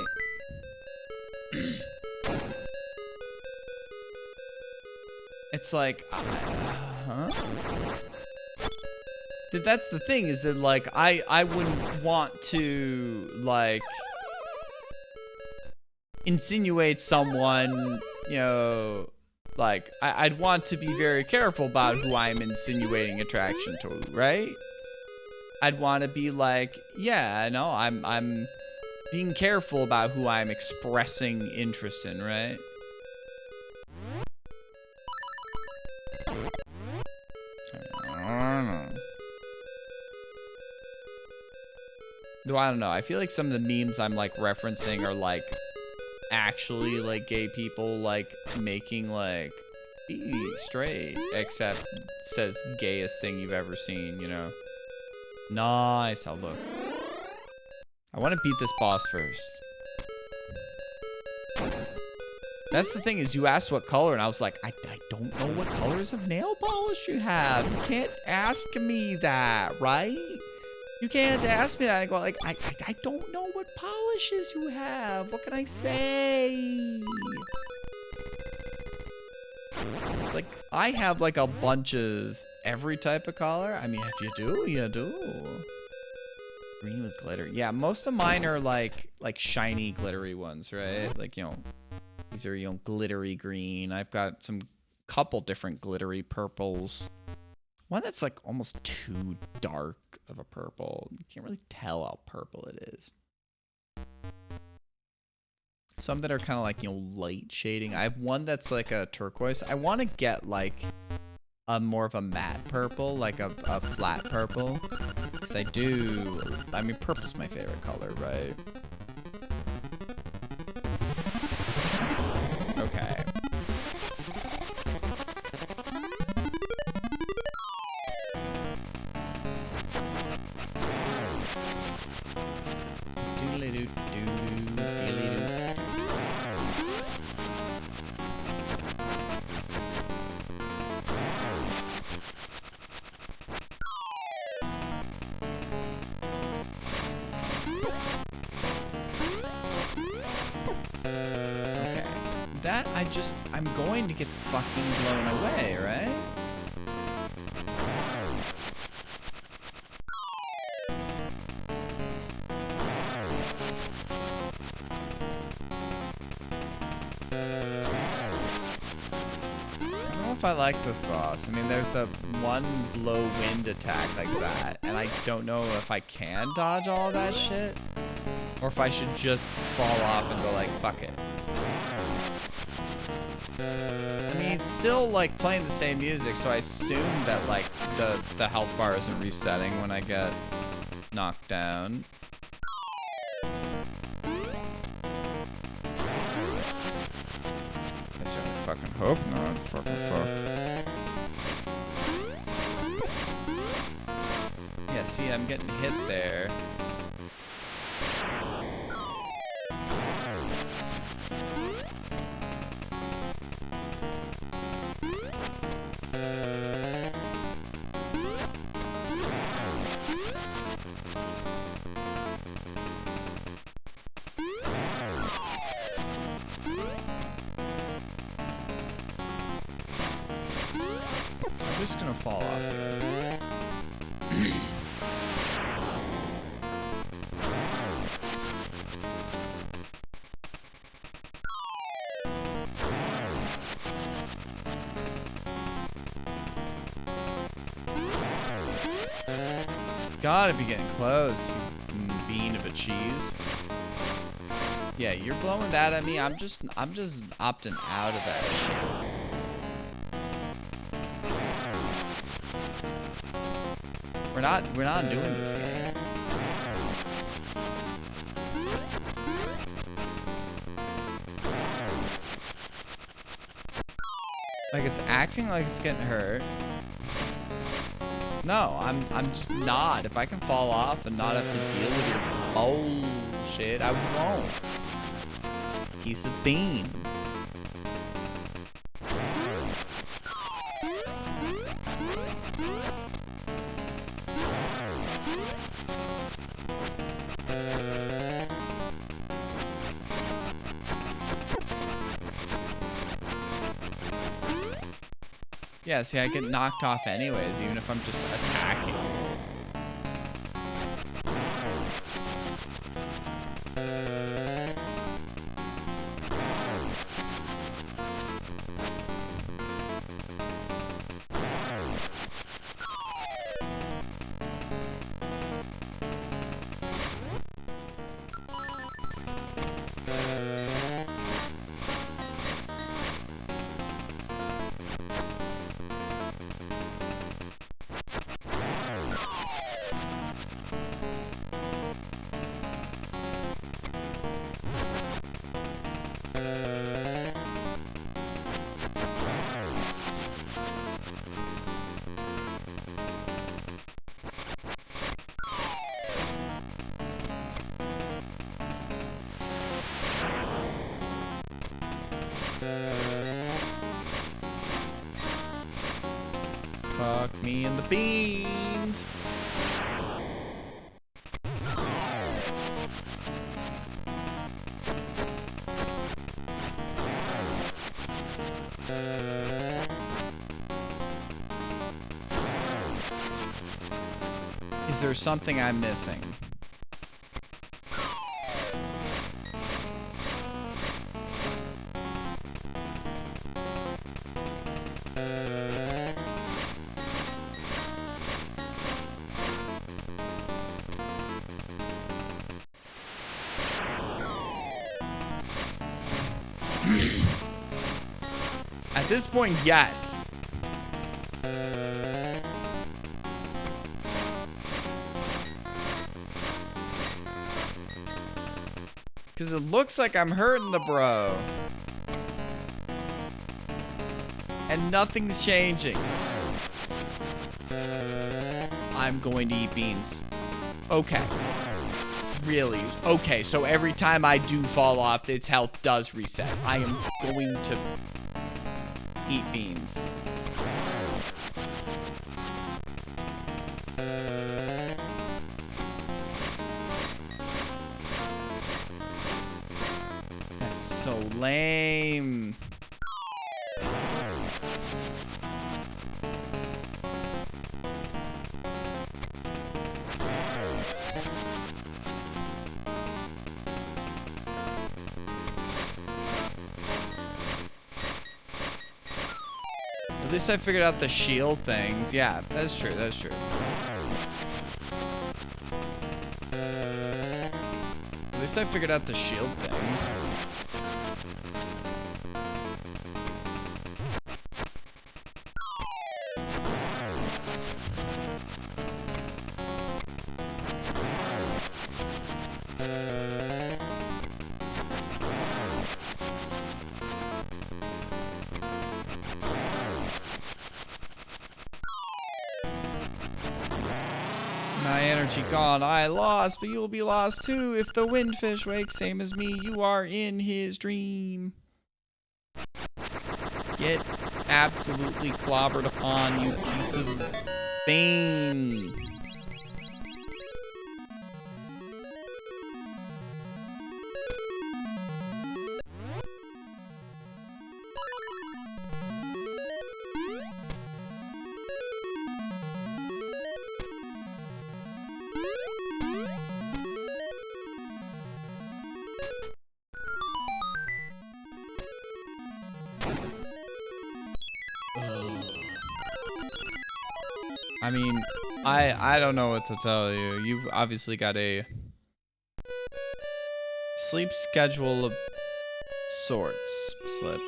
It's like, huh? That's the thing, is that, like, I wouldn't want to, like, insinuate someone, you know, like, I'd want to be very careful about who I'm insinuating attraction to, right? I'd want to be like, yeah, no, I'm being careful about who I'm expressing interest in, right? Though I don't know. I feel like some of the memes I'm, like, referencing are, like, actually, like, gay people, like, making, like, be straight, except says gayest thing you've ever seen, you know? Nice, I'll look. I want to beat this boss first. That's the thing, is you asked what color, and I was like, I don't know what colors of nail polish you have. You can't ask me that, right? You can't ask me that. I go, like, I don't know what polishes you have. What can I say? It's like, I have, like, a bunch of every type of color. I mean, if you do, you do. Green with glitter. Yeah, most of mine are, like shiny, glittery ones, right? Like, you know, these are, you know, glittery green. I've got some couple different glittery purples. One that's, like, almost too dark of a purple. You can't really tell how purple it is. Some that are kind of like, you know, light shading. I have one that's like a turquoise. I want to get, like, a more of a matte purple, like a flat purple. Because I mean, purple's my favorite color, right? Okay. Okay. That, I'm going to get fucking blown away, right? If I like this boss. I mean, there's the one blow wind attack like that, and I don't know if I can dodge all that shit, or if I should just fall off and go like, fuck it. I mean, it's still like playing the same music, so I assume that like the health bar isn't resetting when I get knocked down. I certainly fucking hope not. Fucking fuck. Yeah, see, I'm getting hit there. I'm just gonna fall off here. Gotta be getting close, you bean of a cheese. Yeah, you're blowing that at me. I'm just opting out of that shit. We're not doing this game. Like, it's acting like it's getting hurt. No, I'm just not. If I can fall off and not have to deal with your bullshit, I won't. Piece of bean. Yeah, see, I get knocked off anyways, even if I'm just attacking. Fuck me and the beans. Is there something I'm missing? At this point, yes. Because it looks like I'm hurting the bro. And nothing's changing. I'm going to eat beans. Okay. Really? Okay, so every time I do fall off, its health does reset. I am going to eat beans. so lame. At least I figured out the shield things. Yeah, that's true. That's true. At least I figured out the shield thing. My energy gone, I lost, but you will be lost too. If the windfish wakes, same as me, you are in his dream. Get absolutely clobbered upon, you piece of bane. I mean, I don't know what to tell you. You've obviously got a sleep schedule of sorts, Slip.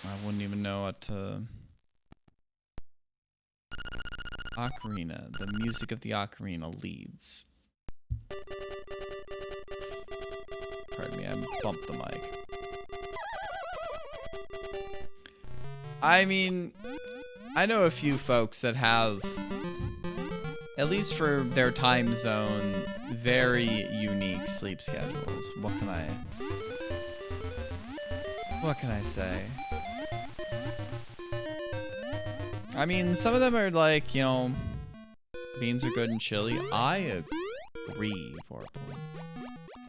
I wouldn't even know what to... Ocarina. The music of the ocarina leads. Pardon me, I bumped the mic. I mean, I know a few folks that have, at least for their time zone, very unique sleep schedules. What can I say? I mean, some of them are like, you know, beans are good and chilly. I agree, Vorpal.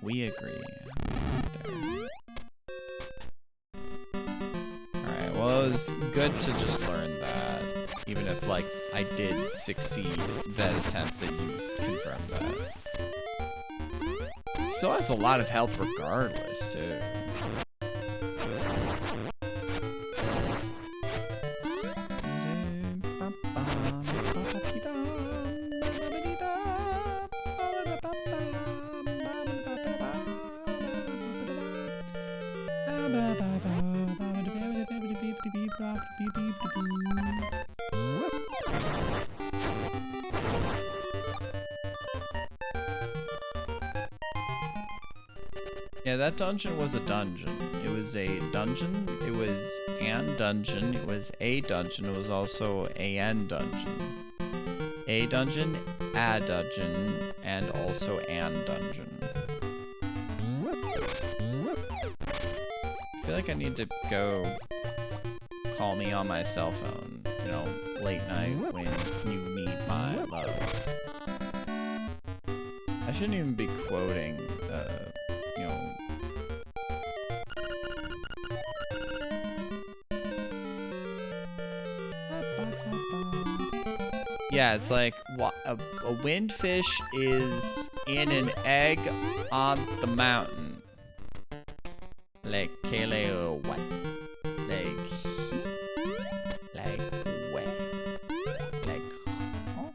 We agree. Well, it was good to just learn that, even if, like, I did succeed that attempt that you confirmed that. It still has a lot of health regardless, too. Yeah, that dungeon was a dungeon. It was a dungeon. It was an dungeon. It was a dungeon. It was also an dungeon. A dungeon, a dungeon, and also an dungeon. I feel like I need to go call me on my cell phone, you know, late night when you need my love. I shouldn't even be quoting, you know. Yeah, it's like a windfish is in an egg on the mountain. Like Kale what? Like where? Like huh?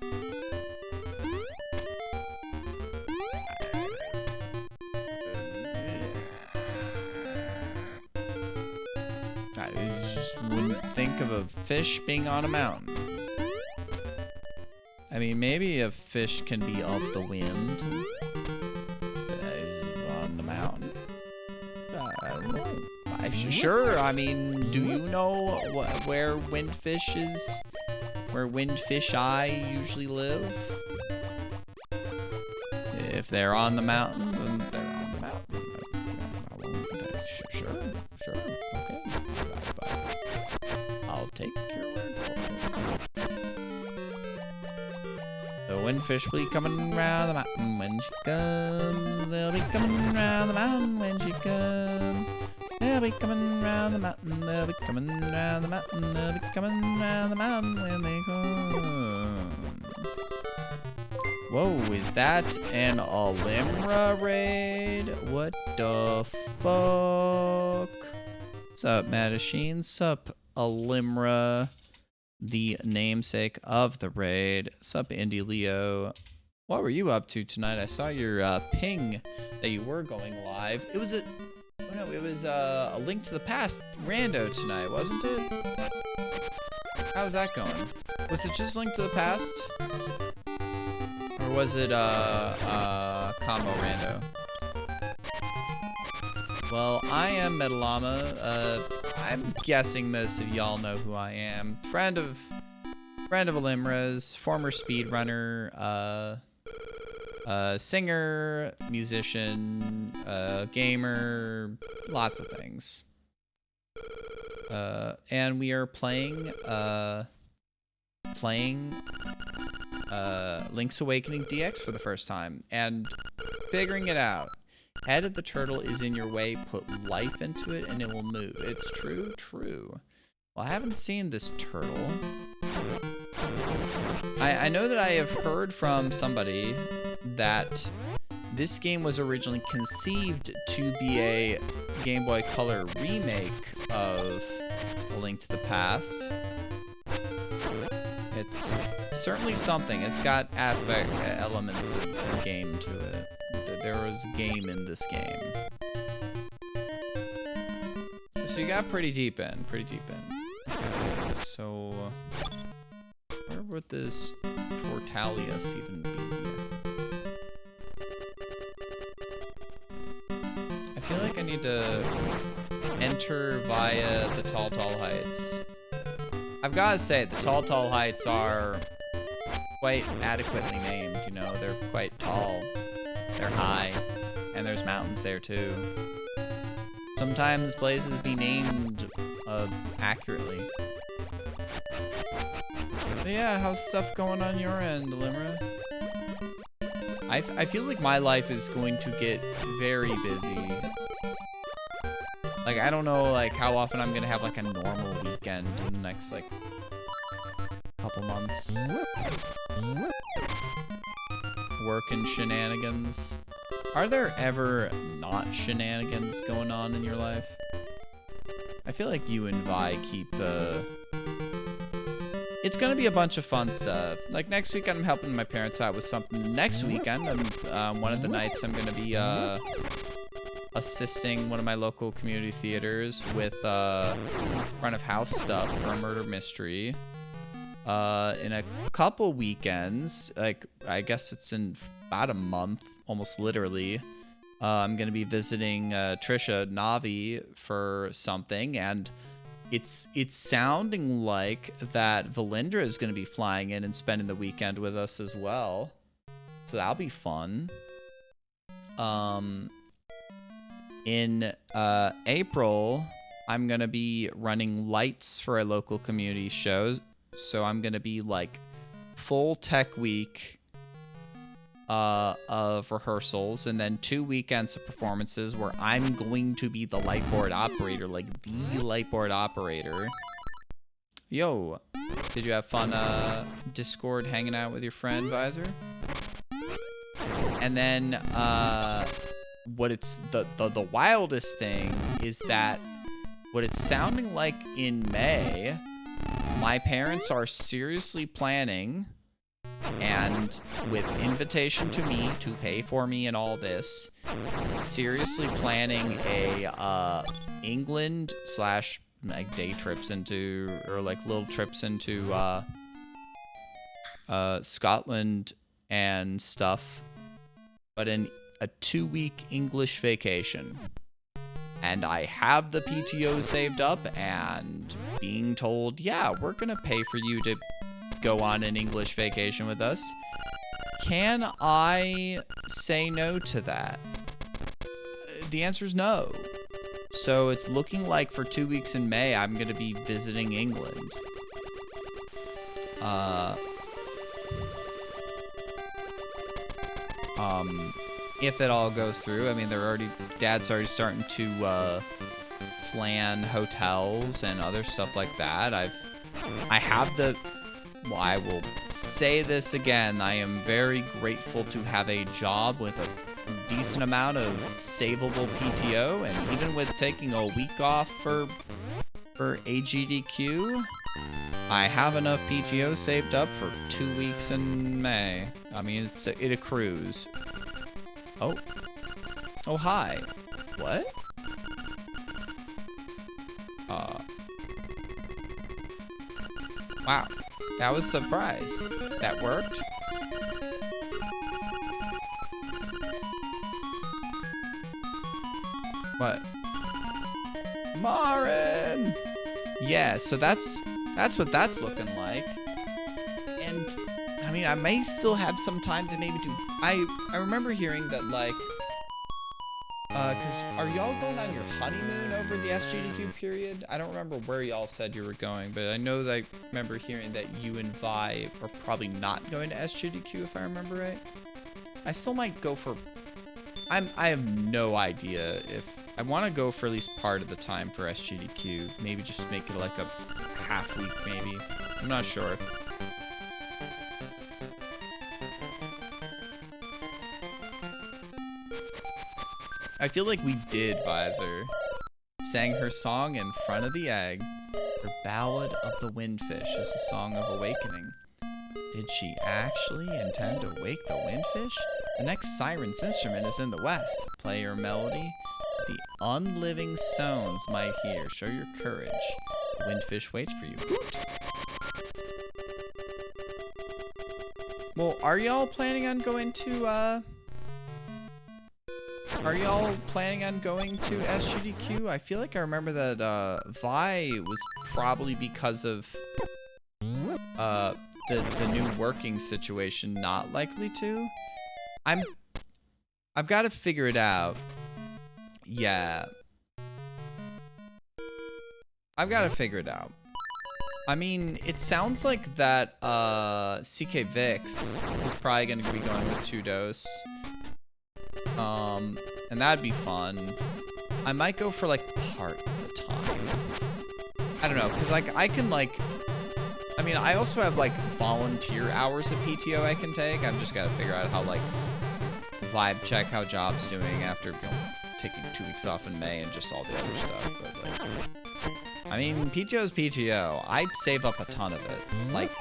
I just wouldn't think of a fish being on a mountain. I mean, maybe a fish can be of the wind. On the mountain. I don't know. Sure, I mean, do you know where windfish is? Where windfish usually live? If they're on the mountain, then they're on the mountain. Sure, okay. I'll take your word for it. The windfish will be coming around the mountain. When she comes, they'll be coming round the mountain when she comes. They'll be coming round the mountain. They'll be coming round the mountain. They'll be coming round the mountain when they come. Whoa, is that an Alimra raid? What the fuck? Sup, Madasheen? Sup, Alimra, the namesake of the raid? Sup, Indy Leo? What were you up to tonight? I saw your ping that you were going live. It was a Link to the Past rando tonight, wasn't it? How's that going? Was it just Link to the Past? Or was it combo rando? Well, I am Metallama. I'm guessing most of y'all know who I am. Friend of Alimra's, former speedrunner, singer, musician, gamer, lots of things. And we are playing Link's Awakening DX for the first time and figuring it out. Head of the turtle is in your way, put life into it and it will move. It's true, true. Well, I haven't seen this turtle. I know that I have heard from somebody that this game was originally conceived to be a Game Boy Color remake of A Link to the Past. It's certainly something. It's got elements of game to it. There was game in this game. So you got pretty deep in. Okay, so where would this Tortalius even be? I feel like I need to enter via the Tall Heights. I've got to say, the Tall Heights are quite adequately named, you know, they're quite tall, they're high, and there's mountains there too. Sometimes places be named accurately. But yeah, how's stuff going on your end, Alimra? I feel like my life is going to get very busy. Like, I don't know, like, how often I'm gonna have, like, a normal weekend in the next, like, couple months. Work and shenanigans. Are there ever not shenanigans going on in your life? I feel like you and Vi keep, it's gonna be a bunch of fun stuff. Like, next weekend I'm helping my parents out with something. Next weekend, one of the nights I'm gonna be, assisting one of my local community theaters with front of house stuff for a murder mystery. In a couple weekends, like I guess it's in about a month, almost literally, I'm gonna be visiting Trisha Navi for something, and it's sounding like that Valindra is gonna be flying in and spending the weekend with us as well, so that'll be fun. In April, I'm gonna be running lights for a local community show, so I'm gonna be like full tech week of rehearsals, and then 2 weekends of performances where I'm going to be the lightboard operator, like the lightboard operator. Yo, did you have fun Discord hanging out with your friend Visor? And then what it's the wildest thing is that what it's sounding like in May, my parents are seriously planning, and with invitation to me to pay for me and all this, seriously planning a England / like day trips into, or like little trips into Scotland and stuff, but in a 2-week English vacation. And I have the PTO saved up and being told, yeah, we're gonna pay for you to go on an English vacation with us. Can I say no to that? The answer is no. So it's looking like for 2 weeks in May, I'm gonna be visiting England. if it all goes through. I mean, Dad's already starting to plan hotels and other stuff like that. I will say this again. I am very grateful to have a job with a decent amount of savable PTO, and even with taking a week off for AGDQ, I have enough PTO saved up for 2 weeks in May. I mean, it accrues. Oh, hi. What? Wow, that was a surprise. That worked. What? Marin! Yeah, so that's what that's looking like. And I mean, I may still have some time to maybe do. I remember hearing that, like, cause are y'all going on your honeymoon over the SGDQ period? I don't remember where y'all said you were going, but I know that I remember hearing that you and Vi are probably not going to SGDQ, if I remember right. I still might go for. I have no idea if I want to go for at least part of the time for SGDQ. Maybe just make it like a half week, maybe. I'm not sure. I feel like we did, Visor. Sang her song in front of the egg. Her Ballad of the Windfish is a song of awakening. Did she actually intend to wake the windfish? The next siren's instrument is in the west. Play your melody. The unliving stones might hear. Show your courage. The windfish waits for you. Hoot. Well, are y'all planning on going to, SGDQ? I feel like I remember that, Vi was probably because of, the new working situation not likely to. I've got to figure it out. Yeah. I've got to figure it out. I mean, it sounds like that, CK Vix is probably going to be going with 2 dose. And that'd be fun. I might go for, like, part of the time. I don't know, because, like, I can, like... I mean, I also have, like, volunteer hours of PTO I can take. I've just got to figure out how, like, vibe check how job's doing after, you know, taking 2 weeks off in May and just all the other stuff. But, like... I mean, PTO's PTO. I save up a ton of it. Like,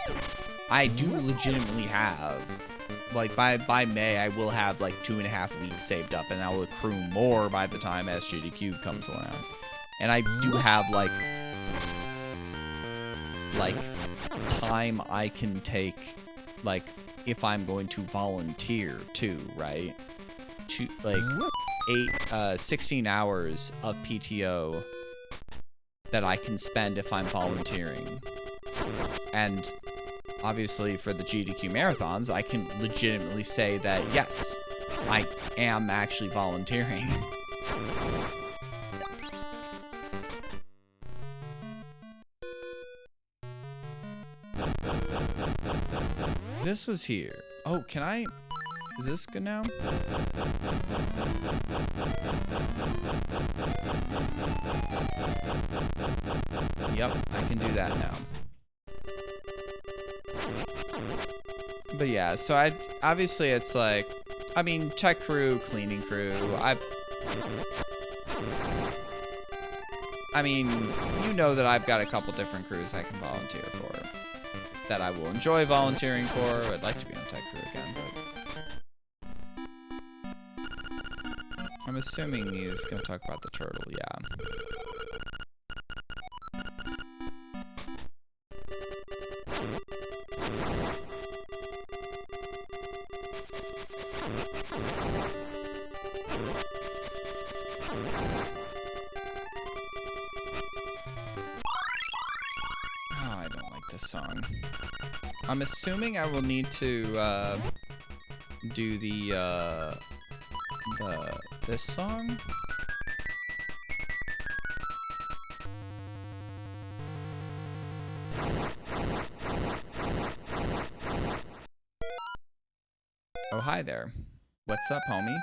I do legitimately have... Like, by May, I will have, like, 2.5 weeks saved up, and that will accrue more by the time SGDQ comes around. And I do have, like, time I can take, like, if I'm going to volunteer, too, right? 16 hours of PTO that I can spend if I'm volunteering. And... obviously, for the GDQ marathons, I can legitimately say that, yes, I am actually volunteering. This was here. Oh, can I... Is this good now? Yep, I can do that now. But yeah, so obviously it's like, I mean, tech crew, cleaning crew, I mean, you know that I've got a couple different crews I can volunteer for, that I will enjoy volunteering for. I'd like to be on tech crew again, but I'm assuming he's gonna talk about the turtle, yeah. Song. I'm assuming I will need to do this song. Oh, hi there. What's up, homie?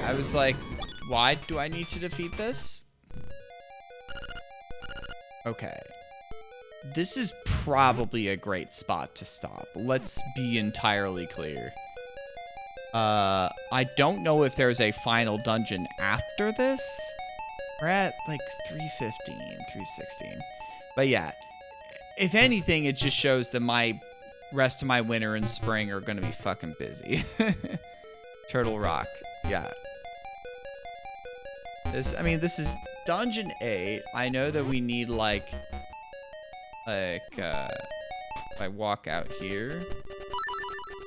I was like, why do I need to defeat this? Okay. This is probably a great spot to stop. Let's be entirely clear. I don't know if there's a final dungeon after this. We're at like 315, 316. But yeah, if anything, it just shows that my rest of my winter and spring are gonna be fucking busy. Turtle Rock, yeah. This is Dungeon 8. I know that we need like, if I walk out here,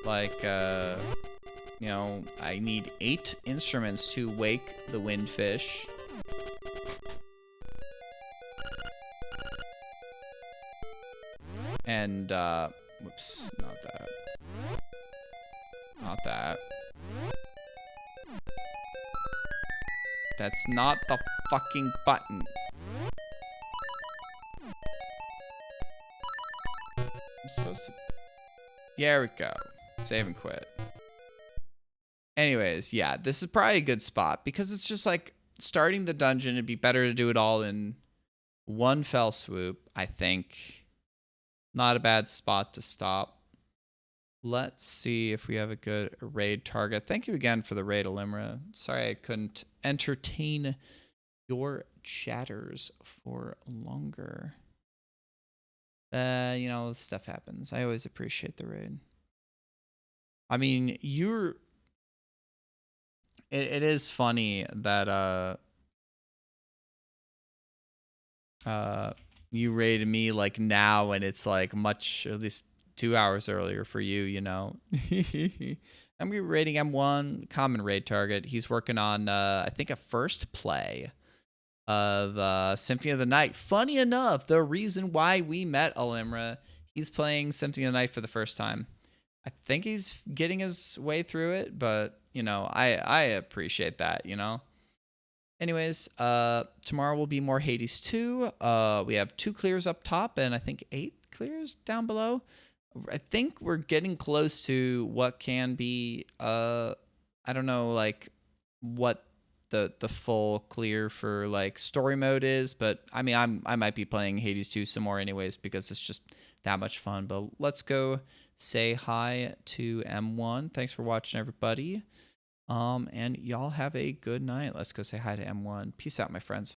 like, you know, I need 8 instruments to wake the windfish. And, whoops, not that. Not that. That's not the fucking button. I'm supposed to... There we go. Save and quit. Anyways, yeah, this is probably a good spot because it's just like starting the dungeon. It'd be better to do it all in one fell swoop, I think. Not a bad spot to stop. Let's see if we have a good raid target. Thank you again for the raid, Elimra. Sorry I couldn't entertain your chatters for longer. You know, stuff happens. I always appreciate the raid. I mean, you're... It is funny that you rated me like now and it's like much, at least 2 hours earlier for you, you know. I'm rating M1, common raid target. He's working on I think a first play of Symphony of the Night. Funny enough, the reason why we met Elimra, he's playing Symphony of the Night for the first time. I think he's getting his way through it, but you know, I appreciate that, you know. Anyways, tomorrow will be more Hades 2. We have 2 clears up top and I think 8 clears down below. I think we're getting close to what can be I don't know like what the full clear for like story mode is, but I mean I might be playing Hades 2 some more anyways because it's just that much fun. But let's go say hi to M1. Thanks for watching, everybody. And y'all have a good night. Let's go say hi to M1. Peace out, my friends.